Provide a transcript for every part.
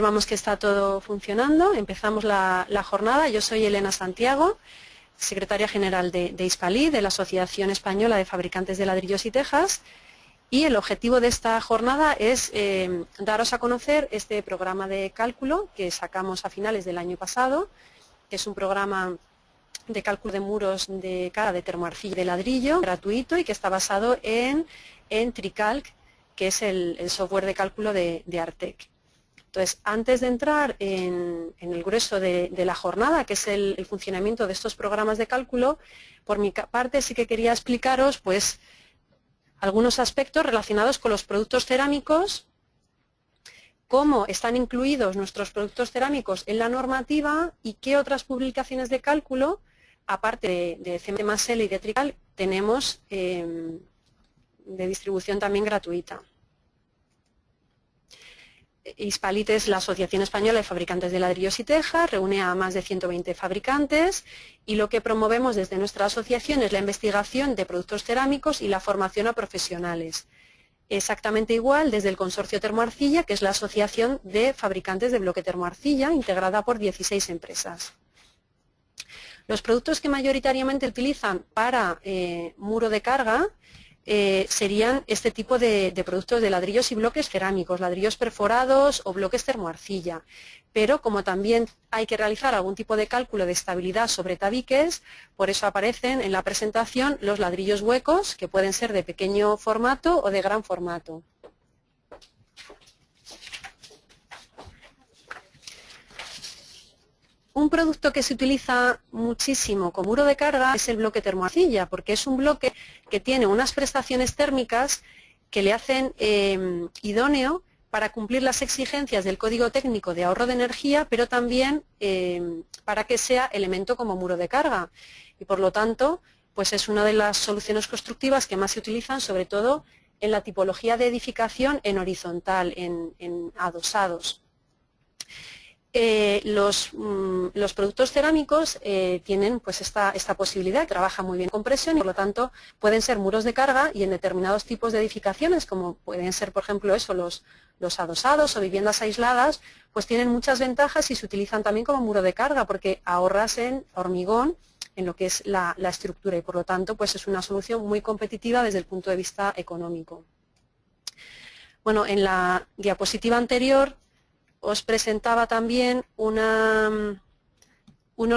Vamos que está todo funcionando. Empezamos la jornada. Yo soy Elena Santiago, secretaria general de Hispalí, de la Asociación Española de Fabricantes de Ladrillos y Tejas. Y el objetivo de esta jornada es daros a conocer este programa de cálculo que sacamos a finales del año pasado, que es un programa de cálculo de muros de cara de termoarcilla de ladrillo, gratuito y que está basado en TriCalc, que es el software de cálculo de Artec. Entonces, antes de entrar en el grueso de la jornada, que es el funcionamiento de estos programas de cálculo, por mi parte sí que quería explicaros pues, algunos aspectos relacionados con los productos cerámicos, cómo están incluidos nuestros productos cerámicos en la normativa y qué otras publicaciones de cálculo, aparte de CMS-L y de TriCalc, tenemos de distribución también gratuita. Hispalit es la Asociación Española de Fabricantes de Ladrillos y Tejas, reúne a más de 120 fabricantes y lo que promovemos desde nuestra asociación es la investigación de productos cerámicos y la formación a profesionales. Exactamente igual desde el Consorcio Termoarcilla, que es la Asociación de Fabricantes de Bloque Termoarcilla, integrada por 16 empresas. Los productos que mayoritariamente utilizan para muro de carga serían este tipo de productos de ladrillos y bloques cerámicos, ladrillos perforados o bloques termoarcilla. Pero como también hay que realizar algún tipo de cálculo de estabilidad sobre tabiques, por eso aparecen en la presentación los ladrillos huecos, que pueden ser de pequeño formato o de gran formato. Un producto que se utiliza muchísimo como muro de carga es el bloque termoarcilla, porque es un bloque que tiene unas prestaciones térmicas que le hacen idóneo para cumplir las exigencias del Código Técnico de Ahorro de Energía, pero también para que sea elemento como muro de carga. Y por lo tanto, pues es una de las soluciones constructivas que más se utilizan, sobre todo en la tipología de edificación en horizontal, en adosados. Los productos cerámicos tienen pues esta posibilidad, trabajan muy bien con presión y por lo tanto pueden ser muros de carga y en determinados tipos de edificaciones, como pueden ser por ejemplo los adosados o viviendas aisladas, pues tienen muchas ventajas y se utilizan también como muro de carga porque ahorras en hormigón en lo que es la estructura y por lo tanto pues es una solución muy competitiva desde el punto de vista económico. Bueno, en la diapositiva anterior os presentaba también unos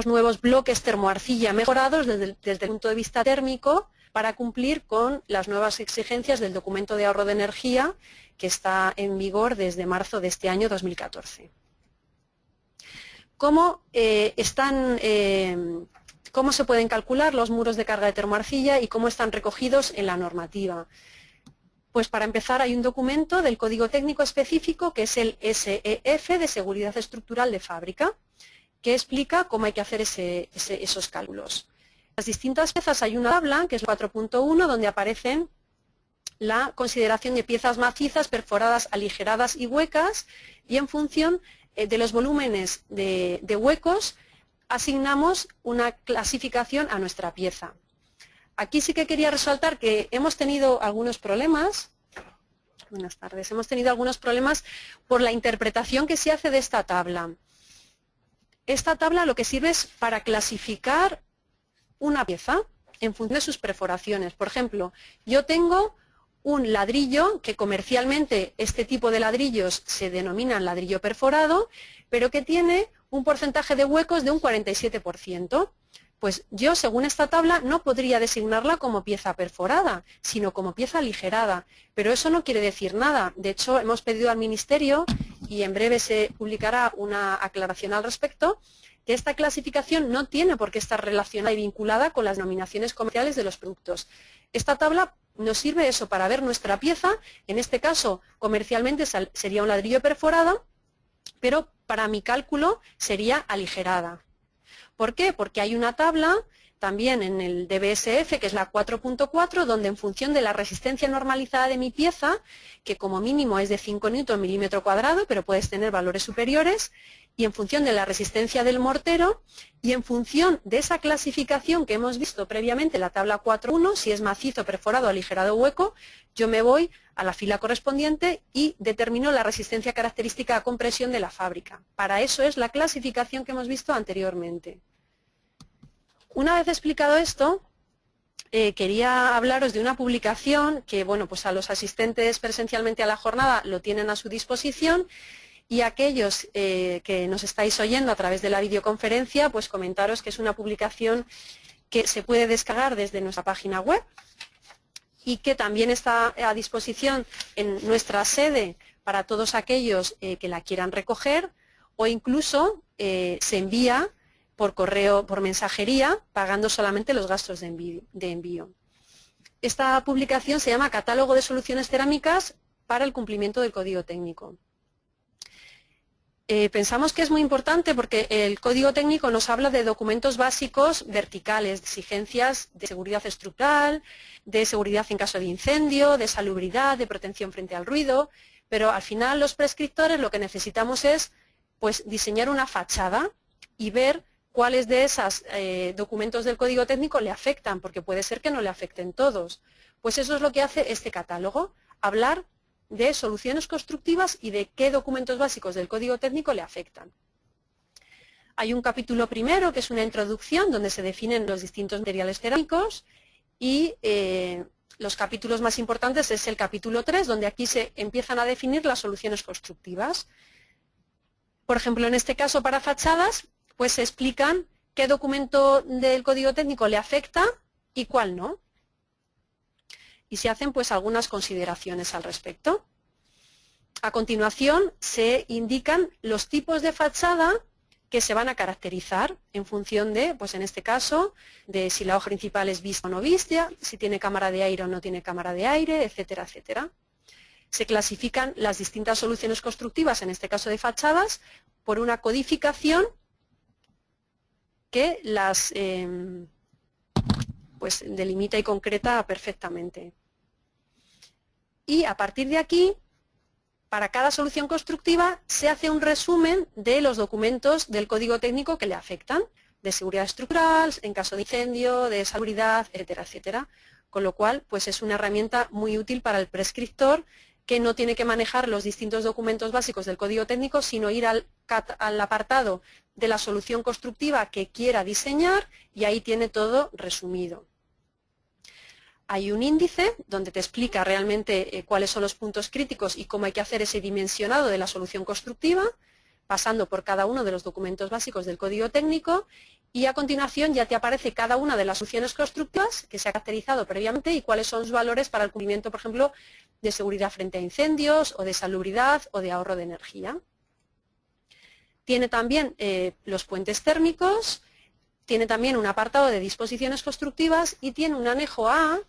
nuevos bloques termoarcilla mejorados desde el punto de vista térmico para cumplir con las nuevas exigencias del documento de ahorro de energía que está en vigor desde marzo de este año 2014. ¿Cómo se pueden calcular los muros de carga de termoarcilla y cómo están recogidos en la normativa? Pues para empezar hay un documento del Código Técnico específico que es el SEF de Seguridad Estructural de Fábrica, que explica cómo hay que hacer esos cálculos. En las distintas piezas hay una tabla, que es 4.1, donde aparecen la consideración de piezas macizas, perforadas, aligeradas y huecas, y en función de los volúmenes de huecos asignamos una clasificación a nuestra pieza. Aquí sí que quería resaltar que hemos tenido algunos problemas, buenas tardes, hemos tenido algunos problemas por la interpretación que se hace de esta tabla. Esta tabla lo que sirve es para clasificar una pieza en función de sus perforaciones. Por ejemplo, yo tengo un ladrillo que comercialmente este tipo de ladrillos se denominan ladrillo perforado, pero que tiene un porcentaje de huecos de un 47%. Pues yo, según esta tabla, no podría designarla como pieza perforada, sino como pieza aligerada. Pero eso no quiere decir nada. De hecho, hemos pedido al Ministerio, y en breve se publicará una aclaración al respecto, que esta clasificación no tiene por qué estar relacionada y vinculada con las denominaciones comerciales de los productos. Esta tabla nos sirve eso para ver nuestra pieza, en este caso comercialmente sería un ladrillo perforado, pero para mi cálculo sería aligerada. ¿Por qué? Porque hay una tabla también en el DBSF, que es la 4.4, donde en función de la resistencia normalizada de mi pieza, que como mínimo es de 5 newton milímetro cuadrado, pero puedes tener valores superiores, y en función de la resistencia del mortero, y en función de esa clasificación que hemos visto previamente en la tabla 4.1, si es macizo, perforado, aligerado o hueco, yo me voy a la fila correspondiente y determino la resistencia característica a compresión de la fábrica. Para eso es la clasificación que hemos visto anteriormente. Una vez explicado esto, quería hablaros de una publicación que, bueno, pues a los asistentes presencialmente a la jornada lo tienen a su disposición, y a aquellos que nos estáis oyendo a través de la videoconferencia, pues comentaros que es una publicación que se puede descargar desde nuestra página web y que también está a disposición en nuestra sede para todos aquellos que la quieran recoger, o incluso se envía por correo, por mensajería, pagando solamente los gastos de envío. Esta publicación se llama Catálogo de Soluciones Cerámicas para el cumplimiento del Código Técnico. Pensamos que es muy importante porque el Código Técnico nos habla de documentos básicos verticales, de exigencias de seguridad estructural, de seguridad en caso de incendio, de salubridad, de protección frente al ruido, pero al final los prescriptores lo que necesitamos es, pues, diseñar una fachada y ver cuáles de esos documentos del Código Técnico le afectan, porque puede ser que no le afecten todos. Pues eso es lo que hace este catálogo, hablar de soluciones constructivas y de qué documentos básicos del Código Técnico le afectan. Hay un capítulo primero, que es una introducción, donde se definen los distintos materiales cerámicos, y los capítulos más importantes es el capítulo 3, donde aquí se empiezan a definir las soluciones constructivas. Por ejemplo, en este caso para fachadas, pues se explican qué documento del Código Técnico le afecta y cuál no. Y se hacen pues algunas consideraciones al respecto. A continuación se indican los tipos de fachada que se van a caracterizar en función de, pues en este caso, de si la hoja principal es vista o no vista, si tiene cámara de aire o no tiene cámara de aire, etcétera, etcétera. Se clasifican las distintas soluciones constructivas, en este caso de fachadas, por una codificación que las pues delimita y concreta perfectamente. Y a partir de aquí, para cada solución constructiva se hace un resumen de los documentos del Código Técnico que le afectan, de seguridad estructural, en caso de incendio, de salubridad, etcétera, etcétera. Con lo cual, pues es una herramienta muy útil para el prescriptor, que no tiene que manejar los distintos documentos básicos del Código Técnico, sino ir al apartado de la solución constructiva que quiera diseñar, y ahí tiene todo resumido. Hay un índice donde te explica realmente cuáles son los puntos críticos y cómo hay que hacer ese dimensionado de la solución constructiva, pasando por cada uno de los documentos básicos del Código Técnico, y a continuación ya te aparece cada una de las soluciones constructivas que se ha caracterizado previamente y cuáles son sus valores para el cumplimiento, por ejemplo, de seguridad frente a incendios, o de salubridad, o de ahorro de energía. Tiene también los puentes térmicos, tiene también un apartado de disposiciones constructivas y tiene un anejo A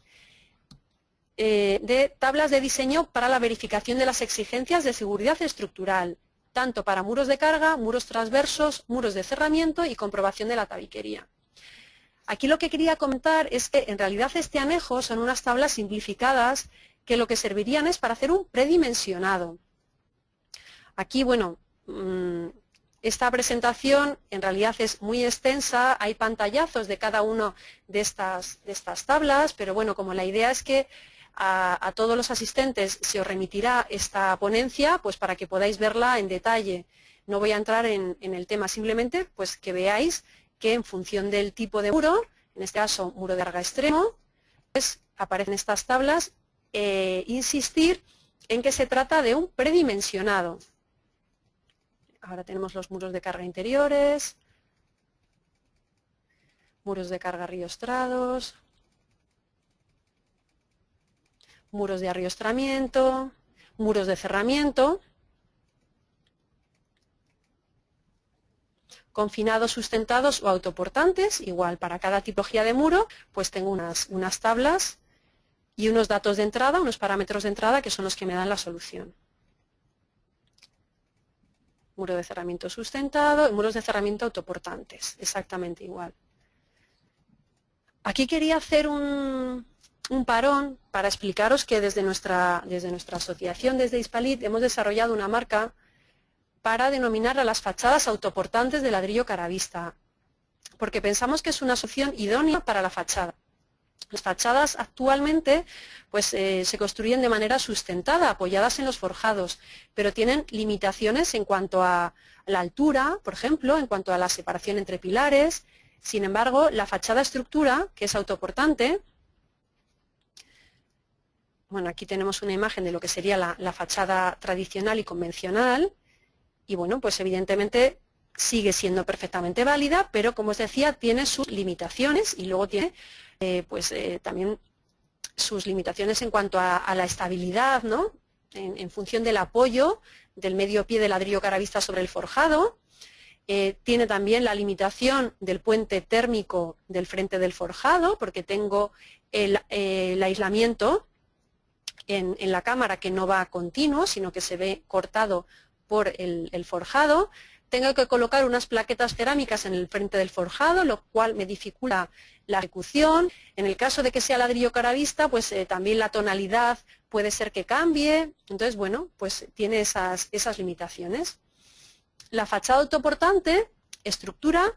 de tablas de diseño para la verificación de las exigencias de seguridad estructural, tanto para muros de carga, muros transversos, muros de cerramiento y comprobación de la tabiquería. Aquí lo que quería comentar es que en realidad este anejo son unas tablas simplificadas que lo que servirían es para hacer un predimensionado. Aquí, bueno, esta presentación en realidad es muy extensa, hay pantallazos de cada una de estas tablas, pero bueno, como la idea es que a todos los asistentes se os remitirá esta ponencia, pues para que podáis verla en detalle. No voy a entrar en el tema, simplemente pues que veáis que en función del tipo de muro, en este caso muro de carga extremo, pues aparecen estas tablas, insistir en que se trata de un predimensionado. Ahora tenemos los muros de carga interiores, muros de carga arriostrados, muros de arriostramiento, muros de cerramiento, confinados, sustentados o autoportantes. Igual para cada tipología de muro pues tengo unas tablas y unos datos de entrada, unos parámetros de entrada que son los que me dan la solución. Muro de cerramiento sustentado y muros de cerramiento autoportantes, exactamente igual. Aquí quería hacer un parón para explicaros que desde nuestra asociación, desde Hispalit, hemos desarrollado una marca para denominar a las fachadas autoportantes de ladrillo caravista, porque pensamos que es una solución idónea para la fachada. Las fachadas actualmente pues, se construyen de manera sustentada, apoyadas en los forjados, pero tienen limitaciones en cuanto a la altura, por ejemplo, en cuanto a la separación entre pilares. Sin embargo, la fachada estructura, que es autoportante, bueno, aquí tenemos una imagen de lo que sería la fachada tradicional y convencional, y bueno, pues evidentemente sigue siendo perfectamente válida, pero como os decía, tiene sus limitaciones y luego tiene también sus limitaciones en cuanto a la estabilidad, ¿no? En función del apoyo del medio pie de ladrillo caravista sobre el forjado. Tiene también la limitación del puente térmico del frente del forjado, porque tengo el aislamiento en la cámara que no va continuo, sino que se ve cortado por el forjado. Tengo que colocar unas plaquetas cerámicas en el frente del forjado, lo cual me dificulta la ejecución. En el caso de que sea ladrillo caravista, pues también la tonalidad puede ser que cambie. Entonces, bueno, pues tiene esas limitaciones. La fachada autoportante, estructura,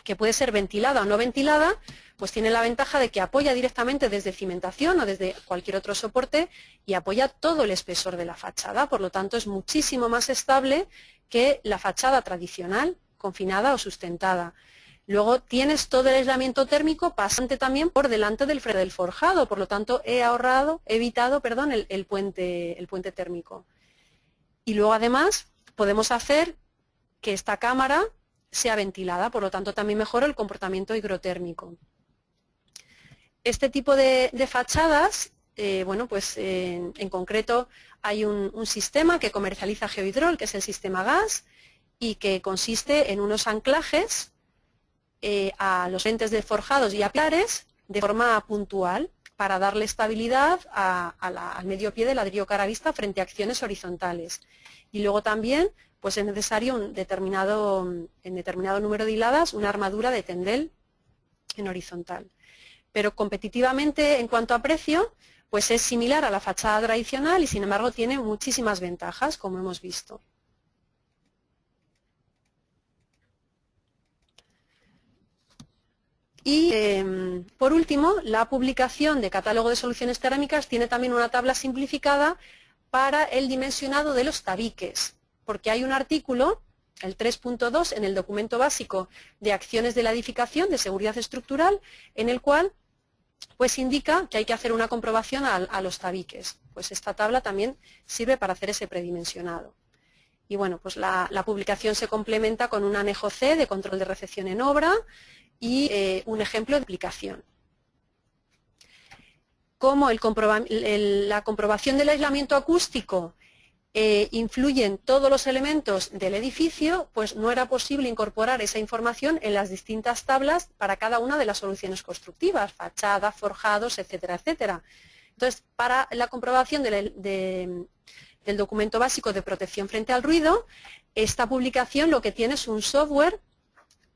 que puede ser ventilada o no ventilada, pues tiene la ventaja de que apoya directamente desde cimentación o desde cualquier otro soporte y apoya todo el espesor de la fachada. Por lo tanto, es muchísimo más estable que la fachada tradicional, confinada o sustentada. Luego tienes todo el aislamiento térmico pasante también por delante del frente del forjado, por lo tanto he evitado el puente térmico. Y luego además podemos hacer que esta cámara sea ventilada, por lo tanto también mejora el comportamiento higrotérmico. Este tipo de fachadas, bueno, pues en concreto hay un sistema que comercializa Geohidrol, que es el sistema gas, y que consiste en unos anclajes a los frentes de forjados y a pilares de forma puntual para darle estabilidad al medio pie de ladrillo caravista frente a acciones horizontales. Y luego también pues es necesario en determinado número de hiladas una armadura de tendel en horizontal. Pero competitivamente en cuanto a precio, pues es similar a la fachada tradicional y sin embargo tiene muchísimas ventajas, como hemos visto. Y por último, la publicación de catálogo de soluciones cerámicas tiene también una tabla simplificada para el dimensionado de los tabiques, porque hay un artículo, el 3.2, en el documento básico de acciones de la edificación de seguridad estructural, en el cual pues indica que hay que hacer una comprobación a los tabiques. Pues esta tabla también sirve para hacer ese predimensionado. Y bueno, pues la publicación se complementa con un anejo C de control de recepción en obra y un ejemplo de aplicación. Como la comprobación del aislamiento acústico influyen todos los elementos del edificio, pues no era posible incorporar esa información en las distintas tablas para cada una de las soluciones constructivas, fachada, forjados, etcétera, etcétera. Entonces, para la comprobación del documento básico de protección frente al ruido, esta publicación lo que tiene es un software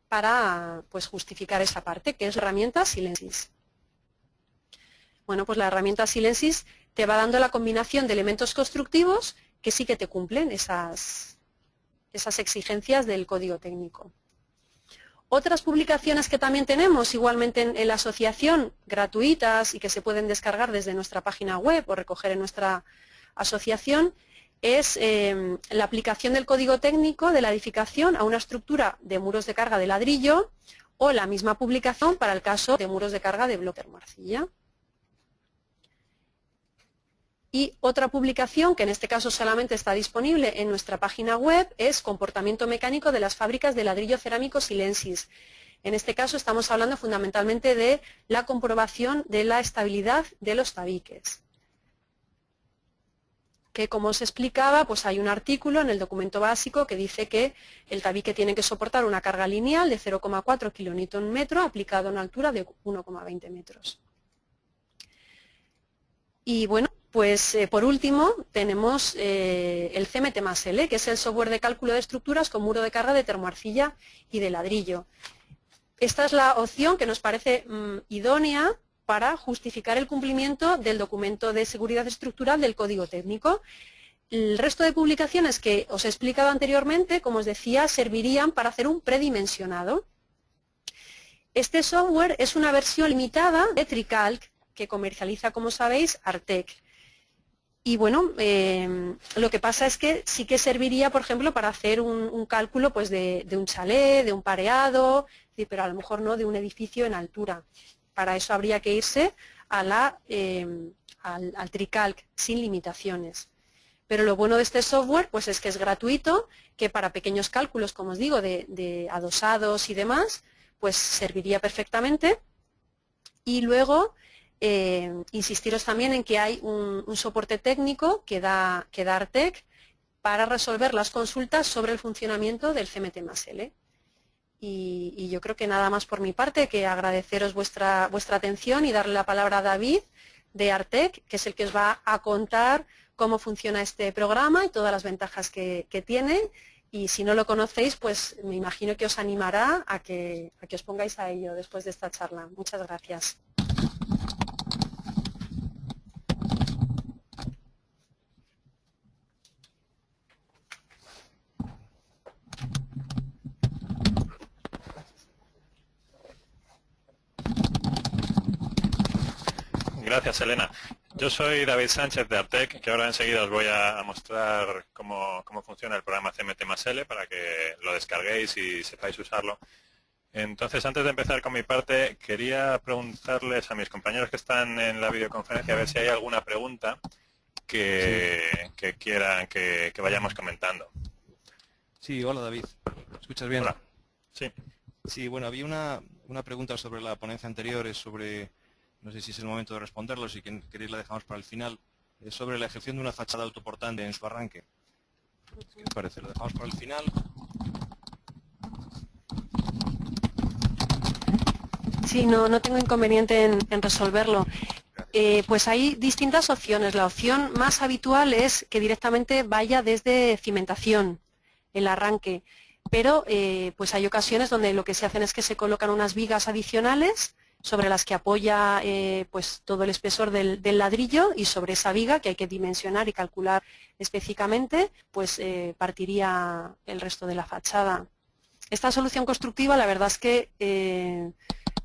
para pues, justificar esa parte, que es la herramienta Silensys. Bueno, pues la herramienta Silensys te va dando la combinación de elementos constructivos que sí que te cumplen esas exigencias del código técnico. Otras publicaciones que también tenemos, igualmente en la asociación, gratuitas y que se pueden descargar desde nuestra página web o recoger en nuestra asociación, es la aplicación del código técnico de la edificación a una estructura de muros de carga de ladrillo o la misma publicación para el caso de muros de carga de bloque de arcilla. Y otra publicación, que en este caso solamente está disponible en nuestra página web, es Comportamiento mecánico de las fábricas de ladrillo cerámico Silensys. En este caso estamos hablando fundamentalmente de la comprobación de la estabilidad de los tabiques. Que como os explicaba, pues hay un artículo en el documento básico que dice que el tabique tiene que soportar una carga lineal de 0,4 kN aplicado a una altura de 1,20 metros. Y bueno, pues por último tenemos el CMT+L, que es el software de cálculo de estructuras con muro de carga de termoarcilla y de ladrillo. esta es la opción que nos parece idónea para justificar el cumplimiento del documento de seguridad estructural del código técnico. El resto de publicaciones que os he explicado anteriormente, como os decía, servirían para hacer un predimensionado. Este software es una versión limitada de TreeCalc que comercializa, como sabéis, Artec. Y bueno, lo que pasa es que sí que serviría, por ejemplo, para hacer un cálculo pues, de un chalet, de un pareado, pero a lo mejor no de un edificio en altura. Para eso habría que irse a al TreeCalc sin limitaciones. Pero lo bueno de este software pues, es que es gratuito, que para pequeños cálculos, como os digo, de adosados y demás, pues serviría perfectamente. Y luego, insistiros también en que hay un soporte técnico que da Artec para resolver las consultas sobre el funcionamiento del CMT+L. Y yo creo que nada más por mi parte, que agradeceros vuestra atención y darle la palabra a David de Artec, que es el que os va a contar cómo funciona este programa y todas las ventajas que tiene. Y si no lo conocéis, pues me imagino que os animará a que os pongáis a ello después de esta charla. Muchas gracias. Gracias, Elena. Yo soy David Sánchez de Artec, que ahora enseguida os voy a mostrar cómo funciona el programa CMT+L para que lo descarguéis y sepáis usarlo. Entonces, antes de empezar con mi parte, quería preguntarles a mis compañeros que están en la videoconferencia a ver si hay alguna pregunta que quieran que vayamos comentando. Sí, hola David. ¿Me escuchas bien? Hola. Sí. Sí, bueno, había una pregunta sobre la ponencia anterior, es sobre, no sé si es el momento de responderlo, si queréis la dejamos para el final, es sobre la ejecución de una fachada autoportante en su arranque. ¿Qué os parece? ¿Lo dejamos para el final? Sí, no tengo inconveniente en resolverlo. Pues hay distintas opciones. La opción más habitual es que directamente vaya desde cimentación, el arranque. Pero pues hay ocasiones donde lo que se hacen es que se colocan unas vigas adicionales sobre las que apoya pues todo el espesor del ladrillo, y sobre esa viga, que hay que dimensionar y calcular específicamente, pues partiría el resto de la fachada. Esta solución constructiva, la verdad es que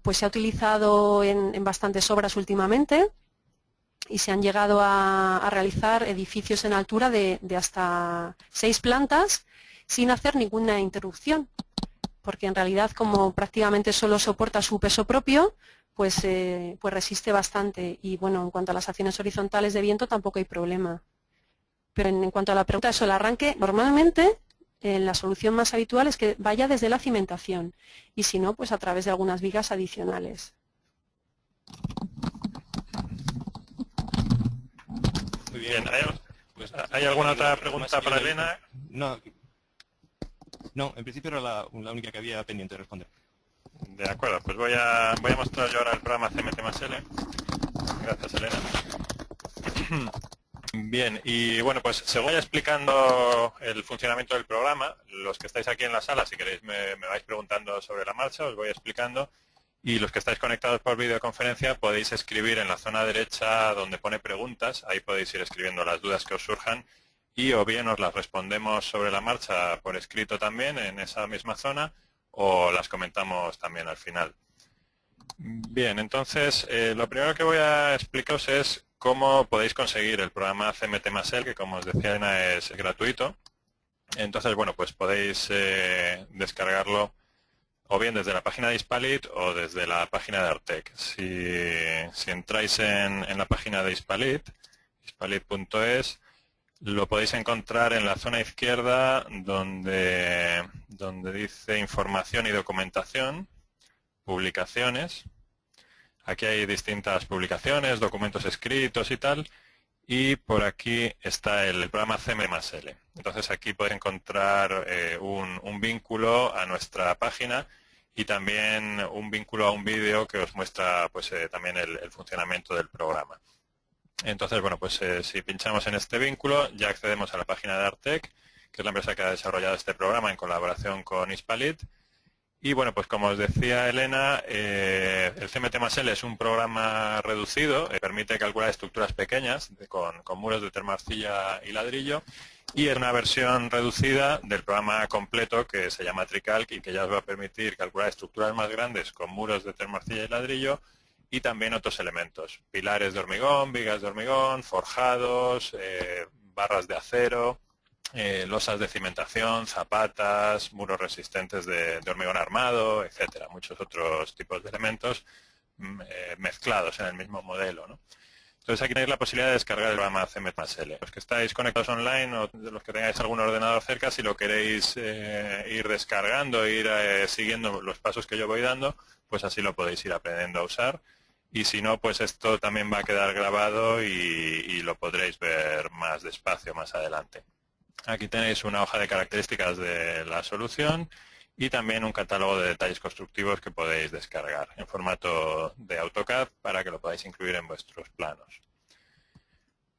pues se ha utilizado en bastantes obras últimamente, y se han llegado a realizar edificios en altura de hasta 6 plantas sin hacer ninguna interrupción, porque en realidad, como prácticamente solo soporta su peso propio, pues resiste bastante. Y bueno, en cuanto a las acciones horizontales de viento tampoco hay problema. Pero en cuanto a la pregunta sobre el arranque, normalmente la solución más habitual es que vaya desde la cimentación, y si no, pues a través de algunas vigas adicionales. Muy bien. ¿Hay alguna otra pregunta para Elena? No, en principio era la única que había pendiente de responder. De acuerdo, pues voy a mostrar yo ahora el programa CMT+L. Gracias, Elena. Bien, y bueno, pues según vaya explicando el funcionamiento del programa, los que estáis aquí en la sala, si queréis me vais preguntando sobre la marcha, os voy explicando, y los que estáis conectados por videoconferencia podéis escribir en la zona derecha donde pone preguntas, ahí podéis ir escribiendo las dudas que os surjan, y o bien os las respondemos sobre la marcha por escrito también en esa misma zona, o las comentamos también al final. Bien, entonces lo primero que voy a explicaros es cómo podéis conseguir el programa CMT+L, que como os decía Elena es gratuito. Entonces, bueno, pues podéis descargarlo o bien desde la página de Hispalit o desde la página de Artec. Si entráis en la página de Hispalit, hispalit.es, lo podéis encontrar en la zona izquierda donde dice información y documentación, publicaciones. Aquí hay distintas publicaciones, documentos escritos y tal, y por aquí está el programa CMT+L. Entonces aquí podéis encontrar un vínculo a nuestra página y también un vínculo a un vídeo que os muestra pues también el funcionamiento del programa. Entonces, bueno, pues si pinchamos en este vínculo ya accedemos a la página de Artec, que es la empresa que ha desarrollado este programa en colaboración con Hispalit. Y bueno, pues como os decía Elena, el CMT+L es un programa reducido, permite calcular estructuras pequeñas con muros de termarcilla y ladrillo, y es una versión reducida del programa completo que se llama TreeCalc y que ya os va a permitir calcular estructuras más grandes con muros de termarcilla y ladrillo y también otros elementos, pilares de hormigón, vigas de hormigón, forjados, barras de acero, losas de cimentación, zapatas, muros resistentes de hormigón armado, etcétera, muchos otros tipos de elementos mezclados en el mismo modelo, ¿no? Entonces aquí tenéis la posibilidad de descargar el programa CMT+L. Los que estáis conectados online o de los que tengáis algún ordenador cerca, si lo queréis ir descargando, ir siguiendo los pasos que yo voy dando, pues así lo podéis ir aprendiendo a usar. Y si no, pues esto también va a quedar grabado y lo podréis ver más despacio más adelante. Aquí tenéis una hoja de características de la solución y también un catálogo de detalles constructivos que podéis descargar en formato de AutoCAD para que lo podáis incluir en vuestros planos.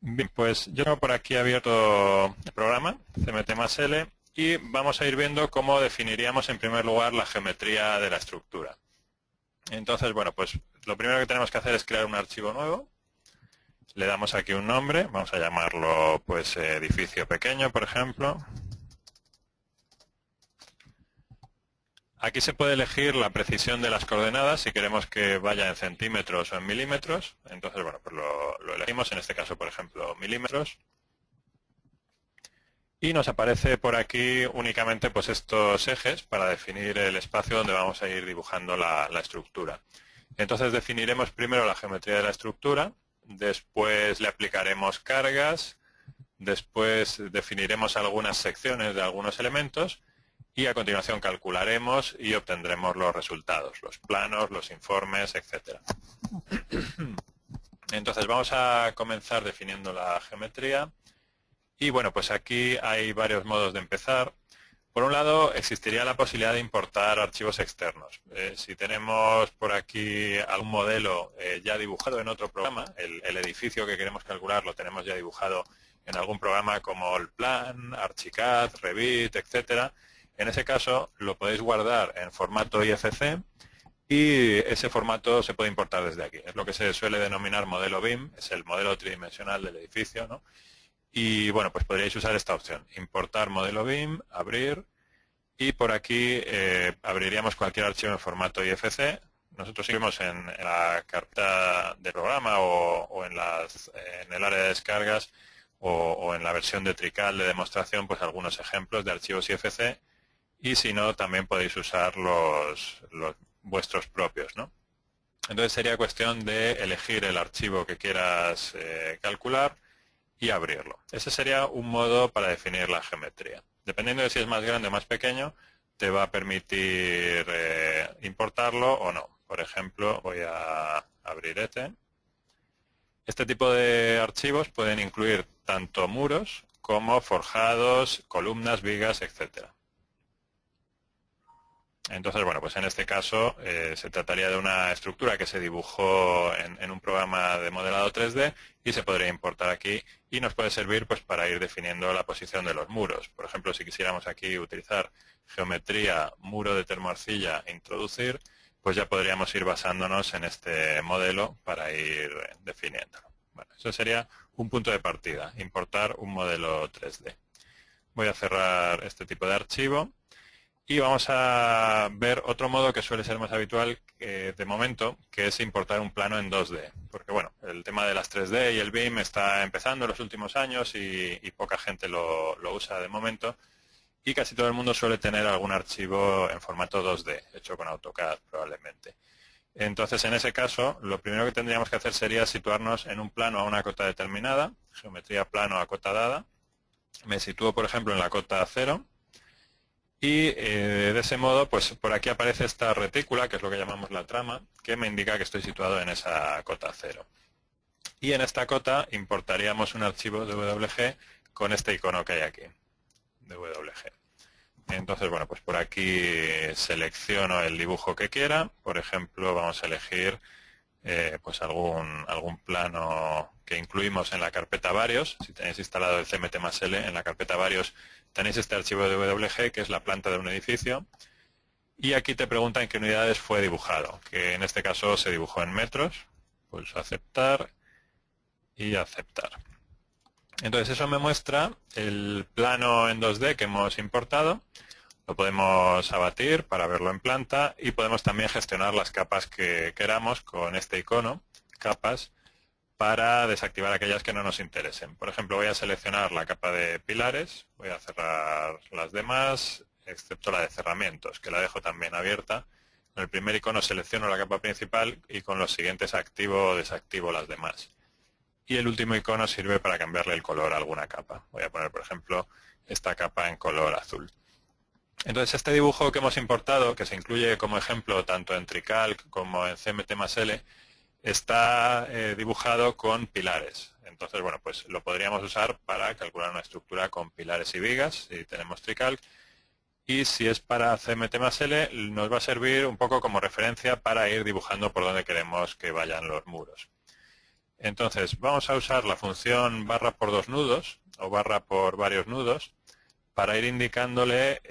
Bien, pues yo tengo por aquí abierto el programa CMT+L y vamos a ir viendo cómo definiríamos en primer lugar la geometría de la estructura. Entonces, bueno, pues lo primero que tenemos que hacer es crear un archivo nuevo. Le damos aquí un nombre, vamos a llamarlo pues edificio pequeño, por ejemplo. Aquí se puede elegir la precisión de las coordenadas, si queremos que vaya en centímetros o en milímetros. Entonces, bueno, pues lo elegimos, en este caso, por ejemplo, milímetros. Y nos aparece por aquí únicamente pues estos ejes para definir el espacio donde vamos a ir dibujando la estructura. Entonces definiremos primero la geometría de la estructura. Después le aplicaremos cargas, después definiremos algunas secciones de algunos elementos y a continuación calcularemos y obtendremos los resultados, los planos, los informes, etc. Entonces vamos a comenzar definiendo la geometría y bueno, pues aquí hay varios modos de empezar. Por un lado, existiría la posibilidad de importar archivos externos. Si tenemos por aquí algún modelo ya dibujado en otro programa, el edificio que queremos calcular lo tenemos ya dibujado en algún programa como Allplan, Archicad, Revit, etcétera. En ese caso, lo podéis guardar en formato IFC y ese formato se puede importar desde aquí. Es lo que se suele denominar modelo BIM, es el modelo tridimensional del edificio, ¿no? Y bueno, pues podríais usar esta opción, importar modelo BIM, abrir, y por aquí abriríamos cualquier archivo en formato IFC. Nosotros seguimos en la carpeta de programa o en el área de descargas o en la versión de TreeCalc de demostración, pues algunos ejemplos de archivos IFC, y si no, también podéis usar los vuestros propios, ¿no? Entonces sería cuestión de elegir el archivo que quieras calcular y abrirlo. Ese sería un modo para definir la geometría. Dependiendo de si es más grande o más pequeño, te va a permitir importarlo o no. Por ejemplo, voy a abrir este. Este tipo de archivos pueden incluir tanto muros como forjados, columnas, vigas, etcétera. Entonces, bueno, pues en este caso se trataría de una estructura que se dibujó en un programa de modelado 3D y se podría importar aquí y nos puede servir pues para ir definiendo la posición de los muros. Por ejemplo, si quisiéramos aquí utilizar geometría, muro de termoarcilla e introducir, pues ya podríamos ir basándonos en este modelo para ir definiéndolo. Bueno, eso sería un punto de partida, importar un modelo 3D. Voy a cerrar este tipo de archivo. Y vamos a ver otro modo que suele ser más habitual de momento, que es importar un plano en 2D. Porque bueno, el tema de las 3D y el BIM está empezando en los últimos años y poca gente lo usa de momento. Y casi todo el mundo suele tener algún archivo en formato 2D, hecho con AutoCAD probablemente. Entonces, en ese caso, lo primero que tendríamos que hacer sería situarnos en un plano a una cota determinada, geometría plano a cota dada. Me sitúo, por ejemplo, en la cota 0. Y de ese modo, pues por aquí aparece esta retícula, que es lo que llamamos la trama, que me indica que estoy situado en esa cota 0. Y en esta cota importaríamos un archivo DWG con este icono que hay aquí, DWG. Entonces, bueno, pues por aquí selecciono el dibujo que quiera. Por ejemplo, vamos a elegir pues algún plano que incluimos en la carpeta varios. Si tenéis instalado el CMT+L, en la carpeta varios tenéis este archivo de WG, que es la planta de un edificio. Y aquí te pregunta en qué unidades fue dibujado, que en este caso se dibujó en metros. Pulso aceptar y aceptar. Entonces eso me muestra el plano en 2D que hemos importado. Lo podemos abatir para verlo en planta y podemos también gestionar las capas que queramos con este icono, capas, para desactivar aquellas que no nos interesen. Por ejemplo, voy a seleccionar la capa de pilares, voy a cerrar las demás, excepto la de cerramientos, que la dejo también abierta. Con el primer icono selecciono la capa principal y con los siguientes activo o desactivo las demás. Y el último icono sirve para cambiarle el color a alguna capa. Voy a poner, por ejemplo, esta capa en color azul. Entonces, este dibujo que hemos importado, que se incluye como ejemplo tanto en TreeCalc como en CMT+L, está dibujado con pilares. Entonces, bueno, pues lo podríamos usar para calcular una estructura con pilares y vigas, si tenemos TreeCalc. Y si es para CMT+L, nos va a servir un poco como referencia para ir dibujando por donde queremos que vayan los muros. Entonces, vamos a usar la función barra por dos nudos o barra por varios nudos para ir indicándole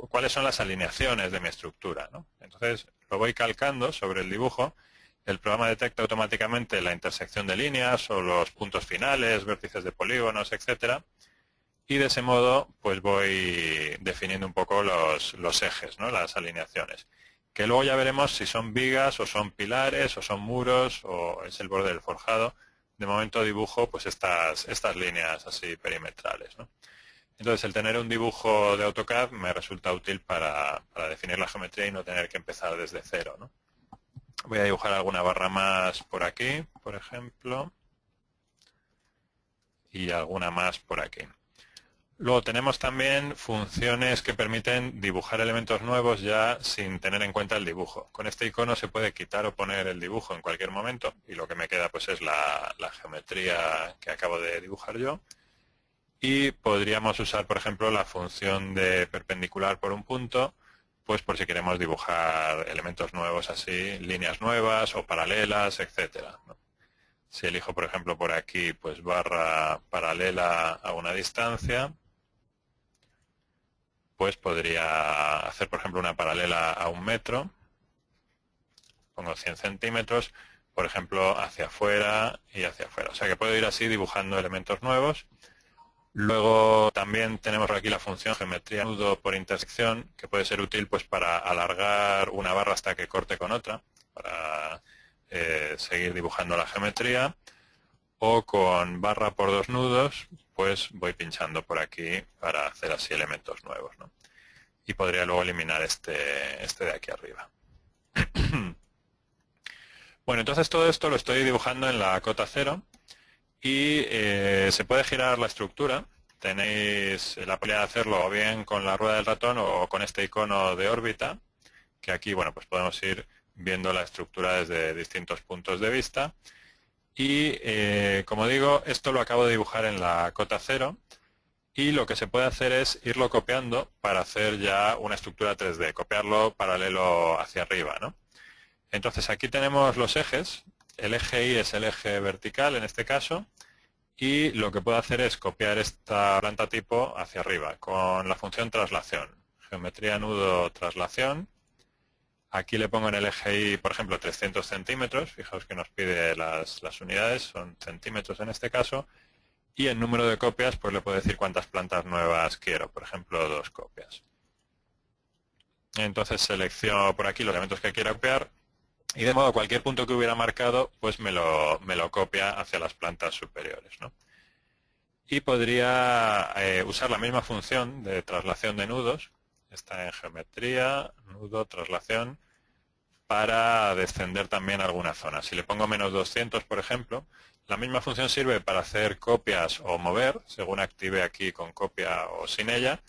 cuáles son las alineaciones de mi estructura, ¿no? Entonces, lo voy calcando sobre el dibujo. El programa detecta automáticamente la intersección de líneas o los puntos finales, vértices de polígonos, etcétera. Y de ese modo, pues voy definiendo un poco los ejes, ¿no? Las alineaciones. Que luego ya veremos si son vigas o son pilares o son muros o es el borde del forjado. De momento dibujo pues estas líneas así perimetrales, ¿no? Entonces, el tener un dibujo de AutoCAD me resulta útil para definir la geometría y no tener que empezar desde cero, ¿no? Voy a dibujar alguna barra más por aquí, por ejemplo, y alguna más por aquí. Luego tenemos también funciones que permiten dibujar elementos nuevos ya sin tener en cuenta el dibujo. Con este icono se puede quitar o poner el dibujo en cualquier momento y lo que me queda pues es la geometría que acabo de dibujar yo. Y podríamos usar, por ejemplo, la función de perpendicular por un punto, pues por si queremos dibujar elementos nuevos así, líneas nuevas o paralelas, etcétera, ¿no? Si elijo, por ejemplo, por aquí, pues barra paralela a una distancia, pues podría hacer, por ejemplo, una paralela a 1 metro, pongo 100 centímetros, por ejemplo, hacia afuera y hacia afuera. O sea que puedo ir así dibujando elementos nuevos. Luego también tenemos aquí la función geometría nudo por intersección, que puede ser útil pues para alargar una barra hasta que corte con otra, para seguir dibujando la geometría. O con barra por dos nudos, pues voy pinchando por aquí para hacer así elementos nuevos, ¿no? Y podría luego eliminar este de aquí arriba. Bueno, entonces todo esto lo estoy dibujando en la cota 0 y se puede girar la estructura. Tenéis la posibilidad de hacerlo o bien con la rueda del ratón o con este icono de órbita, que aquí, bueno, pues podemos ir viendo la estructura desde distintos puntos de vista. Y, como digo, esto lo acabo de dibujar en la cota 0 y lo que se puede hacer es irlo copiando para hacer ya una estructura 3D, copiarlo paralelo hacia arriba, ¿no? Entonces aquí tenemos los ejes, el eje Y es el eje vertical en este caso, y lo que puedo hacer es copiar esta planta tipo hacia arriba con la función traslación, geometría nudo traslación. Aquí le pongo en el eje Y, por ejemplo, 300 centímetros, fijaos que nos pide las unidades, son centímetros en este caso, y el número de copias, pues le puedo decir cuántas plantas nuevas quiero, por ejemplo, 2 copias. Entonces selecciono por aquí los elementos que quiero copiar, y de modo cualquier punto que hubiera marcado, pues me lo copia hacia las plantas superiores, ¿no? Y podría usar la misma función de traslación de nudos, está en geometría, nudo, traslación, para descender también alguna zona. Si le pongo menos 200, por ejemplo, la misma función sirve para hacer copias o mover, según active aquí con copia o sin ella.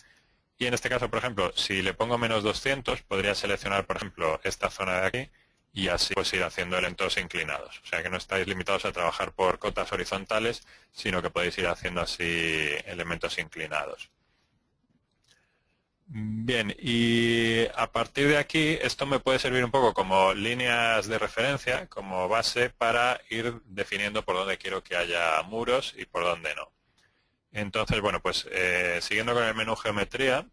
Y en este caso, por ejemplo, si le pongo menos 200, podría seleccionar, por ejemplo, esta zona de aquí y así pues ir haciendo elementos inclinados. O sea que no estáis limitados a trabajar por cotas horizontales, sino que podéis ir haciendo así elementos inclinados. Bien, y a partir de aquí esto me puede servir un poco como líneas de referencia, como base para ir definiendo por dónde quiero que haya muros y por dónde no. Entonces, bueno, pues siguiendo con el menú geometría,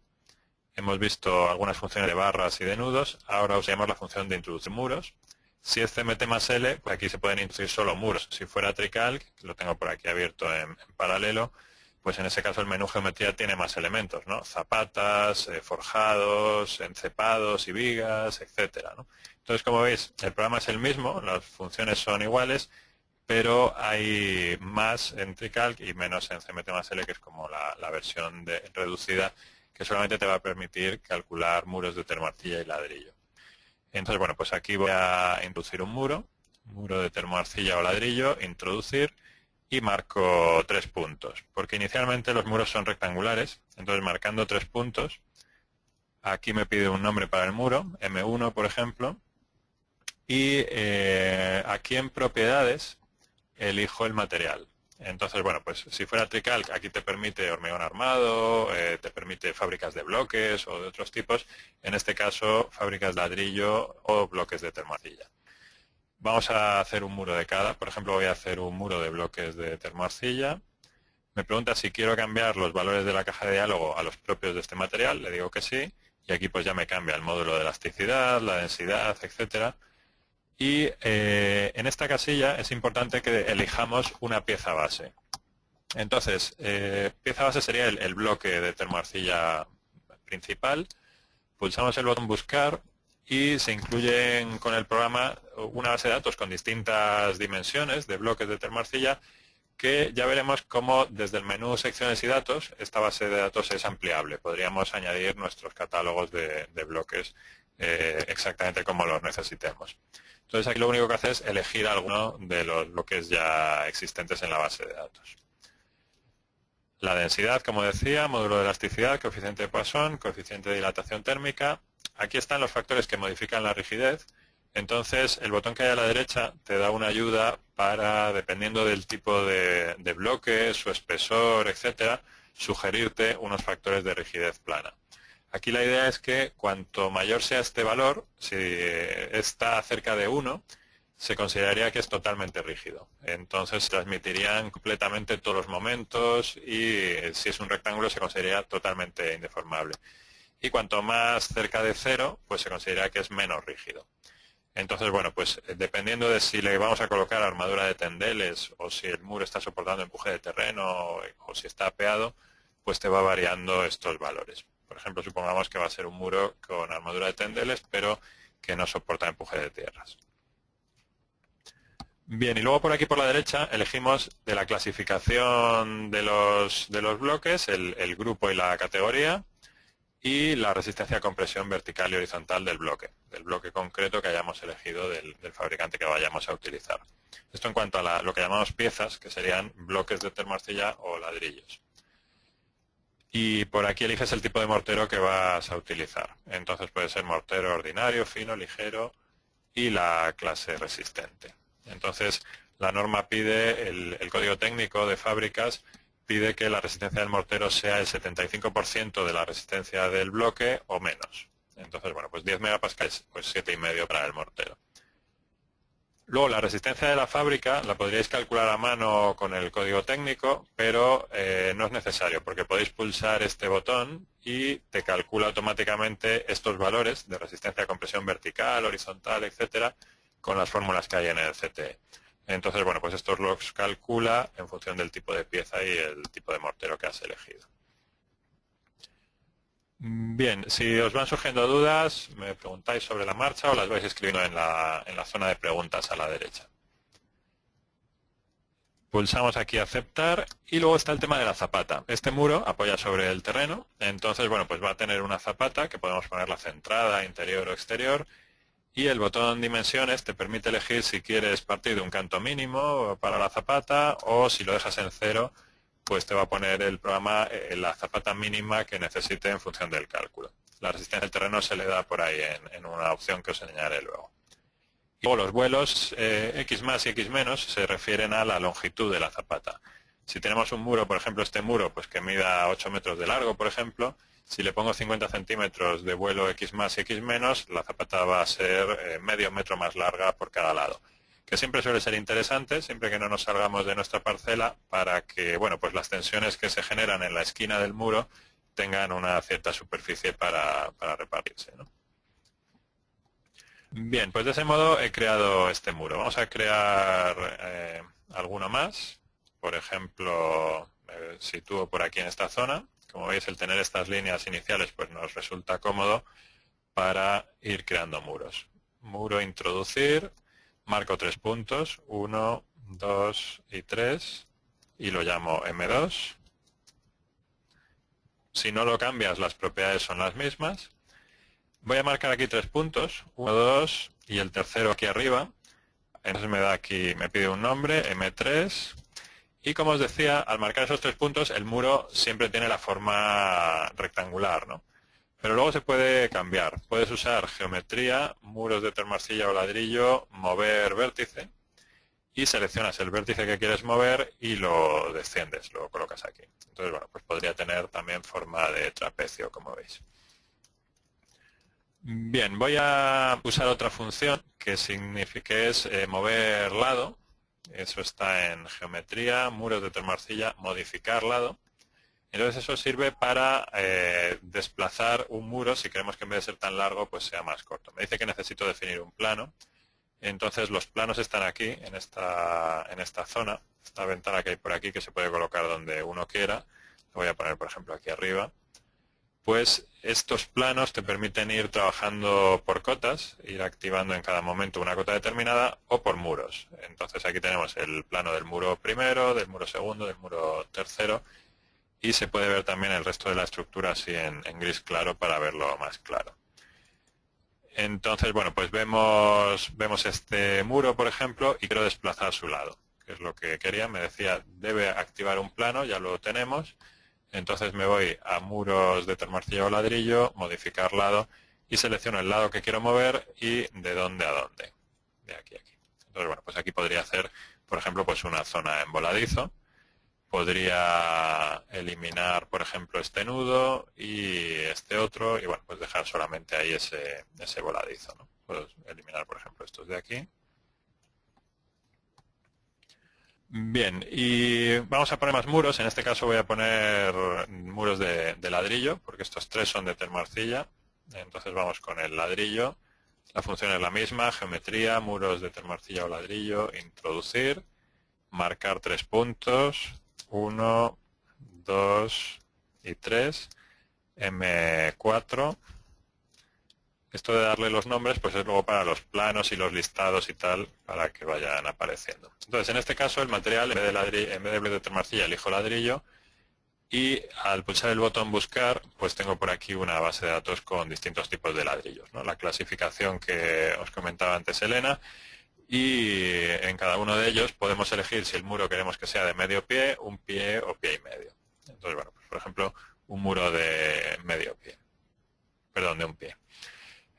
hemos visto algunas funciones de barras y de nudos, ahora usamos la función de introducir muros. Si es CMT más L, pues aquí se pueden introducir solo muros. Si fuera TreeCalc, lo tengo por aquí abierto en paralelo, pues en ese caso el menú geometría tiene más elementos, ¿no? Zapatas, forjados, encepados y vigas, etcétera, ¿no? Entonces, como veis, el programa es el mismo, las funciones son iguales, pero hay más en TreeCalc y menos en CMT más L, que es como la versión reducida, que solamente te va a permitir calcular muros de termarcilla y ladrillo. Entonces, bueno, pues aquí voy a introducir un muro de termoarcilla o ladrillo, introducir, y marco 3 puntos, porque inicialmente los muros son rectangulares, entonces marcando 3 puntos, aquí me pide un nombre para el muro, M1 por ejemplo, y aquí en propiedades elijo el material. Entonces, bueno, pues si fuera TreeCalc, aquí te permite hormigón armado, te permite fábricas de bloques o de otros tipos. En este caso, fábricas de ladrillo o bloques de termoarcilla. Vamos a hacer un muro de cada. Por ejemplo, voy a hacer un muro de bloques de termoarcilla. Me pregunta si quiero cambiar los valores de la caja de diálogo a los propios de este material. Le digo que sí. Y aquí pues ya me cambia el módulo de elasticidad, la densidad, etcétera. Y en esta casilla es importante que elijamos una pieza base. Entonces, pieza base sería el bloque de termoarcilla principal. Pulsamos el botón buscar y se incluyen con el programa una base de datos con distintas dimensiones de bloques de termoarcilla, que ya veremos cómo desde el menú secciones y datos esta base de datos es ampliable. Podríamos añadir nuestros catálogos de bloques exactamente como los necesitemos. Entonces aquí lo único que hace es elegir alguno de los bloques ya existentes en la base de datos. La densidad, como decía, módulo de elasticidad, coeficiente de Poisson, coeficiente de dilatación térmica. Aquí están los factores que modifican la rigidez. Entonces el botón que hay a la derecha te da una ayuda para, dependiendo del tipo de bloque, su espesor, etcétera, sugerirte unos factores de rigidez plana. Aquí la idea es que cuanto mayor sea este valor, si está cerca de 1, se consideraría que es totalmente rígido. Entonces transmitirían completamente todos los momentos y si es un rectángulo se consideraría totalmente indeformable. Y cuanto más cerca de 0, pues se considera que es menos rígido. Entonces, bueno, pues dependiendo de si le vamos a colocar armadura de tendeles o si el muro está soportando empuje de terreno o si está apeado, pues te va variando estos valores. Por ejemplo, supongamos que va a ser un muro con armadura de tendeles, pero que no soporta empuje de tierras. Bien, y luego por aquí por la derecha elegimos de la clasificación de los bloques, el grupo y la categoría, y la resistencia a compresión vertical y horizontal del bloque concreto que hayamos elegido del fabricante que vayamos a utilizar. Esto en cuanto a lo que llamamos piezas, que serían bloques de termoarcilla o ladrillos. Y por aquí eliges el tipo de mortero que vas a utilizar. Entonces puede ser mortero ordinario, fino, ligero y la clase resistente. Entonces la norma pide, el código técnico de fábricas pide que la resistencia del mortero sea el 75% de la resistencia del bloque o menos. Entonces, bueno, pues 10 megapascales, pues 7,5 para el mortero. Luego, la resistencia de la fábrica la podríais calcular a mano con el código técnico, pero no es necesario, porque podéis pulsar este botón y te calcula automáticamente estos valores de resistencia a compresión vertical, horizontal, etcétera, con las fórmulas que hay en el CTE. Entonces, bueno, pues estos los calcula en función del tipo de pieza y el tipo de mortero que has elegido. Bien, si os van surgiendo dudas, me preguntáis sobre la marcha o las vais escribiendo en la zona de preguntas a la derecha. Pulsamos aquí aceptar y luego está el tema de la zapata. Este muro apoya sobre el terreno, entonces, bueno, pues va a tener una zapata que podemos ponerla centrada, interior o exterior. Y el botón dimensiones te permite elegir si quieres partir de un canto mínimo para la zapata o si lo dejas en 0, pues te va a poner el programa la zapata mínima que necesite en función del cálculo. La resistencia del terreno se le da por ahí en una opción que os enseñaré luego. Y luego los vuelos X más y X menos se refieren a la longitud de la zapata. Si tenemos un muro, por ejemplo este muro, pues que mida 8 metros de largo, por ejemplo, si le pongo 50 centímetros de vuelo X más y X menos, la zapata va a ser medio metro más larga por cada lado. Que siempre suele ser interesante, siempre que no nos salgamos de nuestra parcela, para que, bueno, pues las tensiones que se generan en la esquina del muro, tengan una cierta superficie para repartirse, ¿no? Bien, pues de ese modo he creado este muro. Vamos a crear alguno más. Por ejemplo, me sitúo por aquí en esta zona. Como veis, el tener estas líneas iniciales pues nos resulta cómodo para ir creando muros. Muro introducir, marco 3 puntos, 1, 2 y 3, y lo llamo M2. Si no lo cambias, las propiedades son las mismas. Voy a marcar aquí 3 puntos, 1, 2 y el tercero aquí arriba. Entonces me da aquí, me pide un nombre, M3. Y como os decía, al marcar esos 3 puntos, el muro siempre tiene la forma rectangular, ¿no? Pero luego se puede cambiar. Puedes usar geometría, muros de termarcilla o ladrillo, mover vértice, y seleccionas el vértice que quieres mover y lo desciendes, lo colocas aquí. Entonces, bueno, pues podría tener también forma de trapecio, como veis. Bien, voy a usar otra función que es mover lado. Eso está en geometría, muros de termarcilla, modificar lado. Entonces eso sirve para desplazar un muro si queremos que en vez de ser tan largo pues sea más corto. Me dice que necesito definir un plano. Entonces los planos están aquí, en esta zona, esta ventana que hay por aquí que se puede colocar donde uno quiera. Lo voy a poner por ejemplo aquí arriba. Pues estos planos te permiten ir trabajando por cotas, ir activando en cada momento una cota determinada o por muros. Entonces aquí tenemos el plano del muro primero, del muro segundo, del muro tercero y se puede ver también el resto de la estructura así en gris claro para verlo más claro. Entonces, bueno, pues vemos este muro, por ejemplo, y quiero desplazar su lado, que es lo que quería. Me decía, debe activar un plano, ya lo tenemos. Entonces me voy a muros de termarcilla o ladrillo, modificar lado y selecciono el lado que quiero mover y de dónde a dónde, de aquí a aquí. Entonces, bueno, pues aquí podría hacer, por ejemplo, pues una zona en voladizo. Podría eliminar, por ejemplo, este nudo y este otro y, bueno, pues dejar solamente ahí ese voladizo, ¿no? Puedo eliminar, por ejemplo, estos de aquí. Bien, y vamos a poner más muros. En este caso voy a poner muros de ladrillo, porque estos 3 son de termarcilla. Entonces vamos con el ladrillo. La función es la misma, geometría, muros de termarcilla o ladrillo, introducir, marcar 3 puntos, 1, 2 y 3, M4. Esto de darle los nombres pues es luego para los planos y los listados y tal, para que vayan apareciendo. Entonces, en este caso, el material, en vez de bloque de termarcilla, elijo ladrillo y al pulsar el botón buscar, pues tengo por aquí una base de datos con distintos tipos de ladrillos, ¿no? La clasificación que os comentaba antes Elena, y en cada uno de ellos podemos elegir si el muro queremos que sea de medio pie, un pie o pie y medio. Entonces, bueno, pues por ejemplo, un muro de medio pie, perdón, de un pie.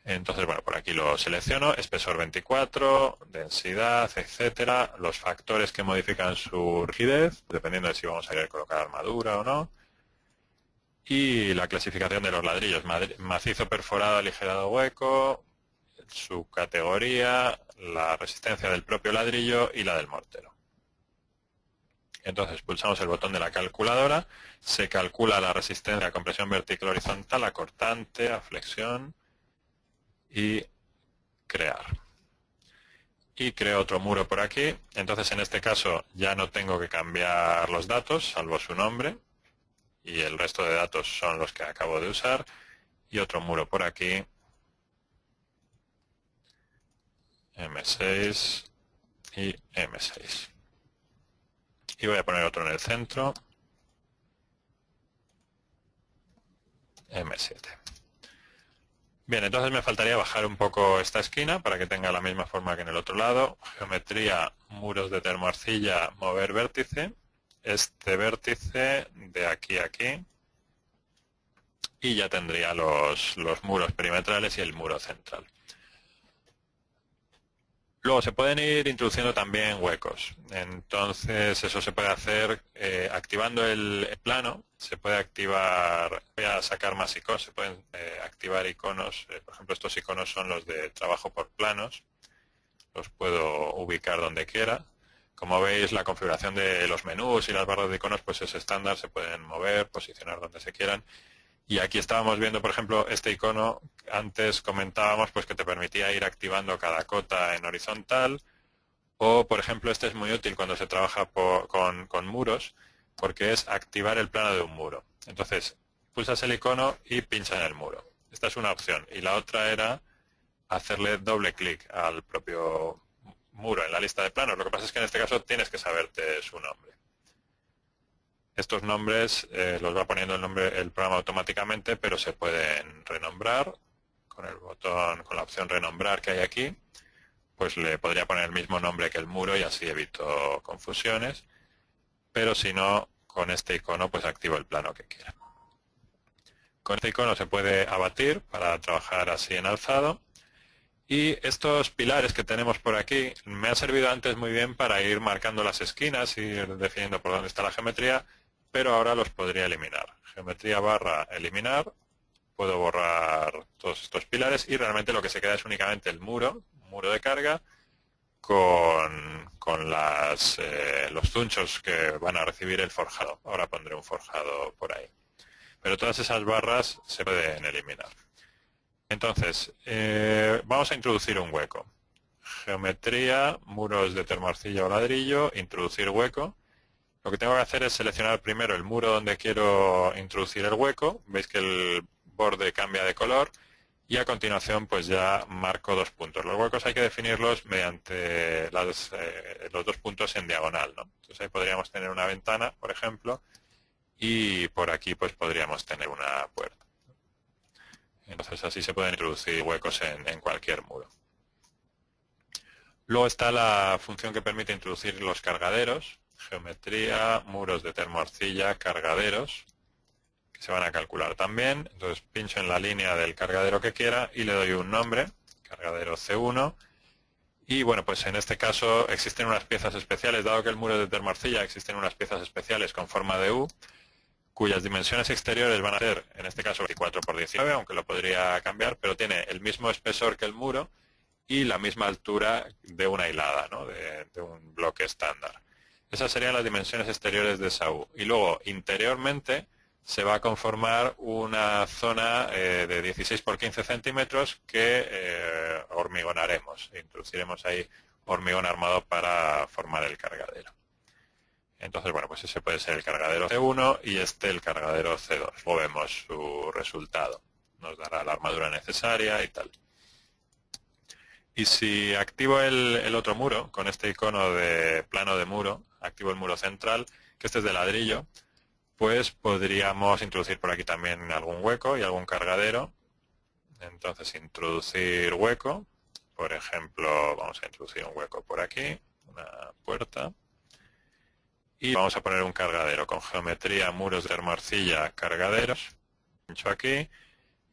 Entonces, bueno, por aquí lo selecciono, espesor 24, densidad, etcétera, los factores que modifican su rigidez, dependiendo de si vamos a querer colocar armadura o no, y la clasificación de los ladrillos, macizo perforado, aligerado, hueco, su categoría, la resistencia del propio ladrillo y la del mortero. Entonces pulsamos el botón de la calculadora, se calcula la resistencia a compresión vertical horizontal, a cortante, a flexión, y crear. Y creo otro muro por aquí. Entonces en este caso ya no tengo que cambiar los datos, salvo su nombre. Y el resto de datos son los que acabo de usar. Y otro muro por aquí. M6 y M6. Y voy a poner otro en el centro. M7. Bien, entonces me faltaría bajar un poco esta esquina para que tenga la misma forma que en el otro lado. Geometría, muros de termarcilla, mover vértice. Este vértice de aquí a aquí. Y ya tendría los muros perimetrales y el muro central. Luego se pueden ir introduciendo también huecos. Entonces eso se puede hacer activando el plano. Se puede activar, voy a sacar más iconos, se pueden activar iconos. Por ejemplo, estos iconos son los de trabajo por planos. Los puedo ubicar donde quiera. Como veis, la configuración de los menús y las barras de iconos pues es estándar. Se pueden mover, posicionar donde se quieran. Y aquí estábamos viendo, por ejemplo, este icono. Antes comentábamos pues que te permitía ir activando cada cota en horizontal, o por ejemplo este es muy útil cuando se trabaja con muros, porque es activar el plano de un muro. Entonces pulsas el icono y pincha en el muro. Esta es una opción. Y la otra era hacerle doble clic al propio muro en la lista de planos. Lo que pasa es que en este caso tienes que saberte su nombre. Estos nombres los va poniendo el programa automáticamente, pero se pueden renombrar con el botón, con la opción renombrar que hay aquí. Pues le podría poner el mismo nombre que el muro y así evito confusiones. Pero si no, con este icono pues activo el plano que quiera. Con este icono se puede abatir para trabajar así en alzado. Y estos pilares que tenemos por aquí me han servido antes muy bien para ir marcando las esquinas, ir definiendo por dónde está la geometría, pero ahora los podría eliminar. Geometría barra eliminar, puedo borrar todos estos pilares y realmente lo que se queda es únicamente el muro de carga con los zunchos que van a recibir el forjado. Ahora pondré un forjado por ahí. Pero todas esas barras se pueden eliminar. Entonces, vamos a introducir un hueco. Geometría, muros de termorcilla o ladrillo, introducir hueco. Lo que tengo que hacer es seleccionar primero el muro donde quiero introducir el hueco. Veis que el borde cambia de color y a continuación pues ya marco 2 puntos. Los huecos hay que definirlos mediante los 2 puntos en diagonal, ¿no? Entonces ahí podríamos tener una ventana, por ejemplo, y por aquí pues podríamos tener una puerta. Entonces así se pueden introducir huecos en cualquier muro. Luego está la función que permite introducir los cargaderos. Geometría, muros de termorcilla, cargaderos, que se van a calcular también. Entonces pincho en la línea del cargadero que quiera y le doy un nombre, cargadero C1. Y bueno, pues en este caso existen unas piezas especiales, dado que el muro es de termorcilla, existen unas piezas especiales con forma de U, cuyas dimensiones exteriores van a ser, en este caso, 24 por 19, aunque lo podría cambiar, pero tiene el mismo espesor que el muro y la misma altura de una hilada, ¿no? de un bloque estándar. Esas serían las dimensiones exteriores de esa U. Y luego, interiormente, se va a conformar una zona de 16 por 15 centímetros que hormigonaremos. Introduciremos ahí hormigón armado para formar el cargadero. Entonces, bueno, pues ese puede ser el cargadero C1 y este el cargadero C2. Luego vemos su resultado. Nos dará la armadura necesaria y tal. Y si activo el otro muro, con este icono de plano de muro, activo el muro central, que este es de ladrillo, pues podríamos introducir por aquí también algún hueco y algún cargadero. Entonces, introducir hueco. Por ejemplo, vamos a introducir un hueco por aquí, una puerta. Y vamos a poner un cargadero con geometría, muros de termorcilla, cargaderos. Pincho aquí.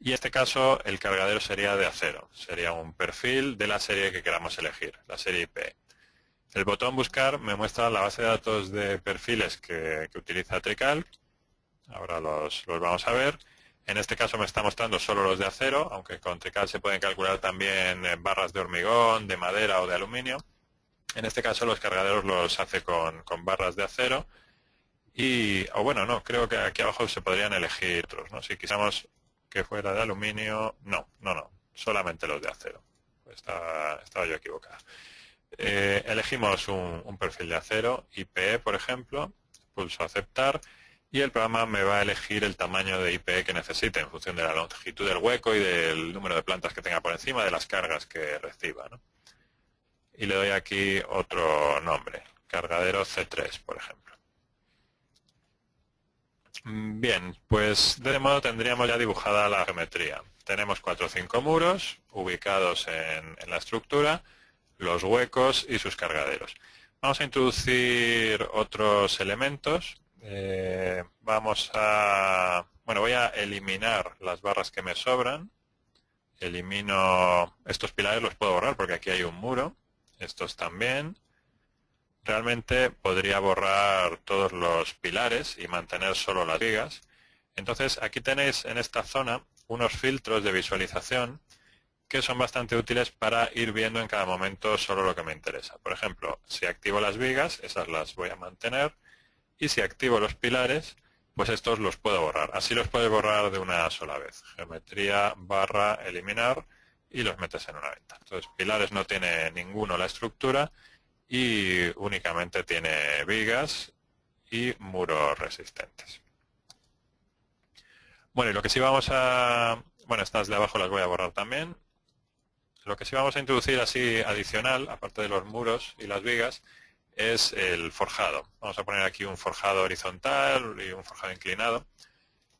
Y en este caso el cargadero sería de acero. Sería un perfil de la serie que queramos elegir, la serie IP. El botón buscar me muestra la base de datos de perfiles que utiliza Tricalc. Ahora los vamos a ver. En este caso me está mostrando solo los de acero, aunque con Tricalc se pueden calcular también barras de hormigón, de madera o de aluminio. En este caso los cargaderos los hace con barras de acero. O bueno, no, creo que aquí abajo se podrían elegir otros, ¿no? Si quisiéramos que fuera de aluminio, no, solamente los de acero. Estaba yo equivocado. Elegimos un perfil de acero, IPE por ejemplo, pulso aceptar y el programa me va a elegir el tamaño de IPE que necesite en función de la longitud del hueco y del número de plantas que tenga por encima, de las cargas que reciba, ¿no? Y le doy aquí otro nombre, cargadero C3 por ejemplo. Bien, pues de este modo tendríamos ya dibujada la geometría. Tenemos 4 o 5 muros ubicados en la estructura, los huecos y sus cargaderos. Vamos a introducir otros elementos. Voy a eliminar las barras que me sobran. Elimino estos pilares, los puedo borrar porque aquí hay un muro. Estos también. Realmente podría borrar todos los pilares y mantener solo las vigas. Entonces aquí tenéis en esta zona unos filtros de visualización que son bastante útiles para ir viendo en cada momento solo lo que me interesa. Por ejemplo, si activo las vigas, esas las voy a mantener, y si activo los pilares, pues estos los puedo borrar. Así los puedes borrar de una sola vez. Geometría barra eliminar y los metes en una ventana. Entonces, pilares no tiene ninguno la estructura y únicamente tiene vigas y muros resistentes. Bueno, y lo que sí vamos a... Bueno, estas de abajo las voy a borrar también. Lo que sí vamos a introducir así adicional, aparte de los muros y las vigas, es el forjado. Vamos a poner aquí un forjado horizontal y un forjado inclinado.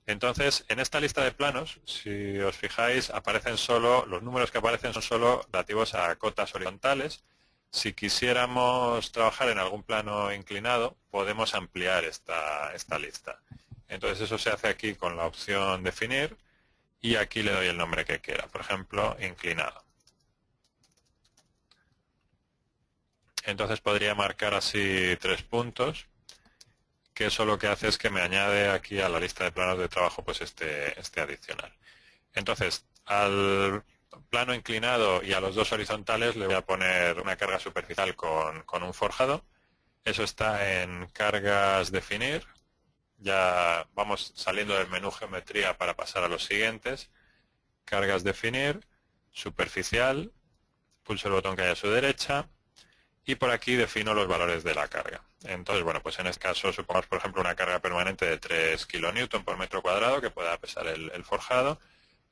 Entonces, en esta lista de planos, si os fijáis, aparecen solo, los números que aparecen son solo relativos a cotas horizontales. Si quisiéramos trabajar en algún plano inclinado, podemos ampliar esta lista. Entonces, eso se hace aquí con la opción definir y aquí le doy el nombre que quiera, por ejemplo, inclinado. Entonces podría marcar así 3 puntos, que eso lo que hace es que me añade aquí a la lista de planos de trabajo pues este adicional. Entonces, al plano inclinado y a los dos horizontales le voy a poner una carga superficial con un forjado. Eso está en cargas definir. Ya vamos saliendo del menú geometría para pasar a los siguientes. Cargas definir, superficial, pulso el botón que hay a su derecha. Y por aquí defino los valores de la carga. Entonces, bueno, pues en este caso supongamos, por ejemplo, una carga permanente de 3 kN por metro cuadrado que pueda pesar el forjado,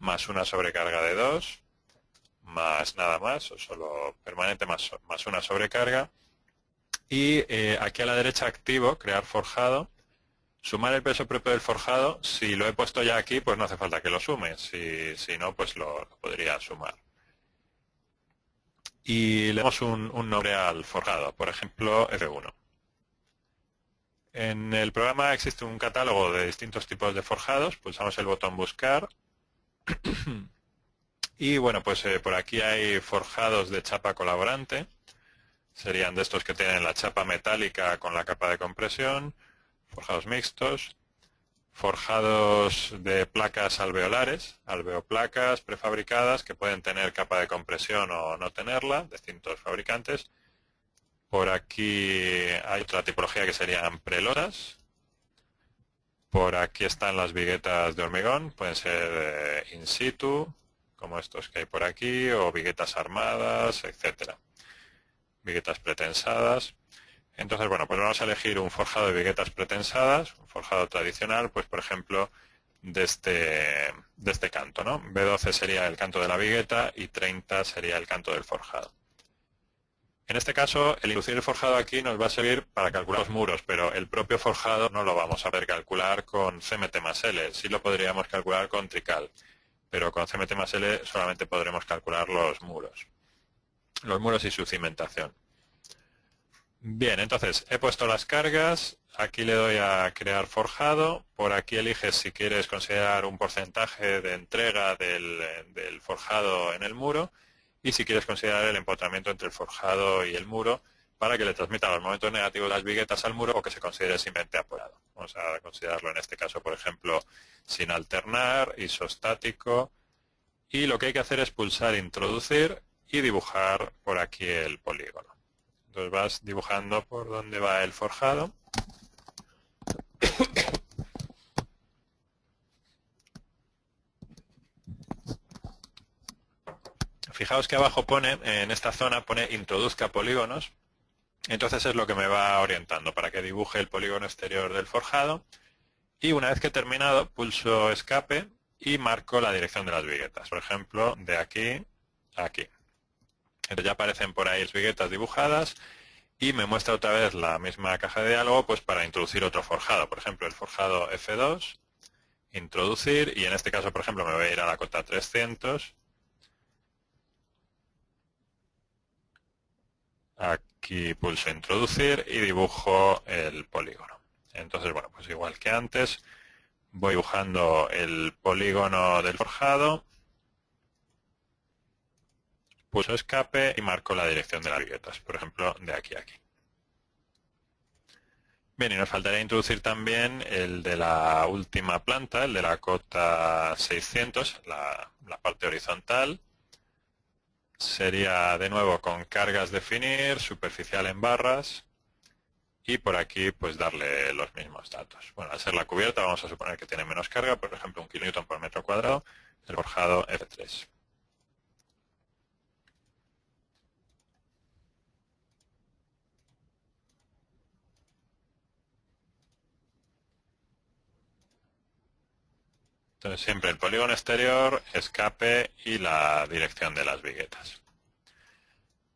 más una sobrecarga de 2, más nada más, o solo permanente más una sobrecarga. Y aquí a la derecha activo, crear forjado, sumar el peso propio del forjado. Si lo he puesto ya aquí, pues no hace falta que lo sume. Si no, pues lo podría sumar. Y le damos un nombre al forjado, por ejemplo F1. En el programa existe un catálogo de distintos tipos de forjados, pulsamos el botón buscar y bueno, pues por aquí hay forjados de chapa colaborante, serían de estos que tienen la chapa metálica con la capa de compresión, forjados mixtos, forjados de placas alveolares, alveoplacas prefabricadas que pueden tener capa de compresión o no tenerla, de distintos fabricantes. Por aquí hay otra tipología que serían preloras. Por aquí están las viguetas de hormigón, pueden ser in situ, como estos que hay por aquí, o viguetas armadas, etcétera. Viguetas pretensadas. Entonces, bueno, pues vamos a elegir un forjado de viguetas pretensadas, un forjado tradicional, pues por ejemplo, de este canto, ¿no? B12 sería el canto de la vigueta y 30 sería el canto del forjado. En este caso, el introducir el forjado aquí nos va a servir para calcular los muros, pero el propio forjado no lo vamos a poder calcular con CMT más L, sí lo podríamos calcular con Trical, pero con CMT más L solamente podremos calcular los muros y su cimentación. Bien, entonces he puesto las cargas, aquí le doy a crear forjado, por aquí eliges si quieres considerar un porcentaje de entrega del forjado en el muro y si quieres considerar el empotramiento entre el forjado y el muro para que le transmita los momentos negativos de las viguetas al muro o que se considere simplemente apoyado. Vamos a considerarlo en este caso, por ejemplo, sin alternar, isostático, y lo que hay que hacer es pulsar introducir y dibujar por aquí el polígono. Entonces vas dibujando por dónde va el forjado. Fijaos que abajo pone, en esta zona pone introduzca polígonos. Entonces es lo que me va orientando para que dibuje el polígono exterior del forjado. Y una vez que he terminado, pulso escape y marco la dirección de las viguetas. Por ejemplo, de aquí a aquí. Entonces ya aparecen por ahí las viguetas dibujadas. Y me muestra otra vez la misma caja de diálogo pues para introducir otro forjado. Por ejemplo, el forjado F2, introducir, y en este caso, por ejemplo, me voy a ir a la cota 300. Aquí pulso introducir y dibujo el polígono. Entonces, bueno, pues igual que antes, voy dibujando el polígono del forjado, pulso escape y marco la dirección de las viguetas, por ejemplo, de aquí a aquí. Bien, y nos faltaría introducir también el de la última planta, el de la cota 600, la parte horizontal. Sería de nuevo con cargas definir, superficial en barras. y por aquí pues darle los mismos datos. Bueno, al ser la cubierta vamos a suponer que tiene menos carga, por ejemplo 1 kN por metro cuadrado, el forjado F3. Entonces siempre el polígono exterior, escape y la dirección de las viguetas.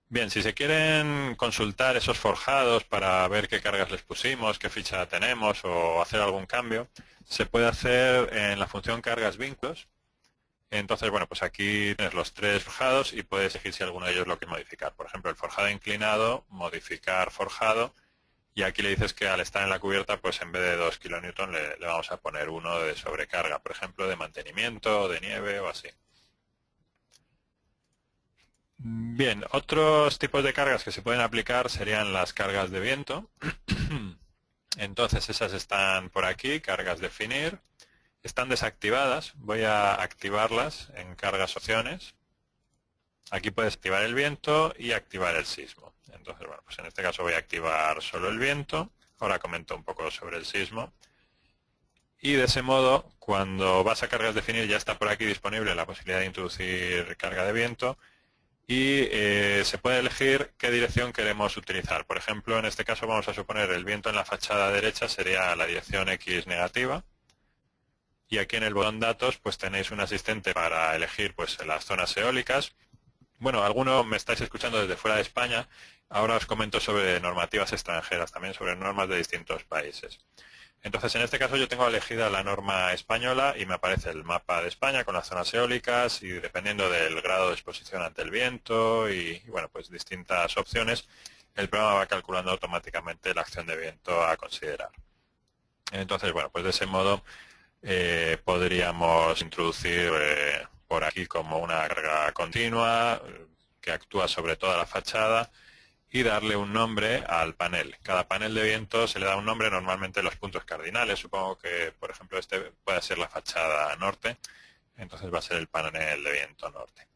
Bien, si se quieren consultar esos forjados para ver qué cargas les pusimos, qué ficha tenemos o hacer algún cambio, se puede hacer en la función cargas vínculos. Entonces, bueno, pues aquí tienes los 3 forjados y puedes elegir si alguno de ellos lo quieres modificar. Por ejemplo, el forjado inclinado, modificar forjado, y aquí le dices que al estar en la cubierta, pues en vez de 2 kN le vamos a poner uno de sobrecarga, por ejemplo, de mantenimiento, de nieve o así. Bien, otros tipos de cargas que se pueden aplicar serían las cargas de viento. Entonces esas están por aquí, cargas definir. Están desactivadas, voy a activarlas en cargas opciones. Aquí puedes activar el viento y activar el sismo. Entonces, bueno, pues en este caso voy a activar solo el viento. Ahora comento un poco sobre el sismo. Y de ese modo, cuando vas a cargas definir, ya está por aquí disponible la posibilidad de introducir carga de viento. Y se puede elegir qué dirección queremos utilizar. Por ejemplo, en este caso vamos a suponer el viento en la fachada derecha sería la dirección X negativa. Y aquí en el botón datos pues tenéis un asistente para elegir pues las zonas eólicas. Bueno, algunos me estáis escuchando desde fuera de España. Ahora os comento sobre normativas extranjeras, también sobre normas de distintos países. Entonces, en este caso yo tengo elegida la norma española y me aparece el mapa de España con las zonas eólicas y dependiendo del grado de exposición ante el viento y bueno, pues distintas opciones, el programa va calculando automáticamente la acción de viento a considerar. Entonces, bueno, pues de ese modo podríamos introducir por aquí como una carga continua que actúa sobre toda la fachada y darle un nombre al panel. Cada panel de viento se le da un nombre, normalmente los puntos cardinales. Supongo que, por ejemplo, este puede ser la fachada norte, entonces va a ser el panel de viento norte.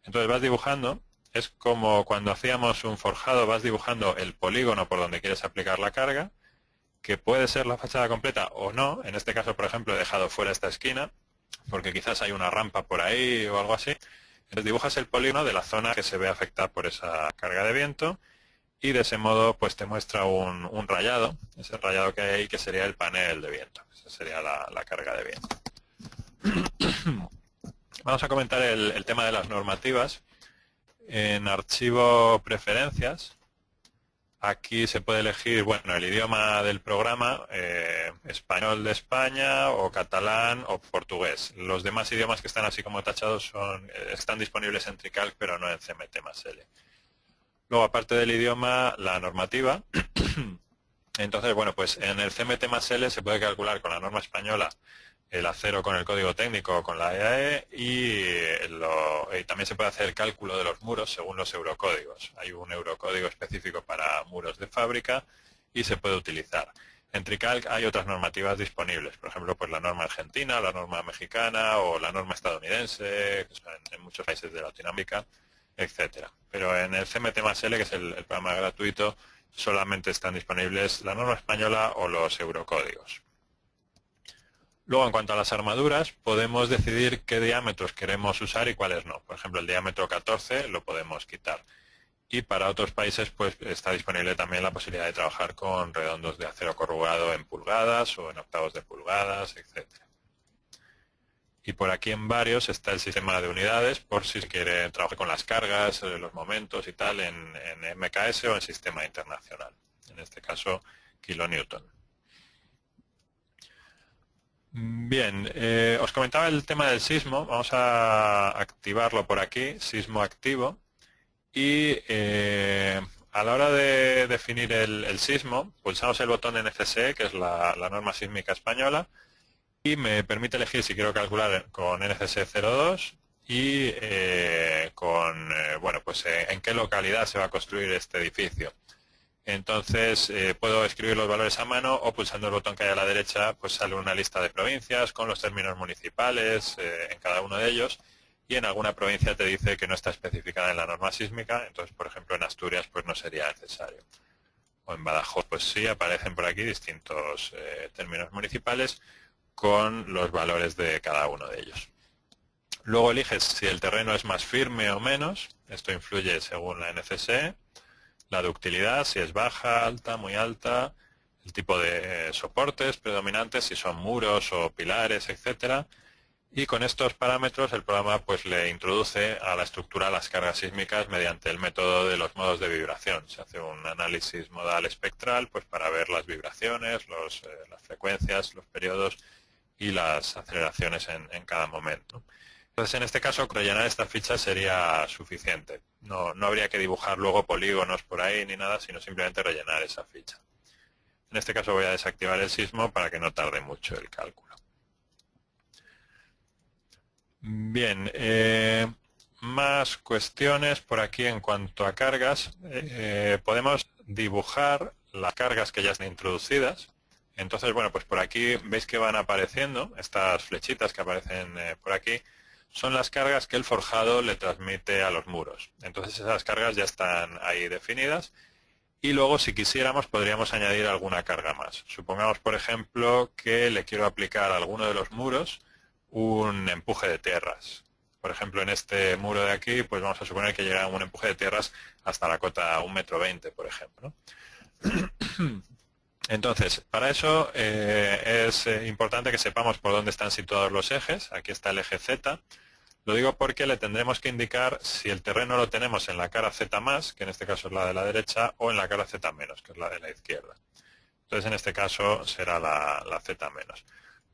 Entonces vas dibujando, es como cuando hacíamos un forjado, vas dibujando el polígono por donde quieres aplicar la carga, que puede ser la fachada completa o no. En este caso, por ejemplo, he dejado fuera esta esquina, porque quizás hay una rampa por ahí o algo así. Entonces dibujas el polígono de la zona que se ve afectada por esa carga de viento y de ese modo pues te muestra un rayado, ese rayado que hay ahí que sería el panel de viento. Esa sería la carga de viento. Vamos a comentar el tema de las normativas. En archivo preferencias, aquí se puede elegir bueno, el idioma del programa, español de España o catalán o portugués. Los demás idiomas que están así como tachados están disponibles en Tricalc pero no en CMT+L. Luego, aparte del idioma, la normativa. Entonces, bueno, pues en el CMT+L se puede calcular con la norma española el acero con el código técnico o con la EAE y también se puede hacer el cálculo de los muros según los eurocódigos. Hay un eurocódigo específico para muros de fábrica y se puede utilizar. En Tricalc hay otras normativas disponibles, por ejemplo, pues la norma argentina, la norma mexicana o la norma estadounidense, que son en muchos países de Latinoamérica, etcétera. Pero en el CMT+L, que es el programa gratuito, solamente están disponibles la norma española o los eurocódigos. Luego, en cuanto a las armaduras, podemos decidir qué diámetros queremos usar y cuáles no. Por ejemplo, el diámetro 14 lo podemos quitar. Y para otros países pues está disponible también la posibilidad de trabajar con redondos de acero corrugado en pulgadas o en octavos de pulgadas, etcétera. Y por aquí en varios está el sistema de unidades por si se quiere trabajar con las cargas, los momentos y tal en MKS o en sistema internacional. En este caso, kilonewton. Bien, os comentaba el tema del sismo. Vamos a activarlo por aquí, sismo activo. Y a la hora de definir el sismo, pulsamos el botón NCSE, que es la norma sísmica española, y me permite elegir si quiero calcular con NCSE 02 y bueno, pues en qué localidad se va a construir este edificio. Entonces puedo escribir los valores a mano o pulsando el botón que hay a la derecha pues sale una lista de provincias con los términos municipales en cada uno de ellos y en alguna provincia te dice que no está especificada en la norma sísmica, entonces por ejemplo en Asturias pues no sería necesario. o en Badajoz, pues sí aparecen por aquí distintos términos municipales con los valores de cada uno de ellos. Luego eliges si el terreno es más firme o menos, esto influye según la NCSE, la ductilidad, si es baja, alta, muy alta, el tipo de soportes predominantes, si son muros o pilares, etcétera. Y con estos parámetros el programa pues le introduce a la estructura las cargas sísmicas mediante el método de los modos de vibración. Se hace un análisis modal espectral pues para ver las vibraciones, las frecuencias, los periodos y las aceleraciones en cada momento. Entonces, en este caso, rellenar esta ficha sería suficiente. No habría que dibujar luego polígonos por ahí ni nada, sino simplemente rellenar esa ficha. En este caso voy a desactivar el sismo para que no tarde mucho el cálculo. Bien, más cuestiones por aquí en cuanto a cargas. Podemos dibujar las cargas que ya están introducidas. Entonces, bueno, pues por aquí veis que van apareciendo estas flechitas que aparecen por aquí. Son las cargas que el forjado le transmite a los muros. Entonces esas cargas ya están ahí definidas y luego si quisiéramos podríamos añadir alguna carga más. Supongamos, por ejemplo, que le quiero aplicar a alguno de los muros un empuje de tierras. Por ejemplo, en este muro de aquí, pues vamos a suponer que llega un empuje de tierras hasta la cota 1,20 m, por ejemplo, ¿no? Entonces, para eso es importante que sepamos por dónde están situados los ejes. Aquí está el eje Z. Lo digo porque le tendremos que indicar si el terreno lo tenemos en la cara Z+, que en este caso es la de la derecha, o en la cara Z-, que es la de la izquierda. Entonces, en este caso será la Z-.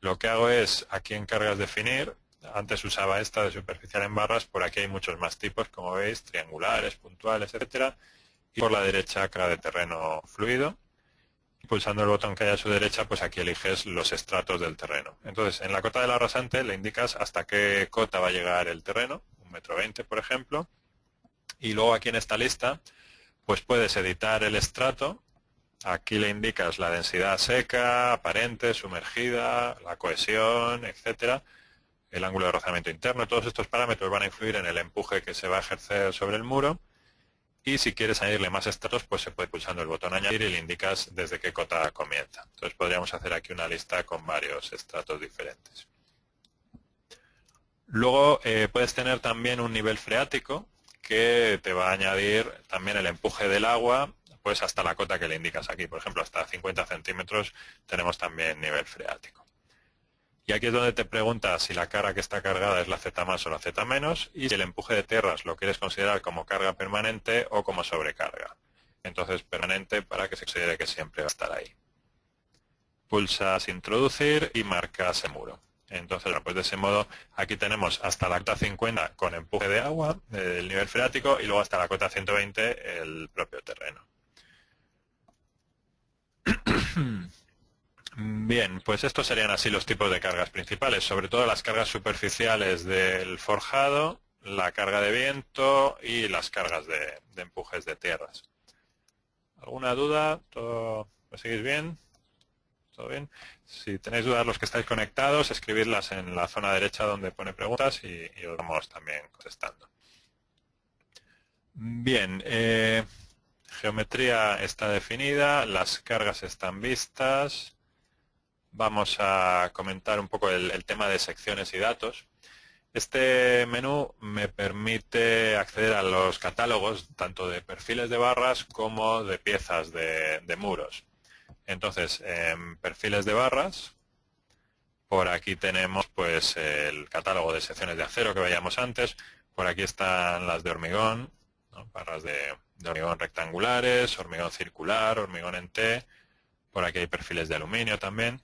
Lo que hago es, aquí en cargas definir, antes usaba esta de superficial en barras, por aquí hay muchos más tipos, como veis, triangulares, puntuales, etcétera. Y por la derecha, cara de terreno fluido. Pulsando el botón que hay a su derecha, pues aquí eliges los estratos del terreno. Entonces, en la cota de la rasante le indicas hasta qué cota va a llegar el terreno, 1,20 m, por ejemplo. Y luego aquí en esta lista, pues puedes editar el estrato. Aquí le indicas la densidad seca, aparente, sumergida, la cohesión, etcétera, el ángulo de rozamiento interno. Todos estos parámetros van a influir en el empuje que se va a ejercer sobre el muro. Y si quieres añadirle más estratos, pues se puede pulsando el botón añadir y le indicas desde qué cota comienza. Entonces podríamos hacer aquí una lista con varios estratos diferentes. Luego puedes tener también un nivel freático que te va a añadir también el empuje del agua, pues hasta la cota que le indicas aquí. Por ejemplo, hasta 50 centímetros tenemos también nivel freático. Y aquí es donde te preguntas si la carga que está cargada es la Z+ o la Z- y si el empuje de tierras lo quieres considerar como carga permanente o como sobrecarga. Entonces permanente para que se considere que siempre va a estar ahí. Pulsas introducir y marcas el muro. Entonces, pues de ese modo aquí tenemos hasta la cota 50 con empuje de agua, el nivel freático, y luego hasta la cota 120 el propio terreno. Bien, pues estos serían así los tipos de cargas principales, sobre todo las cargas superficiales del forjado, la carga de viento y las cargas de empujes de tierras. ¿Alguna duda? ¿Todo lo seguís bien? ¿Todo bien? Si tenéis dudas los que estáis conectados, escribidlas en la zona derecha donde pone preguntas y os vamos también contestando. Bien, geometría está definida, las cargas están vistas. Vamos a comentar un poco el tema de secciones y datos. Este menú me permite acceder a los catálogos tanto de perfiles de barras como de piezas de muros. Entonces, en perfiles de barras, por aquí tenemos pues el catálogo de secciones de acero que veíamos antes. Por aquí están las de hormigón, ¿no? Barras de hormigón rectangulares, hormigón circular, hormigón en T. Por aquí hay perfiles de aluminio también.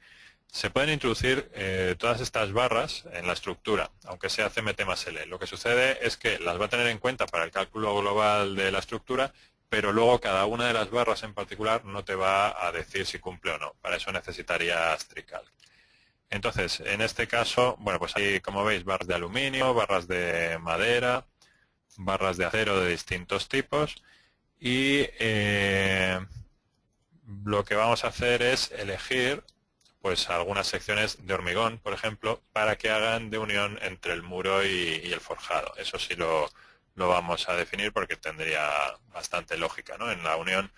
Se pueden introducir todas estas barras en la estructura, aunque sea CMT+L. Lo que sucede es que las va a tener en cuenta para el cálculo global de la estructura, pero luego cada una de las barras en particular no te va a decir si cumple o no. Para eso necesitarías TriCalc. Entonces, en este caso, bueno, pues hay, como veis, barras de aluminio, barras de madera, barras de acero de distintos tipos y lo que vamos a hacer es elegir pues algunas secciones de hormigón, por ejemplo, para que hagan de unión entre el muro y el forjado. Eso sí lo vamos a definir porque tendría bastante lógica, ¿no? En la unión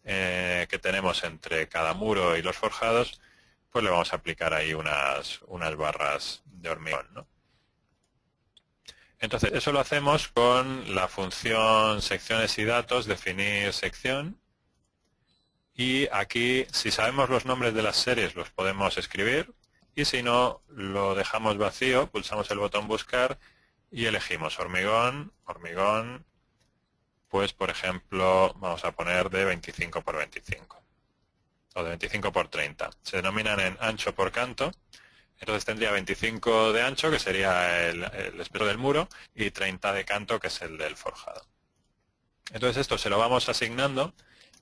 que tenemos entre cada muro y los forjados, pues le vamos a aplicar ahí unas barras de hormigón, ¿no? Entonces, eso lo hacemos con la función secciones y datos, definir sección. Y aquí, si sabemos los nombres de las series, los podemos escribir. Y si no, lo dejamos vacío, pulsamos el botón buscar y elegimos hormigón, hormigón, pues por ejemplo, vamos a poner de 25 por 25 o de 25 por 30. Se denominan en ancho por canto. Entonces tendría 25 de ancho, que sería el espesor del muro, y 30 de canto, que es el del forjado. Entonces esto se lo vamos asignando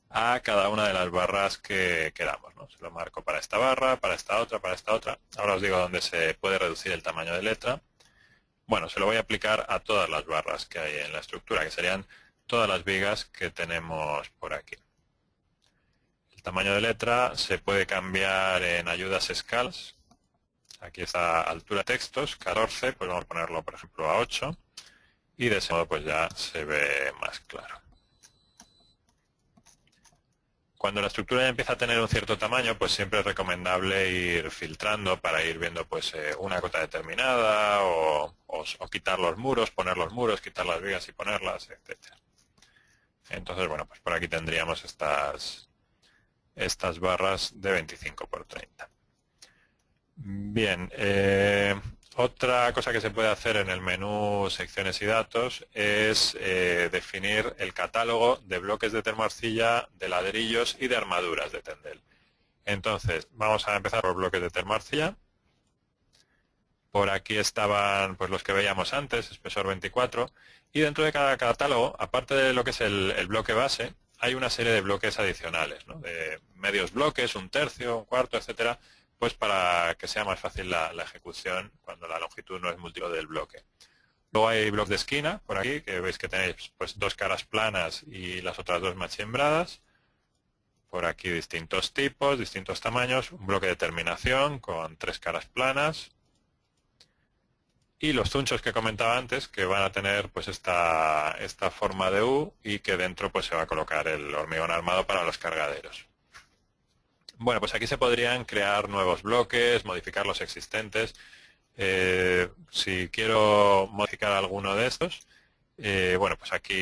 a cada una de las barras que queramos, ¿no? Se lo marco para esta barra, para esta otra, para esta otra. Ahora os digo dónde se puede reducir el tamaño de letra. Bueno, se lo voy a aplicar a todas las barras que hay en la estructura, que serían todas las vigas que tenemos por aquí. El tamaño de letra se puede cambiar en ayudas escalas. Aquí está altura textos, 14, pues vamos a ponerlo por ejemplo a 8 y de ese modo pues ya se ve más claro. Cuando la estructura ya empieza a tener un cierto tamaño, pues siempre es recomendable ir filtrando para ir viendo pues una cota determinada o quitar los muros, poner los muros, quitar las vigas y ponerlas, etcétera. Entonces, bueno, pues por aquí tendríamos estas barras de 25 por 30. Bien, otra cosa que se puede hacer en el menú secciones y datos es definir el catálogo de bloques de termoarcilla, de ladrillos y de armaduras de Tendel. Entonces, vamos a empezar por bloques de termoarcilla. Por aquí estaban pues los que veíamos antes, espesor 24, y dentro de cada catálogo, aparte de lo que es el bloque base, hay una serie de bloques adicionales, ¿no? De medios bloques, un tercio, un cuarto, etcétera, pues para que sea más fácil la ejecución cuando la longitud no es múltiplo del bloque. Luego hay bloques de esquina, por aquí, que veis que tenéis pues dos caras planas y las otras dos machimbradas. Por aquí distintos tipos, distintos tamaños, un bloque de terminación con 3 caras planas. Y los zunchos que comentaba antes, que van a tener pues esta forma de U y que dentro pues se va a colocar el hormigón armado para los cargaderos. Bueno, pues aquí se podrían crear nuevos bloques, modificar los existentes. Si quiero modificar alguno de estos, bueno, pues aquí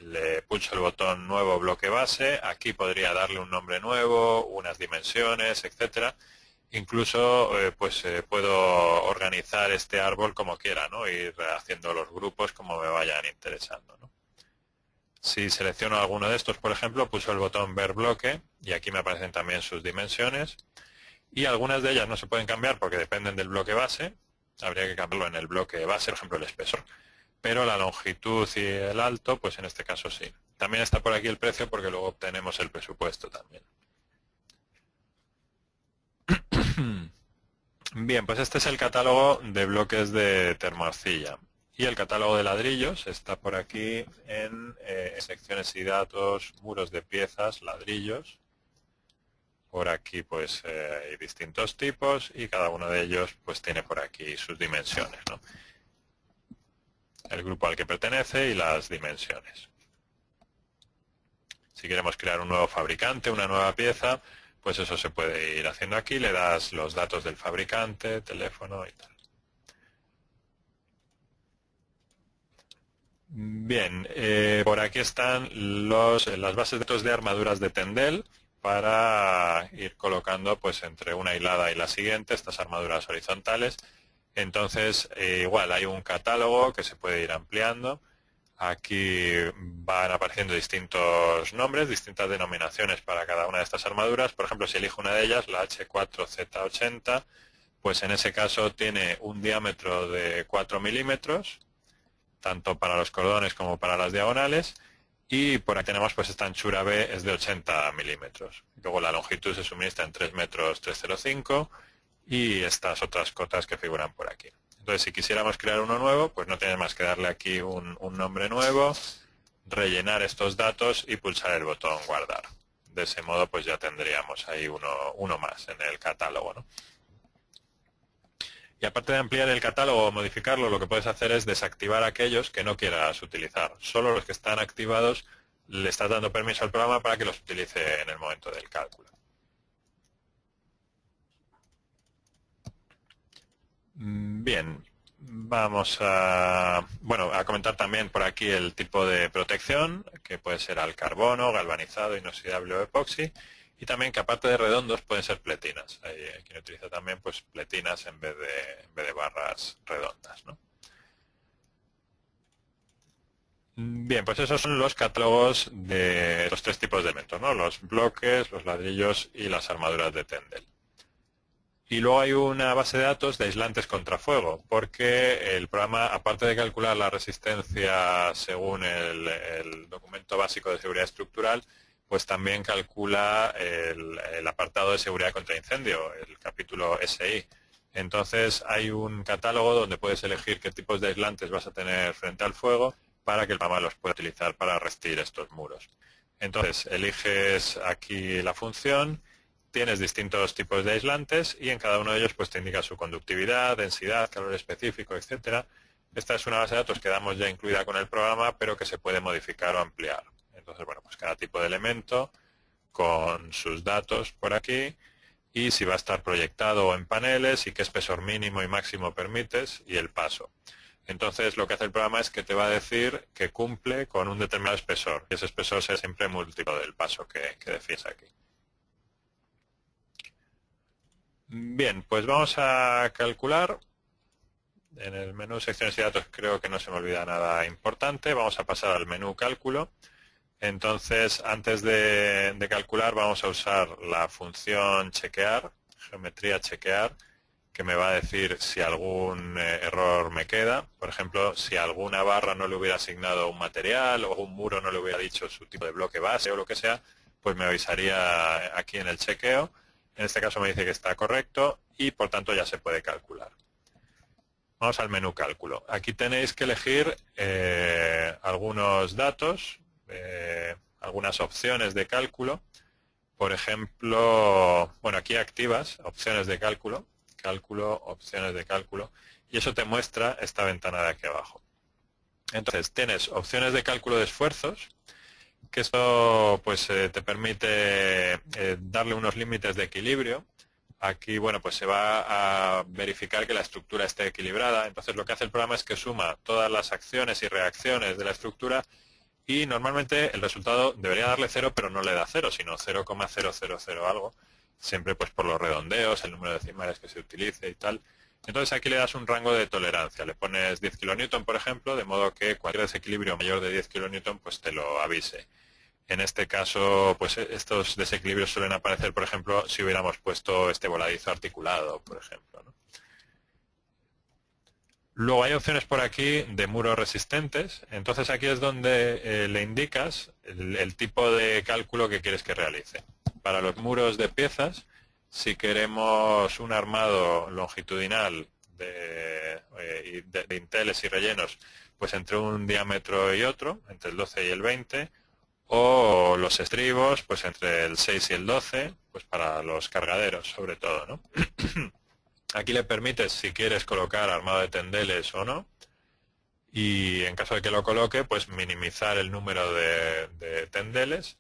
le pulso el botón nuevo bloque base. Aquí podría darle un nombre nuevo, unas dimensiones, etcétera. Incluso puedo organizar este árbol como quiera, ¿no? Ir haciendo los grupos como me vayan interesando, ¿no? Si selecciono alguno de estos, por ejemplo, pulso el botón ver bloque y aquí me aparecen también sus dimensiones. Y algunas de ellas no se pueden cambiar porque dependen del bloque base. Habría que cambiarlo en el bloque base, por ejemplo el espesor. Pero la longitud y el alto, pues en este caso sí. También está por aquí el precio porque luego obtenemos el presupuesto también. Bien, pues este es el catálogo de bloques de termoarcilla. Y el catálogo de ladrillos está por aquí en secciones y datos, muros de piezas, ladrillos. Por aquí pues hay distintos tipos y cada uno de ellos pues tiene por aquí sus dimensiones, ¿no? El grupo al que pertenece y las dimensiones. Si queremos crear un nuevo fabricante, una nueva pieza, pues eso se puede ir haciendo aquí, le das los datos del fabricante, teléfono y tal. Bien, por aquí están las bases de datos de armaduras de Tendel para ir colocando pues entre una hilada y la siguiente estas armaduras horizontales. Entonces, igual hay un catálogo que se puede ir ampliando. Aquí van apareciendo distintos nombres, distintas denominaciones para cada una de estas armaduras. Por ejemplo, si elijo una de ellas, la H4Z80, pues en ese caso tiene un diámetro de 4 milímetros, tanto para los cordones como para las diagonales. Y por aquí tenemos pues esta anchura B es de 80 milímetros. Luego la longitud se suministra en 3 metros 305 y estas otras cotas que figuran por aquí. Entonces, si quisiéramos crear uno nuevo, pues no tiene más que darle aquí un nombre nuevo, rellenar estos datos y pulsar el botón guardar. De ese modo, pues ya tendríamos ahí uno más en el catálogo, ¿no? Y aparte de ampliar el catálogo o modificarlo, lo que puedes hacer es desactivar aquellos que no quieras utilizar. Solo los que están activados le estás dando permiso al programa para que los utilice en el momento del cálculo. Bien, vamos a comentar también por aquí el tipo de protección, que puede ser al carbono, galvanizado, inoxidable o epoxi, y también que aparte de redondos pueden ser pletinas. Hay quien utiliza también pues pletinas en vez de barras redondas, ¿no? Bien, pues esos son los catálogos de los tres tipos de elementos, ¿no? Los bloques, los ladrillos y las armaduras de Tendel. Y luego hay una base de datos de aislantes contra fuego, porque el programa, aparte de calcular la resistencia según el documento básico de seguridad estructural, pues también calcula el apartado de seguridad contra incendio, el capítulo SI. Entonces hay un catálogo donde puedes elegir qué tipos de aislantes vas a tener frente al fuego para que el programa los pueda utilizar para resistir estos muros. Entonces eliges aquí la función. Tienes distintos tipos de aislantes y en cada uno de ellos pues te indica su conductividad, densidad, calor específico, etcétera. Esta es una base de datos que damos ya incluida con el programa, pero que se puede modificar o ampliar. Entonces, bueno, pues cada tipo de elemento con sus datos por aquí y si va a estar proyectado en paneles y qué espesor mínimo y máximo permites y el paso. Entonces, lo que hace el programa es que te va a decir que cumple con un determinado espesor. Y ese espesor será siempre múltiplo del paso que defines aquí. Bien, pues vamos a calcular. En el menú secciones y datos creo que no se me olvida nada importante. Vamos a pasar al menú cálculo. Entonces, antes de calcular vamos a usar la función chequear, geometría chequear, que me va a decir si algún error me queda. Por ejemplo, si alguna barra no le hubiera asignado un material o un muro no le hubiera dicho su tipo de bloque base o lo que sea, pues me avisaría aquí en el chequeo. En este caso me dice que está correcto y por tanto ya se puede calcular. Vamos al menú cálculo. Aquí tenéis que elegir algunos datos, algunas opciones de cálculo. Por ejemplo, bueno, aquí activas opciones de cálculo, opciones de cálculo, y eso te muestra esta ventana de aquí abajo. Entonces, tienes opciones de cálculo de esfuerzos, que esto pues te permite darle unos límites de equilibrio. Aquí, bueno, pues se va a verificar que la estructura esté equilibrada. Entonces, lo que hace el programa es que suma todas las acciones y reacciones de la estructura y normalmente el resultado debería darle 0, pero no le da 0, sino 0,000 algo. Siempre pues por los redondeos, el número de decimales que se utilice y tal. Entonces aquí le das un rango de tolerancia. Le pones 10 kN, por ejemplo, de modo que cualquier desequilibrio mayor de 10 kN pues te lo avise. En este caso, pues estos desequilibrios suelen aparecer, por ejemplo, si hubiéramos puesto este voladizo articulado, por ejemplo, ¿no? Luego hay opciones por aquí de muros resistentes. Entonces aquí es donde le indicas el tipo de cálculo que quieres que realice. Para los muros de piezas, si queremos un armado longitudinal de dinteles y rellenos, pues entre un diámetro y otro, entre el 12 y el 20, o los estribos, pues entre el 6 y el 12, pues para los cargaderos sobre todo, ¿no? Aquí le permites si quieres colocar armado de tendeles o no, y en caso de que lo coloque, pues minimizar el número de tendeles.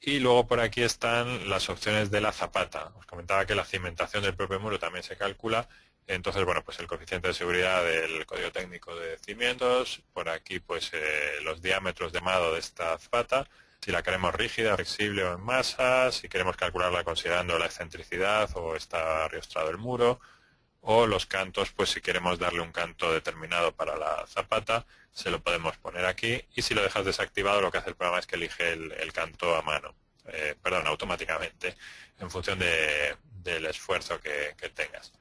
Y luego por aquí están las opciones de la zapata. Os comentaba que la cimentación del propio muro también se calcula. Entonces, bueno, pues el coeficiente de seguridad del código técnico de cimientos. Por aquí, pues los diámetros de armado de esta zapata. Si la queremos rígida, flexible o en masa. Si queremos calcularla considerando la excentricidad o está riostrado el muro. O los cantos, pues si queremos darle un canto determinado para la zapata, se lo podemos poner aquí. Y si lo dejas desactivado, lo que hace el programa es que elige el canto a mano. Automáticamente, en función del esfuerzo que tengas.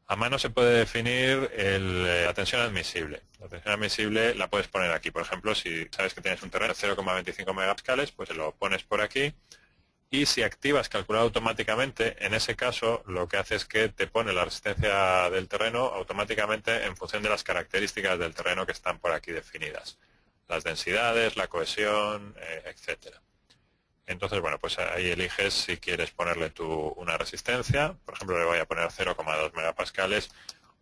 A mano se puede definir la tensión admisible. La tensión admisible la puedes poner aquí. Por ejemplo, si sabes que tienes un terreno de 0,25 megapascales, pues lo pones por aquí. Y si activas calcular automáticamente, en ese caso lo que hace es que te pone la resistencia del terreno automáticamente en función de las características del terreno que están por aquí definidas. Las densidades, la cohesión, etcétera. Entonces, bueno, pues ahí eliges si quieres ponerle una resistencia. Por ejemplo, le voy a poner 0,2 megapascales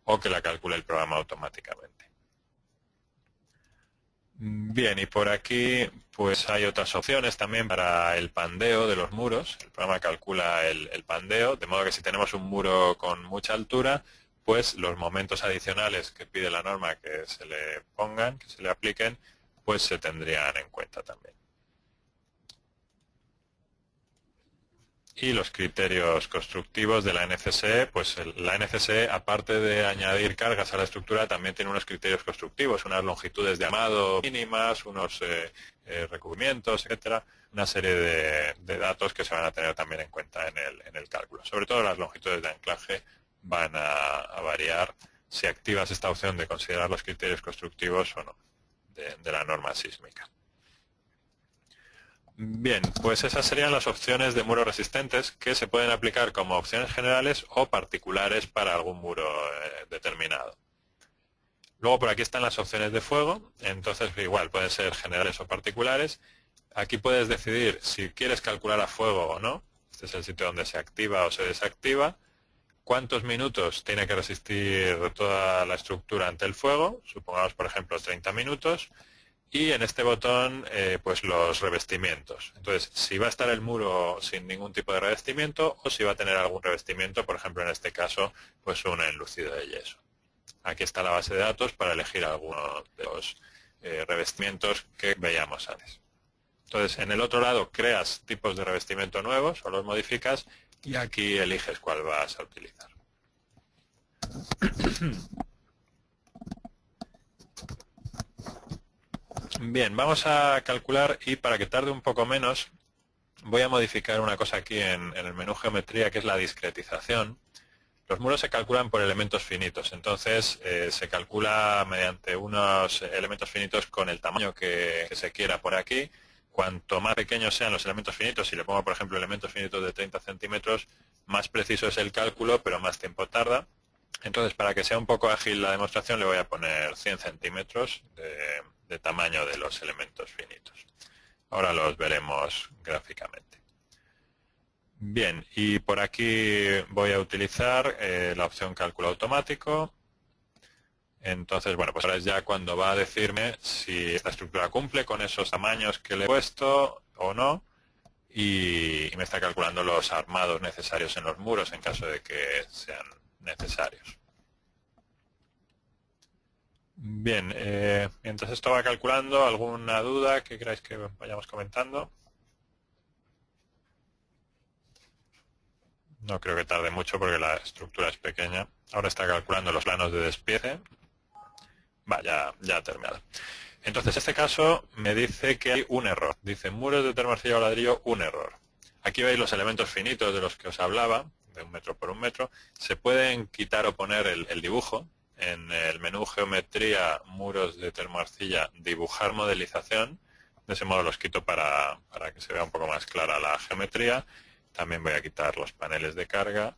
o que la calcule el programa automáticamente. Bien, y por aquí pues hay otras opciones también para el pandeo de los muros. El programa calcula el pandeo, de modo que si tenemos un muro con mucha altura, pues los momentos adicionales que pide la norma que se le pongan, que se le apliquen, pues se tendrían en cuenta también. Y los criterios constructivos de la NCSE, pues la NCSE, aparte de añadir cargas a la estructura, también tiene unos criterios constructivos, unas longitudes de armado mínimas, unos recubrimientos, etcétera, una serie de datos que se van a tener también en cuenta en el cálculo. Sobre todo las longitudes de anclaje van a variar si activas esta opción de considerar los criterios constructivos o no de la norma sísmica. Bien, pues esas serían las opciones de muros resistentes que se pueden aplicar como opciones generales o particulares para algún muro determinado. Luego por aquí están las opciones de fuego, entonces igual pueden ser generales o particulares. Aquí puedes decidir si quieres calcular a fuego o no. Este es el sitio donde se activa o se desactiva. ¿Cuántos minutos tiene que resistir toda la estructura ante el fuego? Supongamos, por ejemplo, 30 minutos. Y en este botón, pues los revestimientos. Entonces, si va a estar el muro sin ningún tipo de revestimiento o si va a tener algún revestimiento, por ejemplo, en este caso, pues un enlucido de yeso. Aquí está la base de datos para elegir alguno de los revestimientos que veíamos antes. Entonces, en el otro lado creas tipos de revestimiento nuevos o los modificas y aquí eliges cuál vas a utilizar. Bien, vamos a calcular y para que tarde un poco menos voy a modificar una cosa aquí en el menú geometría que es la discretización. Los muros se calculan por elementos finitos, entonces se calcula mediante unos elementos finitos con el tamaño que se quiera por aquí. Cuanto más pequeños sean los elementos finitos, si le pongo por ejemplo elementos finitos de 30 centímetros, más preciso es el cálculo, pero más tiempo tarda. Entonces, para que sea un poco ágil la demostración, le voy a poner 100 centímetros de tamaño de los elementos finitos. Ahora los veremos gráficamente. Bien, y por aquí voy a utilizar la opción cálculo automático. Entonces, bueno, pues ahora es ya cuando va a decirme si esta estructura cumple con esos tamaños que le he puesto o no. Y me está calculando los armados necesarios en los muros en caso de que sean necesarios. Bien, mientras esto va calculando, ¿alguna duda que queráis que vayamos comentando? No creo que tarde mucho porque la estructura es pequeña. Ahora está calculando los planos de despiece. Ya ha terminado. Entonces, en este caso me dice que hay un error. Dice muros de termarcilla o ladrillo, un error. Aquí veis los elementos finitos de los que os hablaba, de 1 metro por 1 metro. Se pueden quitar o poner el dibujo. En el menú geometría, muros de termoarcilla, dibujar modelización. De ese modo los quito para que se vea un poco más clara la geometría. También voy a quitar los paneles de carga.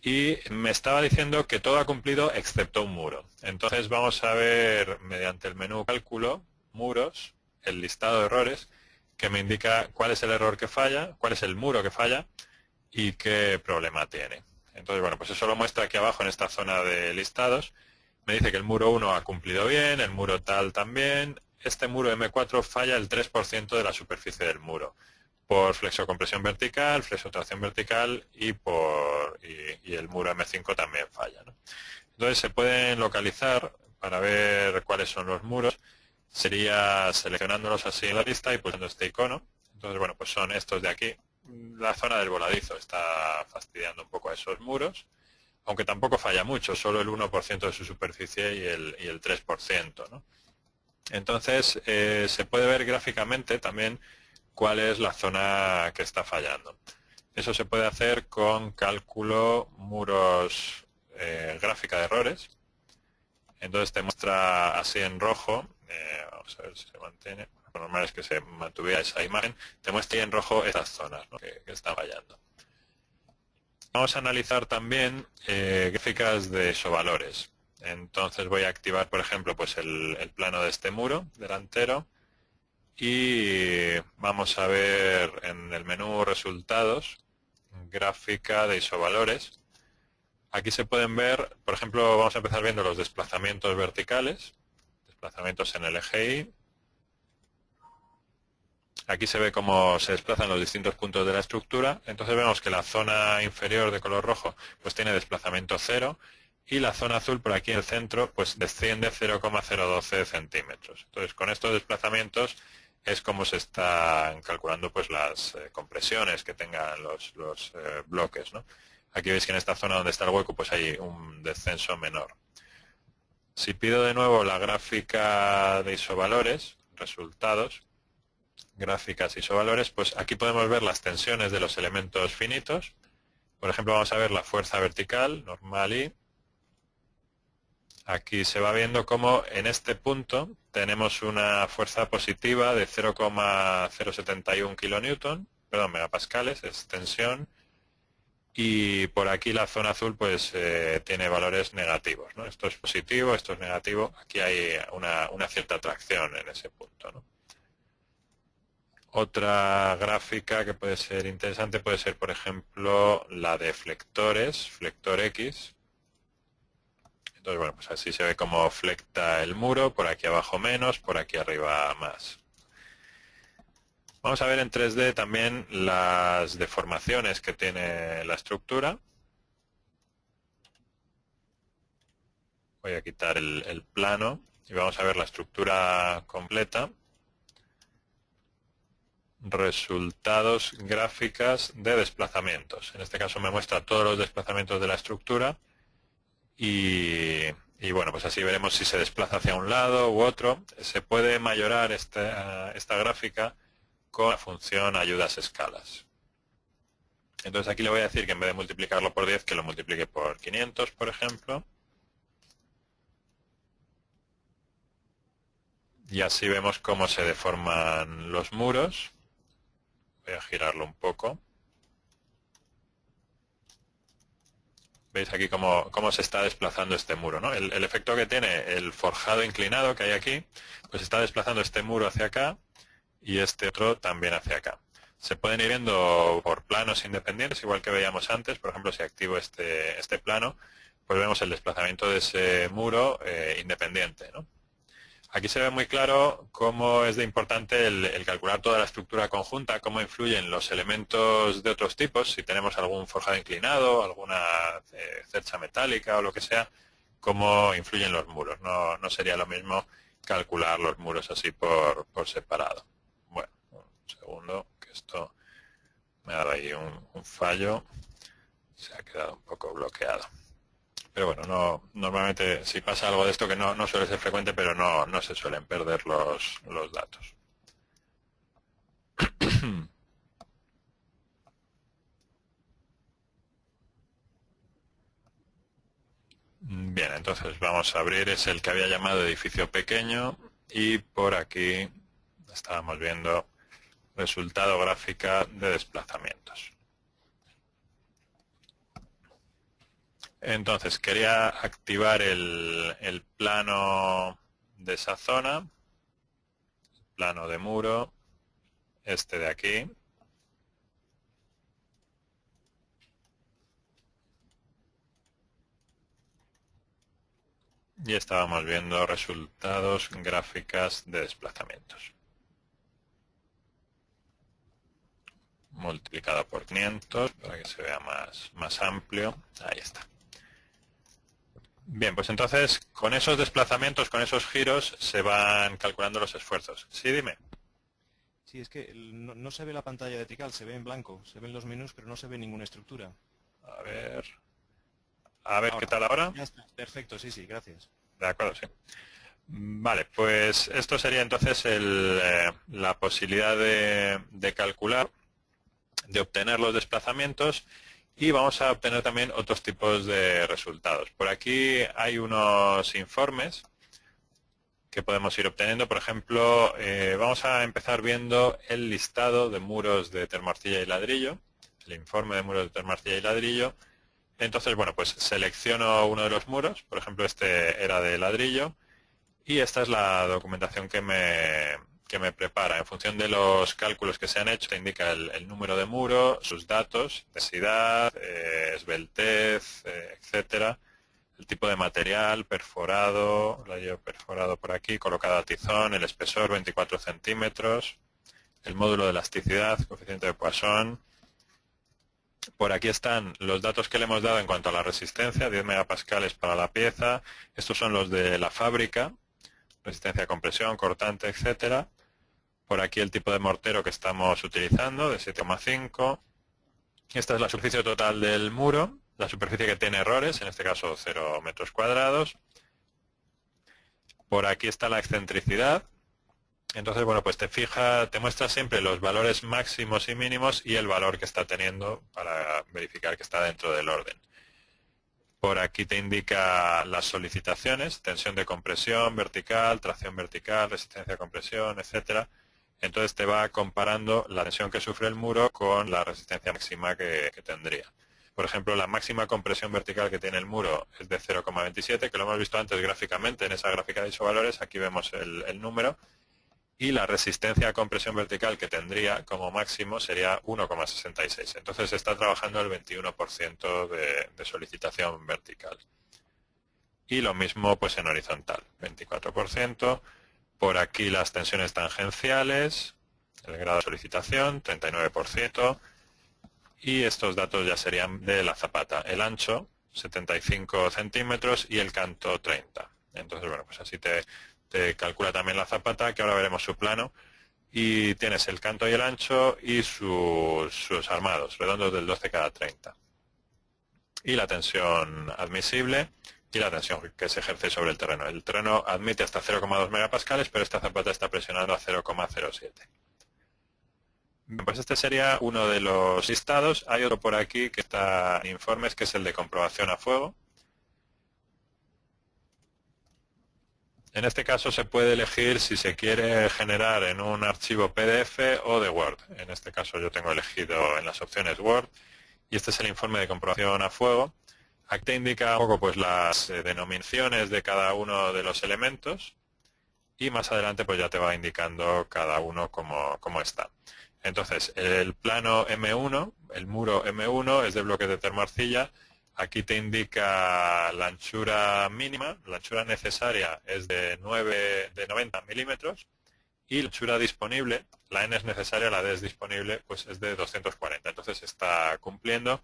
Y me estaba diciendo que todo ha cumplido excepto un muro. Entonces vamos a ver mediante el menú cálculo, muros, el listado de errores, que me indica cuál es el error que falla, cuál es el muro que falla y qué problema tiene. Entonces, bueno, pues eso lo muestra aquí abajo en esta zona de listados. Me dice que el muro 1 ha cumplido bien, el muro tal también. Este muro M4 falla el 3% de la superficie del muro. Por flexocompresión vertical, flexotracción vertical y el muro M5 también falla, ¿no? Entonces se pueden localizar para ver cuáles son los muros. Sería seleccionándolos así en la lista y pulsando este icono. Entonces, bueno, pues son estos de aquí. La zona del voladizo está fastidiando un poco a esos muros, aunque tampoco falla mucho, solo el 1% de su superficie y el 3%, ¿no? Entonces, se puede ver gráficamente también cuál es la zona que está fallando. Eso se puede hacer con cálculo muros gráfica de errores. Entonces te muestra así en rojo, vamos a ver si se mantiene, lo normal es que se mantuviera esa imagen, te muestra ahí en rojo estas zonas, ¿no?, que están fallando. Vamos a analizar también gráficas de isovalores. Entonces voy a activar, por ejemplo, pues el plano de este muro delantero. Y vamos a ver en el menú resultados, gráfica de isovalores. Aquí se pueden ver, por ejemplo, vamos a empezar viendo los desplazamientos verticales desplazamientos en el eje Y. Aquí se ve cómo se desplazan los distintos puntos de la estructura. Entonces vemos que la zona inferior de color rojo pues tiene desplazamiento 0 y la zona azul por aquí en el centro pues desciende 0,012 centímetros. Entonces con estos desplazamientos es como se están calculando pues las compresiones que tengan los bloques, ¿no? Aquí veis que en esta zona donde está el hueco pues hay un descenso menor. Si pido de nuevo la gráfica de isovalores, resultados, gráficas isovalores, pues aquí podemos ver las tensiones de los elementos finitos. Por ejemplo, vamos a ver la fuerza vertical, normal I. Aquí se va viendo cómo en este punto tenemos una fuerza positiva de 0,071 kilonewton, perdón, megapascales, es tensión. Y por aquí la zona azul pues tiene valores negativos, ¿no? Esto es positivo, esto es negativo. Aquí hay una cierta tracción en ese punto, ¿no? Otra gráfica que puede ser interesante puede ser, por ejemplo, la de flectores, flector X. Entonces, bueno, pues así se ve cómo flecta el muro, por aquí abajo menos, por aquí arriba más. Vamos a ver en 3D también las deformaciones que tiene la estructura. Voy a quitar el plano y vamos a ver la estructura completa. Resultados, gráficas de desplazamientos. En este caso me muestra todos los desplazamientos de la estructura y bueno, pues así veremos si se desplaza hacia un lado u otro. Se puede mayorar esta gráfica con la función ayudas escalas. Entonces aquí le voy a decir que en vez de multiplicarlo por 10, que lo multiplique por 500, por ejemplo. Y así vemos cómo se deforman los muros. Voy a girarlo un poco. Veis aquí cómo se está desplazando este muro, ¿no? El efecto que tiene el forjado inclinado que hay aquí, pues está desplazando este muro hacia acá y este otro también hacia acá. Se pueden ir viendo por planos independientes, igual que veíamos antes. Por ejemplo, si activo este plano, pues vemos el desplazamiento de ese muro independiente, ¿no? Aquí se ve muy claro cómo es de importante el calcular toda la estructura conjunta, cómo influyen los elementos de otros tipos, si tenemos algún forjado inclinado, alguna cercha metálica o lo que sea, cómo influyen los muros. No sería lo mismo calcular los muros así por separado. Bueno, un segundo, que esto me ha dado ahí un fallo, se ha quedado un poco bloqueado. Pero bueno, normalmente si pasa algo de esto, que no suele ser frecuente, pero no se suelen perder los datos. Bien, entonces vamos a abrir, es el que había llamado edificio pequeño y por aquí estábamos viendo resultado gráfica de desplazamientos. Entonces quería activar el plano de esa zona, plano de muro, este de aquí. Y estábamos viendo resultados, gráficas de desplazamientos. Multiplicado por 500 para que se vea más amplio. Ahí está. Bien, pues entonces con esos desplazamientos, con esos giros, se van calculando los esfuerzos. Sí, dime. Sí, es que no se ve la pantalla de Tikal, se ve en blanco, se ven los menús, pero no se ve ninguna estructura. A ver, ¿qué tal ahora? Ya está, perfecto, sí, gracias. De acuerdo, sí. Vale, pues esto sería entonces la posibilidad de calcular, de obtener los desplazamientos y vamos a obtener también otros tipos de resultados. Por aquí hay unos informes que podemos ir obteniendo. Por ejemplo, vamos a empezar viendo el listado de muros de termoarcilla y ladrillo, el informe de muros de termoarcilla y ladrillo. Entonces, bueno, pues selecciono uno de los muros, por ejemplo, este era de ladrillo, y esta es la documentación que me prepara. En función de los cálculos que se han hecho, te indica el número de muro, sus datos, densidad, esbeltez, etcétera, el tipo de material, perforado, lo llevo perforado por aquí, colocado a tizón, el espesor 24 centímetros, el módulo de elasticidad, coeficiente de Poisson. Por aquí están los datos que le hemos dado en cuanto a la resistencia, 10 megapascales para la pieza. Estos son los de la fábrica, resistencia a compresión, cortante, etcétera. Por aquí el tipo de mortero que estamos utilizando, de 7,5. Esta es la superficie total del muro, la superficie que tiene errores, en este caso 0 metros cuadrados. Por aquí está la excentricidad. Entonces, bueno, pues te muestra siempre los valores máximos y mínimos y el valor que está teniendo para verificar que está dentro del orden. Por aquí te indica las solicitaciones, tensión de compresión vertical, tracción vertical, resistencia a compresión, etcétera. Entonces te va comparando la tensión que sufre el muro con la resistencia máxima que tendría. Por ejemplo, la máxima compresión vertical que tiene el muro es de 0,27, que lo hemos visto antes gráficamente en esa gráfica de isovalores. Aquí vemos el número. Y la resistencia a compresión vertical que tendría como máximo sería 1,66. Entonces está trabajando el 21% de solicitación vertical. Y lo mismo pues en horizontal, 24%. Por aquí las tensiones tangenciales, el grado de solicitación, 39%. Y estos datos ya serían de la zapata. El ancho, 75 centímetros y el canto, 30. Entonces, bueno, pues así te calcula también la zapata, que ahora veremos su plano, y tienes el canto y el ancho y sus armados, redondos del 12 cada 30. Y la tensión admisible y la tensión que se ejerce sobre el terreno. El terreno admite hasta 0,2 megapascales, pero esta zapata está presionando a 0,07. Pues este sería uno de los listados. Hay otro por aquí que está en informes, que es el de comprobación a fuego. En este caso se puede elegir si se quiere generar en un archivo PDF o de Word. En este caso yo tengo elegido en las opciones Word y este es el informe de comprobación a fuego. Aquí te indica un poco pues las denominaciones de cada uno de los elementos y más adelante pues ya te va indicando cada uno cómo está. Entonces el plano M1, el muro M1 es de bloques de termoarcilla. Aquí te indica la anchura mínima, la anchura necesaria es de 90 milímetros y la anchura disponible, la N es necesaria, la D es disponible, pues es de 240. Entonces está cumpliendo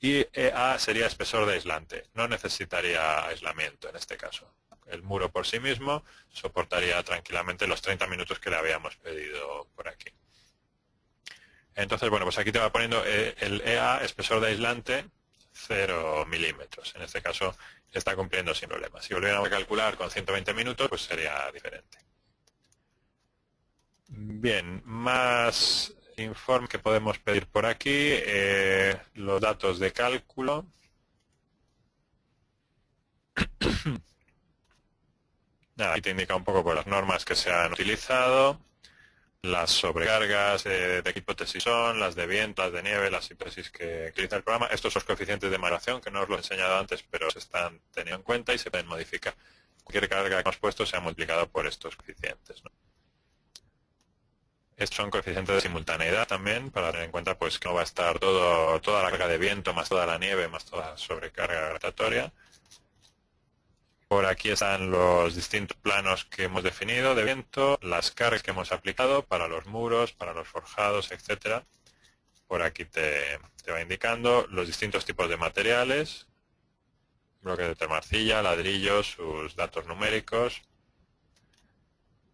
y EA sería espesor de aislante, no necesitaría aislamiento en este caso. El muro por sí mismo soportaría tranquilamente los 30 minutos que le habíamos pedido por aquí. Entonces, bueno, pues aquí te va poniendo el EA, espesor de aislante, 0 milímetros. En este caso está cumpliendo sin problema. Si volviéramos a calcular con 120 minutos, pues sería diferente. Bien, más informe que podemos pedir por aquí. Los datos de cálculo. Aquí te indica un poco por las normas que se han utilizado. Las sobrecargas de qué hipótesis son, las de viento, las de nieve, las hipótesis que utiliza el programa. Estos son los coeficientes de moderación, que no os lo he enseñado antes, pero se están teniendo en cuenta y se pueden modificar. Cualquier carga que hemos puesto se ha multiplicado por estos coeficientes, ¿no? Estos son coeficientes de simultaneidad también, para tener en cuenta pues que no va a estar toda la carga de viento, más toda la nieve, más toda la sobrecarga gravitatoria. Por aquí están los distintos planos que hemos definido de viento, las cargas que hemos aplicado para los muros, para los forjados, etcétera. Por aquí te va indicando los distintos tipos de materiales, bloques de termoarcilla, ladrillos, sus datos numéricos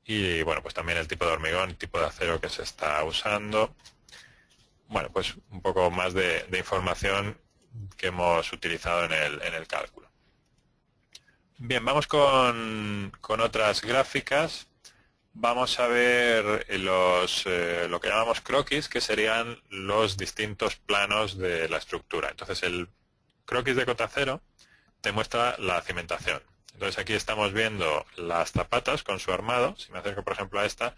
y bueno, pues también el tipo de hormigón, tipo de acero que se está usando. Bueno, pues un poco más de información que hemos utilizado en el cálculo. Bien, vamos con otras gráficas. Vamos a ver lo que llamamos croquis, que serían los distintos planos de la estructura. Entonces, el croquis de cota cero te muestra la cimentación. Entonces, aquí estamos viendo las zapatas con su armado. Si me acerco, por ejemplo, a esta,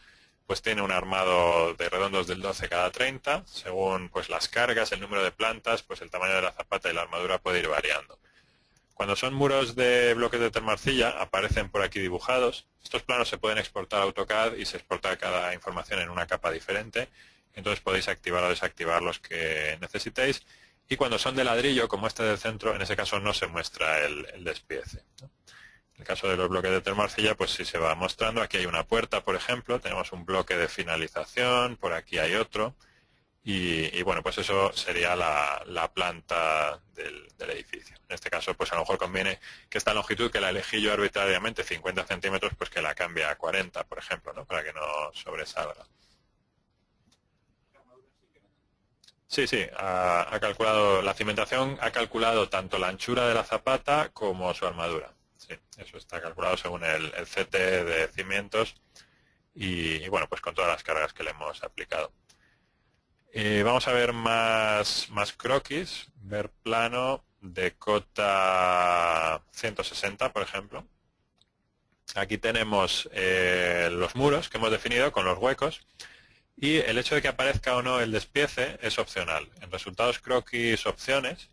pues tiene un armado de redondos del 12 cada 30. Según pues las cargas, el número de plantas, pues el tamaño de la zapata y la armadura puede ir variando. Cuando son muros de bloques de termoarcilla, aparecen por aquí dibujados. Estos planos se pueden exportar a AutoCAD y se exporta cada información en una capa diferente. Entonces podéis activar o desactivar los que necesitéis. y cuando son de ladrillo, como este del centro, en ese caso no se muestra el despiece, ¿no? En el caso de los bloques de termoarcilla, pues sí se va mostrando. Aquí hay una puerta, por ejemplo, tenemos un bloque de finalización, por aquí hay otro, y bueno, pues eso sería la planta del edificio. En este caso, pues a lo mejor conviene que esta longitud, que la elegí yo arbitrariamente, 50 centímetros, pues que la cambie a 40, por ejemplo, ¿no? Para que no sobresalga. Sí, sí, ha calculado, la cimentación ha calculado tanto la anchura de la zapata como su armadura. Sí, eso está calculado según el CT de cimientos y bueno, pues con todas las cargas que le hemos aplicado. Vamos a ver más croquis, ver plano de cota 160, por ejemplo. Aquí tenemos los muros que hemos definido con los huecos. Y el hecho de que aparezca o no el despiece es opcional. En resultados croquis opciones,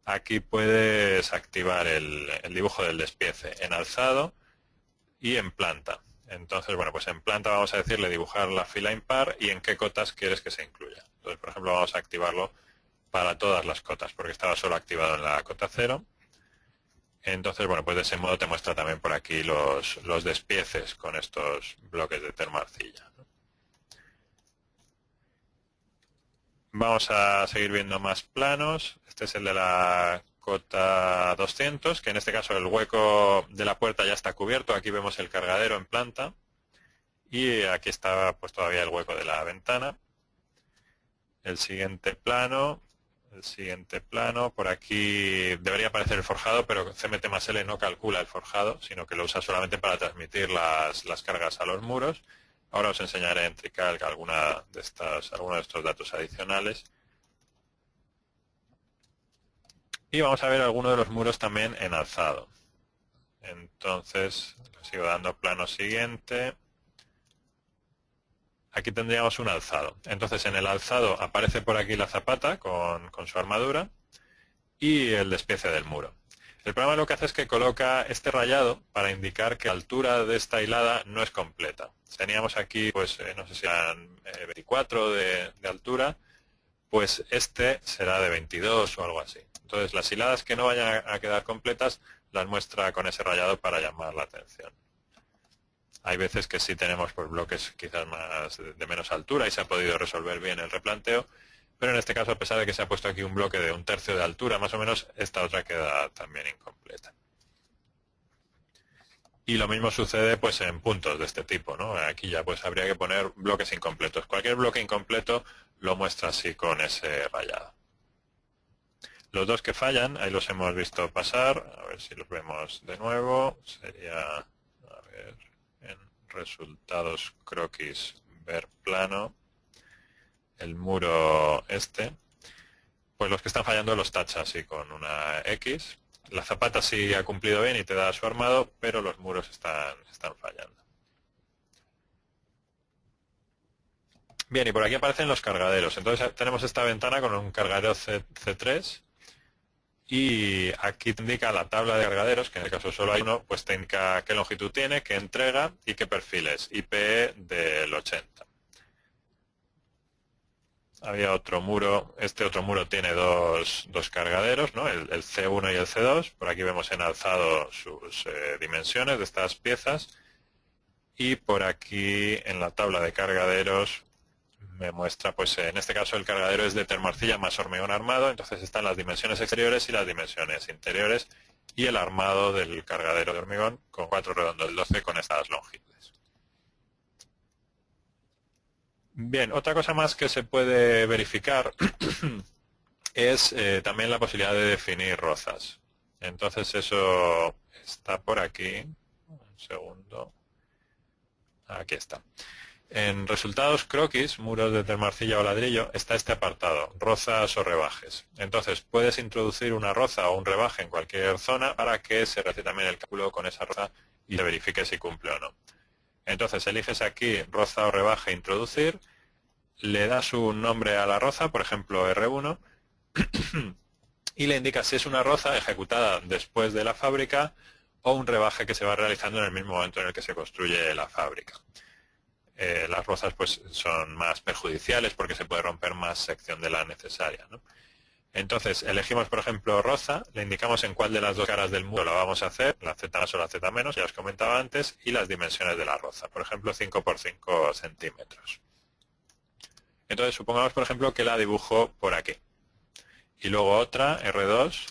aquí puedes activar el dibujo del despiece en alzado y en planta. Entonces, bueno, pues en planta vamos a decirle dibujar la fila impar y en qué cotas quieres que se incluya. Entonces, por ejemplo, vamos a activarlo para todas las cotas, porque estaba solo activado en la cota 0. Entonces, bueno, pues de ese modo te muestra también por aquí los despieces con estos bloques de termoarcilla. Vamos a seguir viendo más planos. Este es el de la cota 200, que en este caso el hueco de la puerta ya está cubierto. Aquí vemos el cargadero en planta. Y aquí está pues todavía el hueco de la ventana. El siguiente plano, por aquí debería aparecer el forjado, pero CMT+L no calcula el forjado, sino que lo usa solamente para transmitir las cargas a los muros. Ahora os enseñaré en TriCalc algunos de estos datos adicionales. Y vamos a ver algunos de los muros también en alzado. Entonces, le sigo dando plano siguiente. Aquí tendríamos un alzado. Entonces, en el alzado aparece por aquí la zapata con su armadura y el despiece del muro. El programa lo que hace es que coloca este rayado para indicar que la altura de esta hilada no es completa. Teníamos aquí, pues, no sé si eran 24 de altura, pues este será de 22 o algo así. Entonces, las hiladas que no vayan a quedar completas las muestra con ese rayado para llamar la atención. Hay veces que sí tenemos pues, bloques quizás más de menos altura y se ha podido resolver bien el replanteo, pero en este caso, a pesar de que se ha puesto aquí un bloque de 1/3 de altura, más o menos, esta otra queda también incompleta. Y lo mismo sucede pues en puntos de este tipo, ¿no? Aquí ya pues habría que poner bloques incompletos. Cualquier bloque incompleto lo muestra así con ese rayado. Los dos que fallan, ahí los hemos visto pasar, a ver si los vemos de nuevo. Sería, a ver, en resultados croquis, ver plano, el muro este. Pues los que están fallando los tacha así con una X. La zapata sí ha cumplido bien y te da su armado, pero los muros están fallando. Bien, y por aquí aparecen los cargaderos. Entonces tenemos esta ventana con un cargadero C3 y aquí te indica la tabla de cargaderos, que en el caso solo hay uno, pues te indica qué longitud tiene, qué entrega y qué perfiles. IPE del 80. Había otro muro, este otro muro tiene dos cargaderos, ¿no? el C1 y el C2. Por aquí vemos en alzado sus dimensiones de estas piezas. Y por aquí en la tabla de cargaderos me muestra, pues en este caso el cargadero es de termoarcilla más hormigón armado, entonces están las dimensiones exteriores y las dimensiones interiores y el armado del cargadero de hormigón con 4 redondos del 12 con estas longitudes. Bien, otra cosa más que se puede verificar es también la posibilidad de definir rozas. Entonces eso está por aquí. Un segundo. Aquí está. En resultados croquis, muros de termoarcilla o ladrillo, está este apartado, rozas o rebajes. Entonces puedes introducir una roza o un rebaje en cualquier zona para que se realice también el cálculo con esa roza y se verifique si cumple o no. Entonces eliges aquí roza o rebaje introducir, le das un nombre a la roza, por ejemplo R1, y le indicas si es una roza ejecutada después de la fábrica o un rebaje que se va realizando en el mismo momento en el que se construye la fábrica. Las rozas pues son más perjudiciales porque se puede romper más sección de la necesaria, ¿no? Entonces, elegimos, por ejemplo, roza, le indicamos en cuál de las dos caras del muro la vamos a hacer, la Z más o la Z menos, ya os comentaba antes, y las dimensiones de la roza, por ejemplo, 5 por 5 centímetros. Entonces, supongamos, por ejemplo, que la dibujo por aquí. Y luego otra, R2,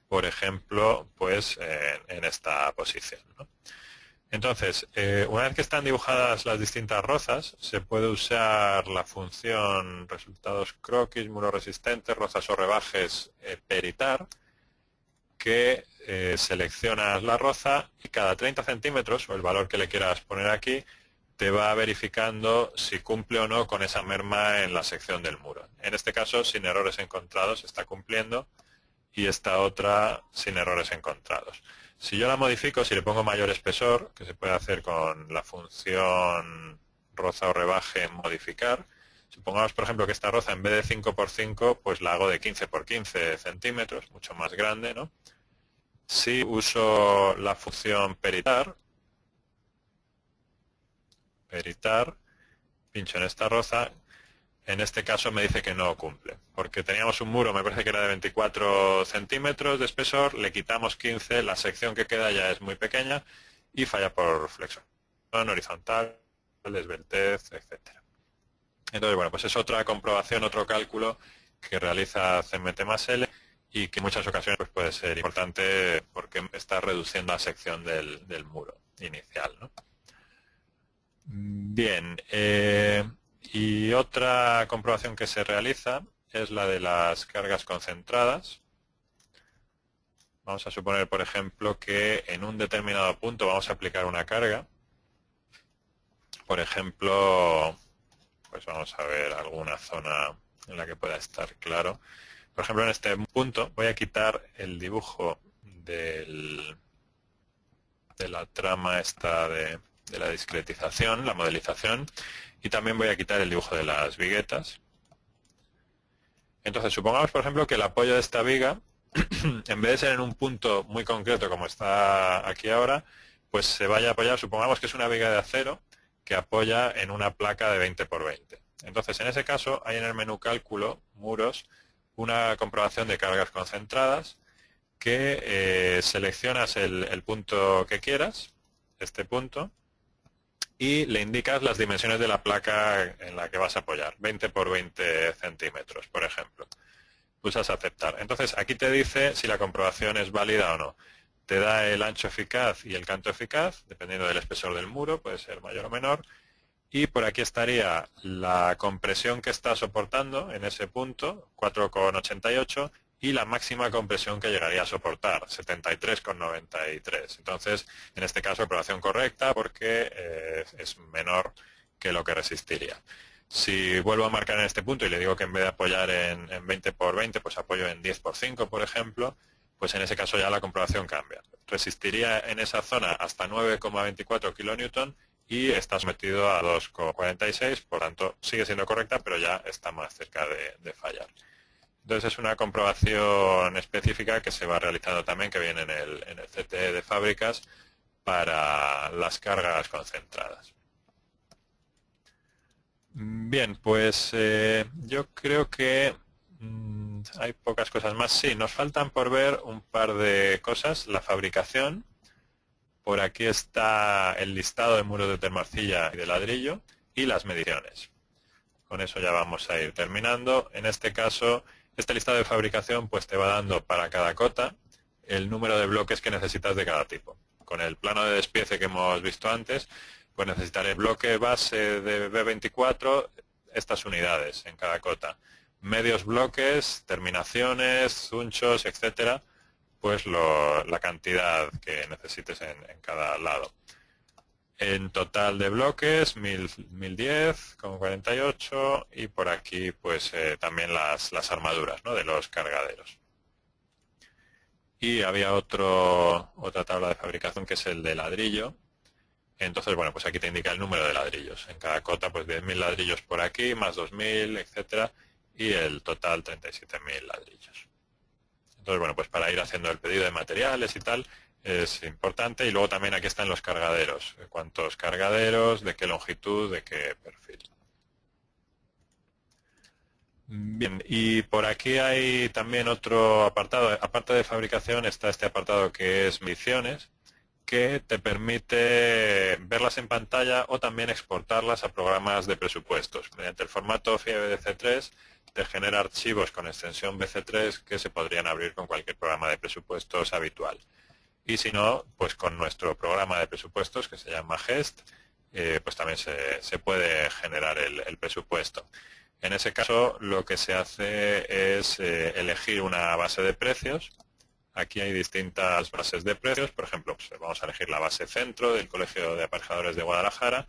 por ejemplo, pues en esta posición, ¿no? Entonces, una vez que están dibujadas las distintas rozas, se puede usar la función resultados croquis, muros resistentes, rozas o rebajes peritar, que seleccionas la roza y cada 30 centímetros, o el valor que le quieras poner aquí, te va verificando si cumple o no con esa merma en la sección del muro. En este caso, sin errores encontrados, está cumpliendo, y esta otra sin errores encontrados. Si yo la modifico, si le pongo mayor espesor, que se puede hacer con la función roza o rebaje modificar, supongamos, por ejemplo, que esta roza en vez de 5 por 5, pues la hago de 15 por 15 centímetros, mucho más grande, ¿no? Si uso la función peritar, pincho en esta roza, en este caso me dice que no cumple, porque teníamos un muro, me parece que era de 24 centímetros de espesor, le quitamos 15, la sección que queda ya es muy pequeña y falla por flexión horizontal, esbeltez, etcétera. Entonces, bueno, pues es otra comprobación, otro cálculo que realiza CMT+L y que en muchas ocasiones pues puede ser importante porque está reduciendo la sección del muro inicial, ¿no? Bien, y otra comprobación que se realiza es la de las cargas concentradas. Vamos a suponer, por ejemplo, que en un determinado punto vamos a aplicar una carga. Por ejemplo, pues vamos a ver alguna zona en la que pueda estar claro. Por ejemplo, en este punto voy a quitar el dibujo de la trama esta de la discretización, la modelización, y también voy a quitar el dibujo de las viguetas. Entonces, supongamos, por ejemplo, que el apoyo de esta viga, en vez de ser en un punto muy concreto como está aquí ahora, pues se vaya a apoyar, supongamos que es una viga de acero que apoya en una placa de 20 por 20. Entonces, en ese caso, hay en el menú cálculo, muros, una comprobación de cargas concentradas que seleccionas el punto que quieras, este punto, y le indicas las dimensiones de la placa en la que vas a apoyar, 20 por 20 centímetros, por ejemplo. Pulsas aceptar. Entonces, aquí te dice si la comprobación es válida o no. Te da el ancho eficaz y el canto eficaz, dependiendo del espesor del muro, puede ser mayor o menor. Y por aquí estaría la compresión que está soportando en ese punto, 4,88, y la máxima compresión que llegaría a soportar, 73,93. Entonces, en este caso, aprobación correcta porque es menor que lo que resistiría. Si vuelvo a marcar en este punto y le digo que en vez de apoyar en 20 por 20, pues apoyo en 10 por 5, por ejemplo, pues en ese caso ya la comprobación cambia. Resistiría en esa zona hasta 9,24 kilonewton y está sometido a 2,46, por tanto sigue siendo correcta, pero ya está más cerca de fallar. Entonces es una comprobación específica que se va realizando también, que viene en el CTE de fábricas para las cargas concentradas. Bien, pues yo creo que hay pocas cosas más. Sí, nos faltan por ver un par de cosas. La fabricación. Por aquí está el listado de muros de termarcilla y de ladrillo y las mediciones. Con eso ya vamos a ir terminando. En este caso, este listado de fabricación pues te va dando para cada cota el número de bloques que necesitas de cada tipo. Con el plano de despiece que hemos visto antes, pues necesitaré bloque base de B24, estas unidades en cada cota. Medios bloques, terminaciones, zunchos, etcétera, pues la cantidad que necesites en cada lado. En total de bloques, 1010,48 y por aquí pues también las armaduras, ¿no?, de los cargaderos. Y había otra tabla de fabricación que es el de ladrillo. Entonces, bueno, pues aquí te indica el número de ladrillos. En cada cota, pues 10.000 ladrillos por aquí, más 2.000, etcétera, y el total 37.000 ladrillos. Entonces, bueno, pues para ir haciendo el pedido de materiales y tal, es importante. Y luego también aquí están los cargaderos. ¿Cuántos cargaderos? ¿De qué longitud? ¿De qué perfil? Bien, y por aquí hay también otro apartado. Aparte de fabricación está este apartado que es mediciones, que te permite verlas en pantalla o también exportarlas a programas de presupuestos. Mediante el formato FIE-BC3 te genera archivos con extensión BC3 que se podrían abrir con cualquier programa de presupuestos habitual. Y si no, pues con nuestro programa de presupuestos que se llama GEST, pues también se puede generar el presupuesto. En ese caso, lo que se hace es elegir una base de precios. Aquí hay distintas bases de precios. Por ejemplo, pues vamos a elegir la base centro del Colegio de Aparejadores de Guadalajara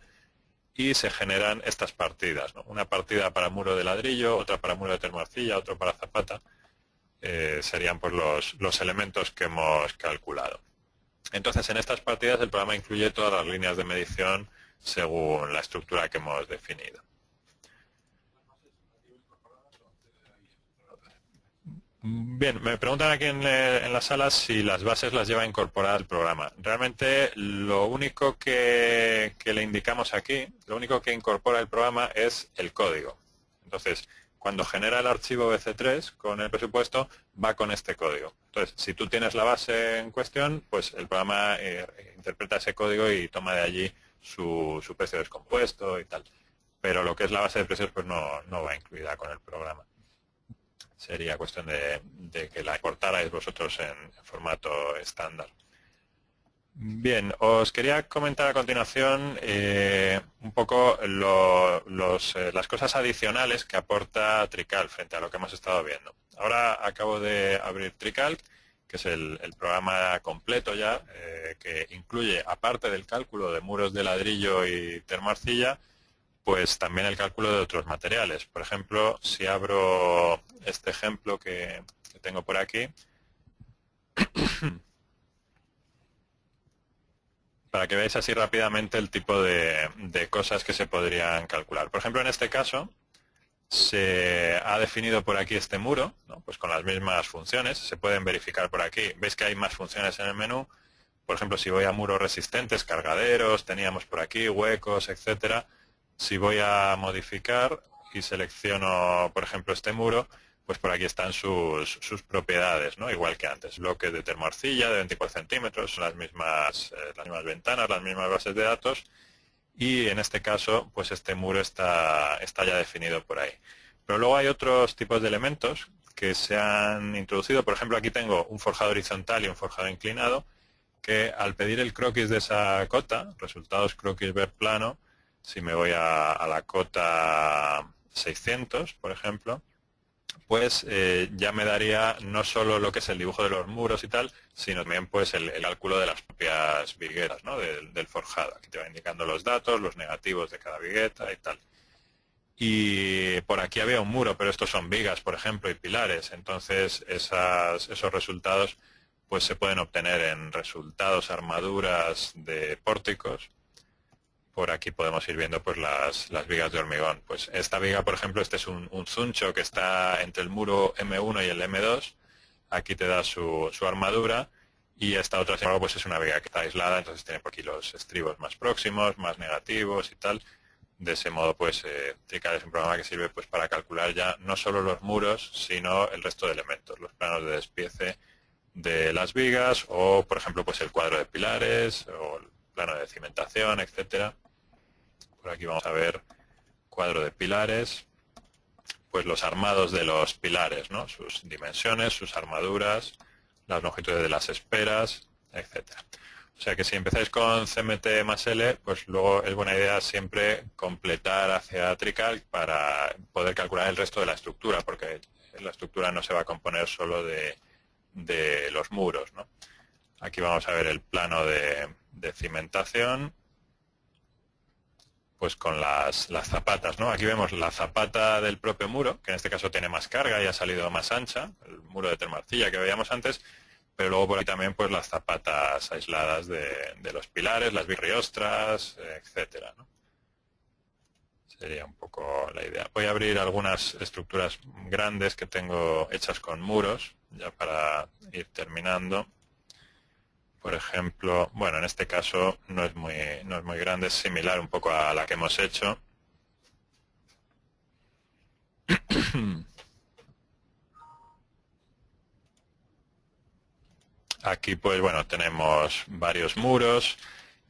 y se generan estas partidas, ¿no? Una partida para muro de ladrillo, otra para muro de termarcilla, otra para zapata. Serían pues los elementos que hemos calculado. Entonces, en estas partidas el programa incluye todas las líneas de medición según la estructura que hemos definido. Bien, me preguntan aquí en la sala si las bases las lleva incorporada el programa. Realmente lo único que le indicamos aquí, lo único que incorpora el programa es el código. Entonces, cuando genera el archivo BC3 con el presupuesto, va con este código. Entonces, si tú tienes la base en cuestión, pues el programa interpreta ese código y toma de allí su precio descompuesto y tal. Pero lo que es la base de precios pues no va incluida con el programa. Sería cuestión de que la exportarais vosotros en formato estándar. Bien, os quería comentar a continuación un poco las cosas adicionales que aporta Tricalc frente a lo que hemos estado viendo. Ahora acabo de abrir Tricalc, que es el programa completo ya, que incluye, aparte del cálculo de muros de ladrillo y termarcilla, pues también el cálculo de otros materiales. Por ejemplo, si abro este ejemplo que tengo por aquí, para que veáis así rápidamente el tipo de cosas que se podrían calcular. Por ejemplo, en este caso, se ha definido por aquí este muro, ¿no? Pues con las mismas funciones, se pueden verificar por aquí. Veis que hay más funciones en el menú. Por ejemplo, si voy a muros resistentes, cargaderos, teníamos por aquí huecos, etcétera. Si voy a modificar y selecciono, por ejemplo, este muro, pues por aquí están sus propiedades, ¿no? Igual que antes. Bloques de termarcilla de 24 centímetros, son las mismas ventanas, las mismas bases de datos. Y en este caso, pues este muro está ya definido por ahí. Pero luego hay otros tipos de elementos que se han introducido. Por ejemplo, aquí tengo un forjado horizontal y un forjado inclinado, que al pedir el croquis de esa cota, resultados croquis ver plano, si me voy a la cota 600, por ejemplo, pues ya me daría no solo lo que es el dibujo de los muros y tal, sino también pues el cálculo de las propias viguetas, ¿no? del forjado. Aquí te va indicando los datos, los negativos de cada vigueta y tal. Y por aquí había un muro, pero estos son vigas, por ejemplo, y pilares. Entonces esos resultados pues se pueden obtener en resultados, armaduras de pórticos. Por aquí podemos ir viendo pues las vigas de hormigón. Pues esta viga, por ejemplo, este es un zuncho que está entre el muro M1 y el M2. Aquí te da su armadura. Y esta otra, sin embargo, pues es una viga que está aislada, entonces tiene por aquí los estribos más próximos, más negativos y tal. De ese modo, pues Tricalc es un programa que sirve pues para calcular ya no solo los muros, sino el resto de elementos, los planos de despiece de las vigas o, por ejemplo, pues el cuadro de pilares o el plano de cimentación, etcétera. Por aquí vamos a ver cuadro de pilares, pues los armados de los pilares, ¿no? Sus dimensiones, sus armaduras, las longitudes de las esperas, etcétera. O sea que si empezáis con CMT más L, pues luego es buena idea siempre completar hacia Tricalc para poder calcular el resto de la estructura, porque la estructura no se va a componer solo de los muros, ¿no? Aquí vamos a ver el plano de cimentación, pues con las zapatas, ¿no? Aquí vemos la zapata del propio muro, que en este caso tiene más carga y ha salido más ancha, el muro de termarcilla que veíamos antes, pero luego por ahí también pues las zapatas aisladas de los pilares, las birriostras, etcétera, ¿no? Sería un poco la idea. Voy a abrir algunas estructuras grandes que tengo hechas con muros, ya para ir terminando. Por ejemplo, bueno, en este caso no es muy grande, es similar un poco a la que hemos hecho. Aquí pues bueno, tenemos varios muros.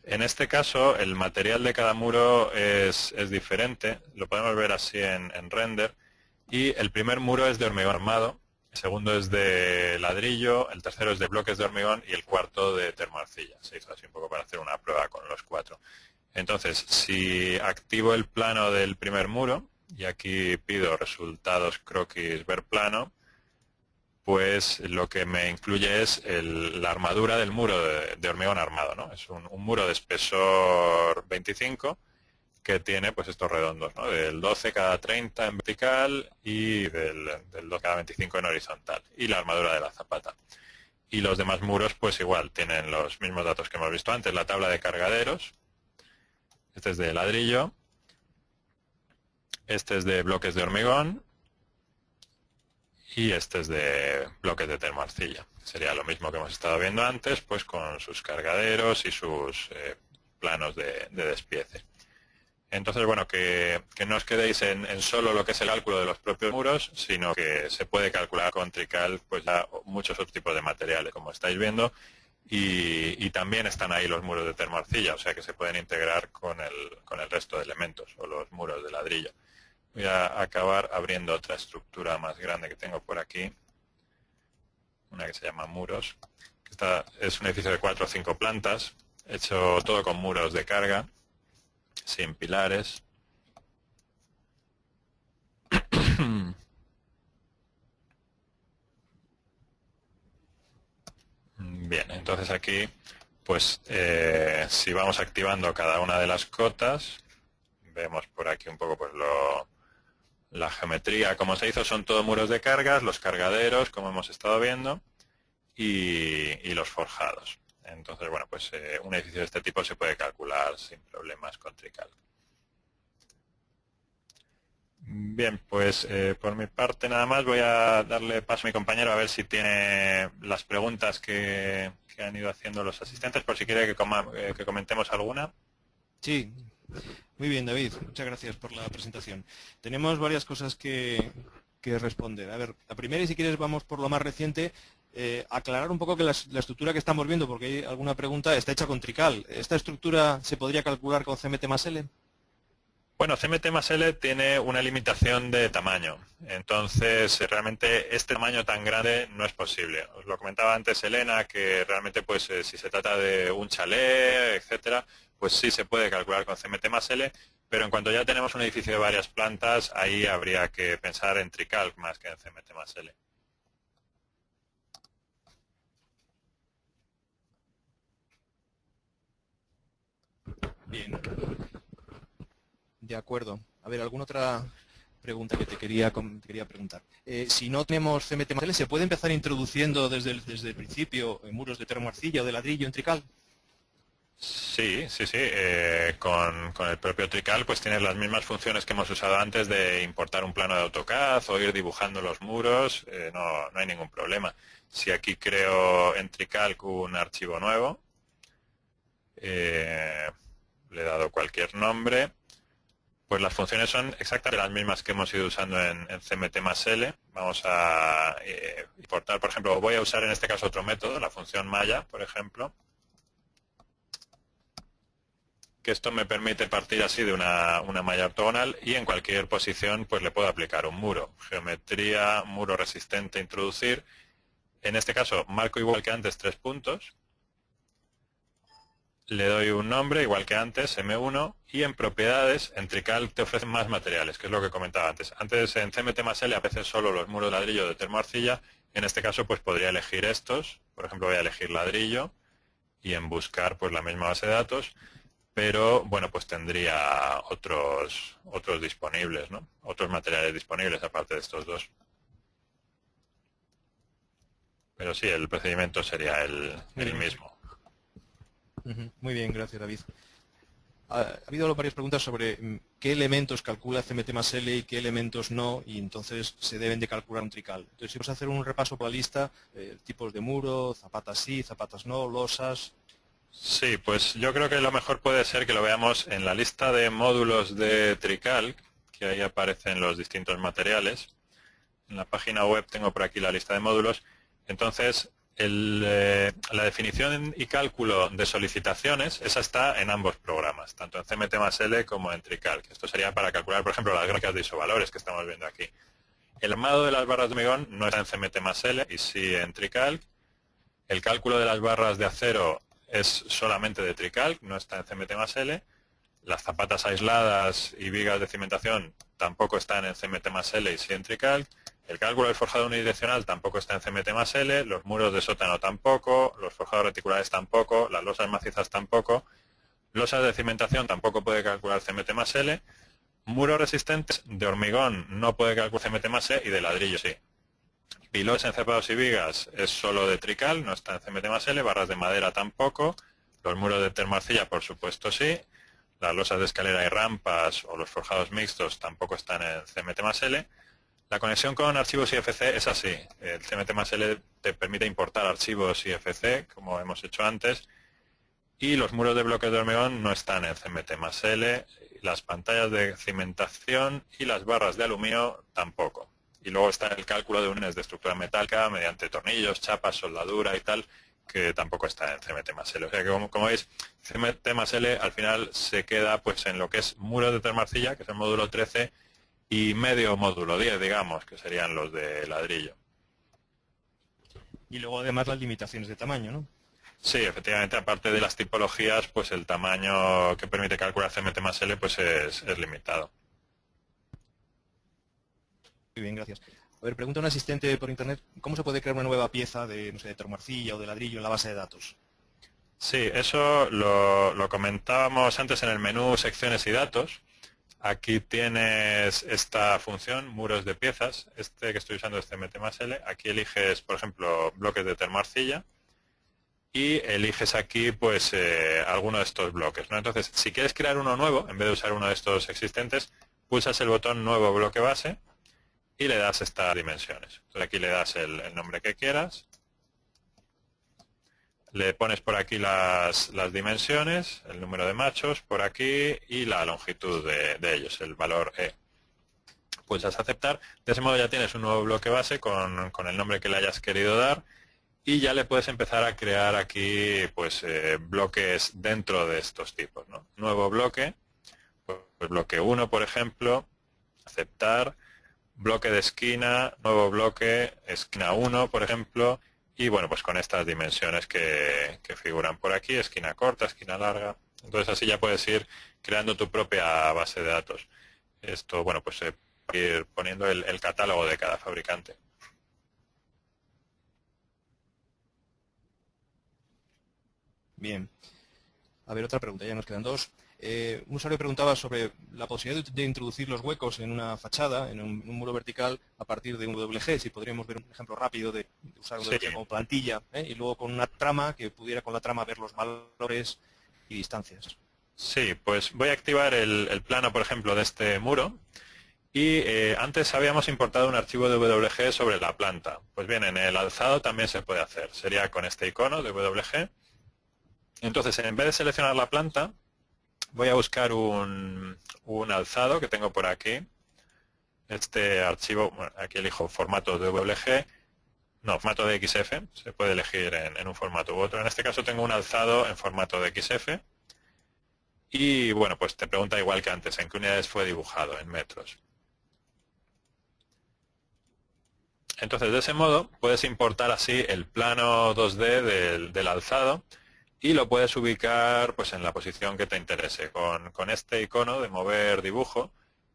En este caso el material de cada muro es diferente, lo podemos ver así en render, y el primer muro es de hormigón armado, el segundo es de ladrillo, el tercero es de bloques de hormigón y el cuarto de termoarcilla. Se hizo así un poco para hacer una prueba con los 4. Entonces, si activo el plano del primer muro, y aquí pido resultados croquis ver plano, pues lo que me incluye es la armadura del muro de hormigón armado, ¿no? Es un muro de espesor 25 que tiene pues estos redondos, ¿no? Del 12 cada 30 en vertical y del 12 cada 25 en horizontal. Y la armadura de la zapata. Y los demás muros pues igual, tienen los mismos datos que hemos visto antes. La tabla de cargaderos. Este es de ladrillo. Este es de bloques de hormigón. Y este es de bloques de termoarcilla. Sería lo mismo que hemos estado viendo antes, pues con sus cargaderos y sus planos de despiece. Entonces, bueno, que no os quedéis en solo lo que es el cálculo de los propios muros, sino que se puede calcular con Trical pues ya muchos otros tipos de materiales, como estáis viendo, y también están ahí los muros de termoarcilla, o sea que se pueden integrar con el resto de elementos, o los muros de ladrillo. Voy a acabar abriendo otra estructura más grande que tengo por aquí, una que se llama muros. Esta es un edificio de 4 o 5 plantas, hecho todo con muros de carga, sin pilares. Bien, entonces aquí, pues si vamos activando cada una de las cotas, vemos por aquí un poco pues la geometría, como se hizo, son todos muros de cargas, los cargaderos, como hemos estado viendo, y los forjados. Entonces, bueno, pues un edificio de este tipo se puede calcular sin problemas con Trical. Bien, pues por mi parte nada más, voy a darle paso a mi compañero a ver si tiene las preguntas que han ido haciendo los asistentes, por si quiere que comentemos alguna. Sí, muy bien, David. Muchas gracias por la presentación. Tenemos varias cosas que responder. A ver, la primera, y si quieres vamos por lo más reciente, aclarar un poco que la estructura que estamos viendo, porque hay alguna pregunta, está hecha con Trical. ¿Esta estructura se podría calcular con CMT más L? Bueno, CMT más L tiene una limitación de tamaño, entonces realmente este tamaño tan grande no es posible. Os lo comentaba antes Elena, que realmente pues si se trata de un chalet, etcétera, pues sí se puede calcular con CMT más L, pero en cuanto ya tenemos un edificio de varias plantas, ahí habría que pensar en Trical más que en CMT más L. Bien. De acuerdo. A ver, ¿alguna otra pregunta que te quería preguntar? Si no tenemos CMT más L, ¿se puede empezar introduciendo desde el principio muros de termoarcilla o de ladrillo en Trical? Sí. Con el propio Trical pues tienes las mismas funciones que hemos usado antes de importar un plano de AutoCAD o ir dibujando los muros, no hay ningún problema. Si aquí creo en Trical un archivo nuevo, le he dado cualquier nombre, pues las funciones son exactamente las mismas que hemos ido usando en CMT más L. Vamos a importar, por ejemplo, voy a usar en este caso otro método, la función malla, por ejemplo, que esto me permite partir así de una malla ortogonal y en cualquier posición pues le puedo aplicar un muro. Geometría, muro resistente, introducir. En este caso marco igual que antes 3 puntos. Le doy un nombre igual que antes, M1, y en propiedades, en Trical te ofrecen más materiales, que es lo que comentaba antes. Antes en CMT más L a veces solo los muros de ladrillo de termoarcilla, en este caso pues podría elegir estos, por ejemplo voy a elegir ladrillo y en buscar pues la misma base de datos, pero bueno pues tendría otros disponibles, ¿no? Otros materiales disponibles aparte de estos dos. Pero sí, el procedimiento sería el mismo. Muy bien, gracias David. Ha habido varias preguntas sobre qué elementos calcula CMT más L y qué elementos no, y entonces se deben de calcular un Trical. Entonces, si vamos a hacer un repaso por la lista, tipos de muro, zapatas sí, zapatas no, losas. Sí, pues yo creo que lo mejor puede ser que lo veamos en la lista de módulos de Trical, que ahí aparecen los distintos materiales. En la página web tengo por aquí la lista de módulos. Entonces, la definición y cálculo de solicitaciones, esa está en ambos programas, tanto en CMT+L como en TreeCalc. Esto sería para calcular, por ejemplo, las gráficas de isovalores que estamos viendo aquí. El armado de las barras de hormigón no está en CMT+L y sí en TreeCalc. El cálculo de las barras de acero es solamente de TreeCalc, no está en CMT+L. Las zapatas aisladas y vigas de cimentación tampoco están en CMT+L y sí en TreeCalc. El cálculo del forjado unidireccional tampoco está en CMT+L, los muros de sótano tampoco, los forjados reticulares tampoco, las losas macizas tampoco, losas de cimentación tampoco puede calcular CMT+L, muros resistentes de hormigón no puede calcular CMT+E y de ladrillo sí. Pilotes encerrados y vigas es solo de TreeCalc, no está en CMT+L, barras de madera tampoco, los muros de termarcilla por supuesto sí, las losas de escalera y rampas o los forjados mixtos tampoco están en CMT+L. La conexión con archivos IFC es así. El CMT+L te permite importar archivos IFC, como hemos hecho antes, y los muros de bloques de hormigón no están en CMT+L, las pantallas de cimentación y las barras de aluminio tampoco. Y luego está el cálculo de uniones de estructura metálica mediante tornillos, chapas, soldadura y tal, que tampoco está en CMT+L. O sea que, como veis, CMT+L al final se queda pues en lo que es muros de termarcilla, que es el módulo 13, y medio módulo 10, digamos, que serían los de ladrillo. Y luego además las limitaciones de tamaño, ¿no? Sí, efectivamente, aparte de las tipologías, pues el tamaño que permite calcular CMT+L pues es limitado. Muy bien, gracias. A ver, pregunta un asistente por internet, ¿cómo se puede crear una nueva pieza de, no sé, de termarcilla o de ladrillo en la base de datos? Sí, eso lo comentábamos antes en el menú secciones y datos. Aquí tienes esta función, muros de piezas. Este que estoy usando es CMT+L. Aquí eliges, por ejemplo, bloques de termarcilla y eliges aquí pues alguno de estos bloques, ¿no? Entonces, si quieres crear uno nuevo, en vez de usar uno de estos existentes, pulsas el botón nuevo bloque base y le das estas dimensiones. Entonces aquí le das el nombre que quieras. Le pones por aquí las dimensiones, el número de machos por aquí y la longitud de ellos, el valor E. Pulsas aceptar, de ese modo ya tienes un nuevo bloque base con el nombre que le hayas querido dar y ya le puedes empezar a crear aquí pues bloques dentro de estos tipos, ¿no? Nuevo bloque, pues bloque 1 por ejemplo, aceptar, bloque de esquina, nuevo bloque, esquina 1 por ejemplo. Y bueno, pues con estas dimensiones que figuran por aquí, esquina corta, esquina larga. Entonces así ya puedes ir creando tu propia base de datos. Esto, bueno, pues ir poniendo el catálogo de cada fabricante. Bien. A ver, otra pregunta, ya nos quedan dos. Un usuario preguntaba sobre la posibilidad de introducir los huecos en una fachada, en un muro vertical, a partir de un WG. Si podríamos ver un ejemplo rápido de usar un WG como plantilla, y luego con una trama que pudiera con la trama ver los valores y distancias. Sí, pues voy a activar el plano, por ejemplo, de este muro. Y antes habíamos importado un archivo de WG sobre la planta. Pues bien, en el alzado también se puede hacer. Sería con este icono de WG. Entonces, en vez de seleccionar la planta, voy a buscar un alzado que tengo por aquí. Este archivo, bueno, aquí elijo formato de WG, no, formato de XF, se puede elegir en un formato u otro. En este caso tengo un alzado en formato de XF. Y bueno, pues te pregunta igual que antes, ¿en qué unidades fue dibujado? En metros. Entonces, de ese modo, puedes importar así el plano 2D del alzado y lo puedes ubicar pues en la posición que te interese. Con este icono de mover dibujo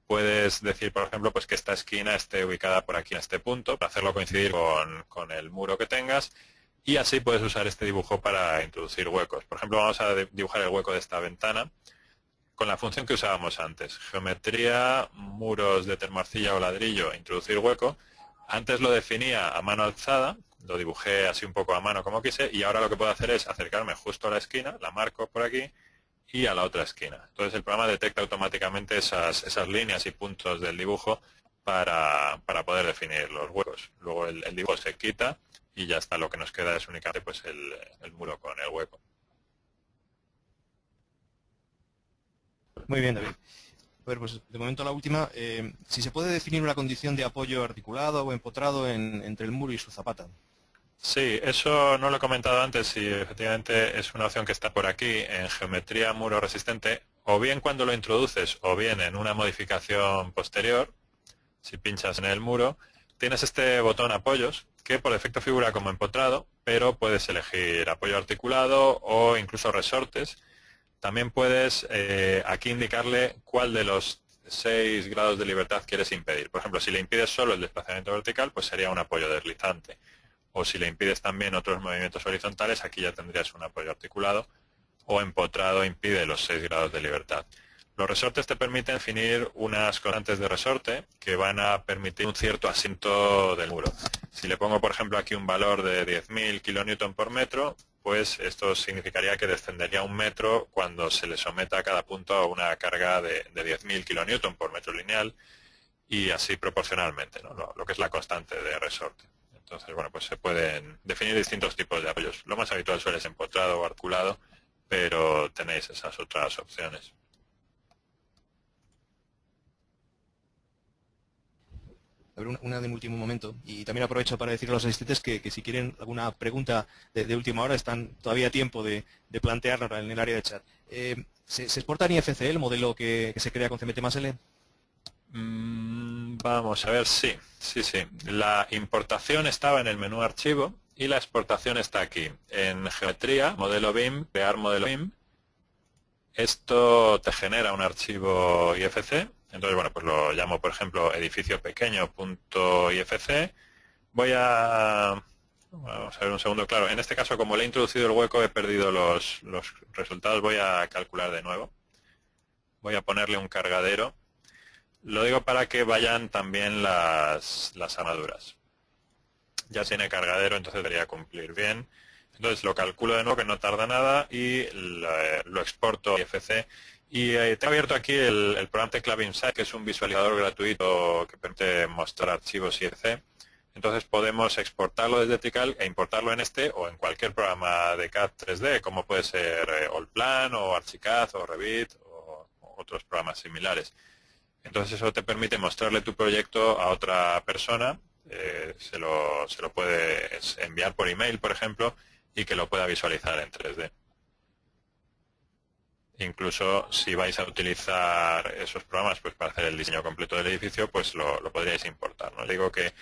puedes decir, por ejemplo, pues que esta esquina esté ubicada por aquí en este punto para hacerlo coincidir con el muro que tengas y así puedes usar este dibujo para introducir huecos. Por ejemplo, vamos a dibujar el hueco de esta ventana con la función que usábamos antes. Geometría, muros de termarcilla o ladrillo, introducir hueco. Antes lo definía a mano alzada, lo dibujé así un poco a mano como quise y ahora lo que puedo hacer es acercarme justo a la esquina, la marco por aquí y a la otra esquina. Entonces el programa detecta automáticamente esas líneas y puntos del dibujo para poder definir los huecos. Luego el dibujo se quita y ya está, lo que nos queda es únicamente pues el muro con el hueco. Muy bien, David. A ver, pues de momento la última. Si se puede definir una condición de apoyo articulado o empotrado entre el muro y su zapata. Sí, eso no lo he comentado antes y efectivamente es una opción que está por aquí en geometría muro resistente, o bien cuando lo introduces o bien en una modificación posterior. Si pinchas en el muro, tienes este botón apoyos que por defecto figura como empotrado, pero puedes elegir apoyo articulado o incluso resortes. También puedes aquí indicarle cuál de los 6 grados de libertad quieres impedir. Por ejemplo, si le impides solo el desplazamiento vertical, pues sería un apoyo deslizante. O si le impides también otros movimientos horizontales, aquí ya tendrías un apoyo articulado, o empotrado impide los 6 grados de libertad. Los resortes te permiten definir unas constantes de resorte que van a permitir un cierto asiento del muro. Si le pongo, por ejemplo, aquí un valor de 10.000 kN por metro, pues esto significaría que descendería un metro cuando se le someta a cada punto a una carga de 10.000 kN por metro lineal y así proporcionalmente, ¿no? Lo que es la constante de resorte. Entonces, bueno, pues se pueden definir distintos tipos de apoyos. Lo más habitual suele ser empotrado o articulado, pero tenéis esas otras opciones. A ver, una de último momento. Y también aprovecho para decir a los asistentes que si quieren alguna pregunta de última hora, están todavía a tiempo de plantearla en el área de chat. ¿Se exporta en IFC el modelo que se crea con CMT+L? Vamos a ver, sí. La importación estaba en el menú archivo y la exportación está aquí. En geometría, modelo BIM, crear modelo BIM. Esto te genera un archivo IFC. Entonces, bueno, pues lo llamo, por ejemplo, edificio pequeño.ifc. Vamos a ver un segundo, claro. En este caso, como le he introducido el hueco, he perdido los resultados. Voy a calcular de nuevo. Voy a ponerle un cargadero. Lo digo para que vayan también las armaduras. Ya tiene cargadero, entonces debería cumplir bien. Entonces lo calculo de nuevo, que no tarda nada, y lo exporto a IFC. Y tengo abierto aquí el programa Tecla Insight, que es un visualizador gratuito que permite mostrar archivos IFC. Entonces podemos exportarlo desde Trical e importarlo en este o en cualquier programa de CAD 3D, como puede ser Allplan o Archicad o Revit o otros programas similares. Entonces eso te permite mostrarle tu proyecto a otra persona, se lo puedes enviar por email, por ejemplo, y que lo pueda visualizar en 3D. Incluso si vais a utilizar esos programas pues para hacer el diseño completo del edificio, pues lo podríais importar, ¿no? Digo que,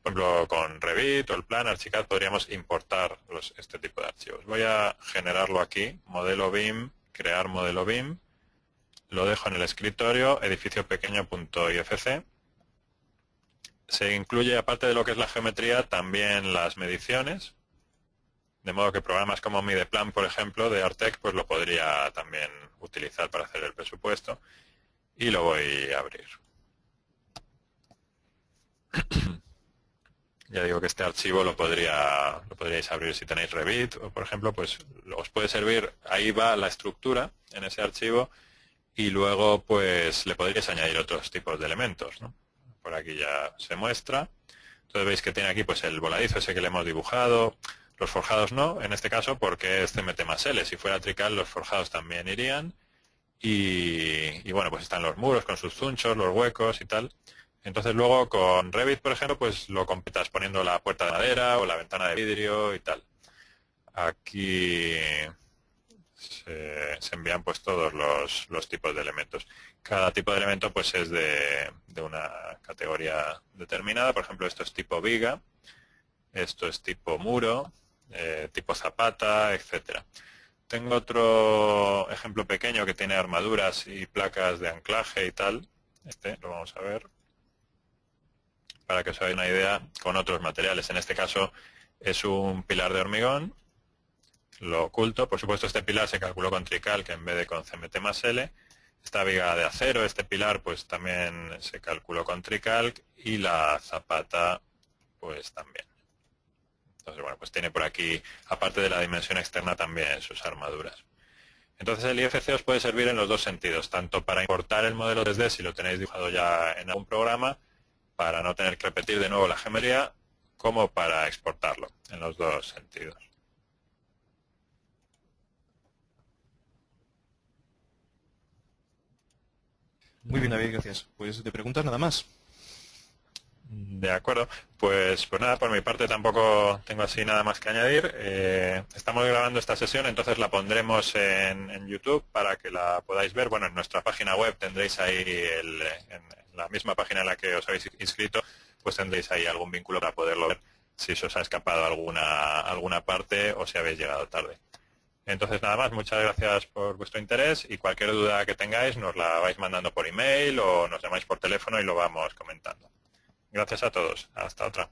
por ejemplo, con Revit o el plan Archicad podríamos importar este tipo de archivos. Voy a generarlo aquí, modelo BIM, crear modelo BIM. Lo dejo en el escritorio, edificio pequeño.ifc. Se incluye, aparte de lo que es la geometría, también las mediciones. De modo que programas como Mideplan, por ejemplo, de Artec, pues lo podría también utilizar para hacer el presupuesto. Y lo voy a abrir. Ya digo que este archivo lo podríais abrir si tenéis Revit, o por ejemplo, pues os puede servir, ahí va la estructura en ese archivo, y luego pues le podríais añadir otros tipos de elementos, ¿no? Por aquí ya se muestra. Entonces veis que tiene aquí pues el voladizo ese que le hemos dibujado. Los forjados no, en este caso, porque es CMT+L. Si fuera Trical, los forjados también irían. Y bueno, pues están los muros con sus zunchos, los huecos y tal. Entonces luego con Revit, por ejemplo, pues lo completas poniendo la puerta de madera o la ventana de vidrio y tal. Aquí se envían pues todos los tipos de elementos. Cada tipo de elemento pues es de una categoría determinada. Por ejemplo, esto es tipo viga, esto es tipo muro, tipo zapata, etcétera. Tengo otro ejemplo pequeño que tiene armaduras y placas de anclaje y tal. Este lo vamos a ver para que os hagáis una idea con otros materiales. En este caso es un pilar de hormigón. Lo oculto. Por supuesto, este pilar se calculó con Trical que en vez de con CMT+L. Esta viga de acero, este pilar, pues también se calculó con Trical, y la zapata, pues también. Entonces, bueno, pues tiene por aquí, aparte de la dimensión externa, también sus armaduras. Entonces el IFC os puede servir en los dos sentidos, tanto para importar el modelo 3D si lo tenéis dibujado ya en algún programa, para no tener que repetir de nuevo la geometría, como para exportarlo, en los dos sentidos. Muy bien, David, gracias. Pues de preguntas nada más. De acuerdo, pues nada, por mi parte tampoco tengo así nada más que añadir. Estamos grabando esta sesión, entonces la pondremos en YouTube para que la podáis ver. Bueno, en nuestra página web tendréis ahí, en la misma página en la que os habéis inscrito, pues tendréis ahí algún vínculo para poderlo ver si se os ha escapado alguna parte o si habéis llegado tarde. Entonces nada más, muchas gracias por vuestro interés y cualquier duda que tengáis nos la vais mandando por email o nos llamáis por teléfono y lo vamos comentando. Gracias a todos. Hasta otra.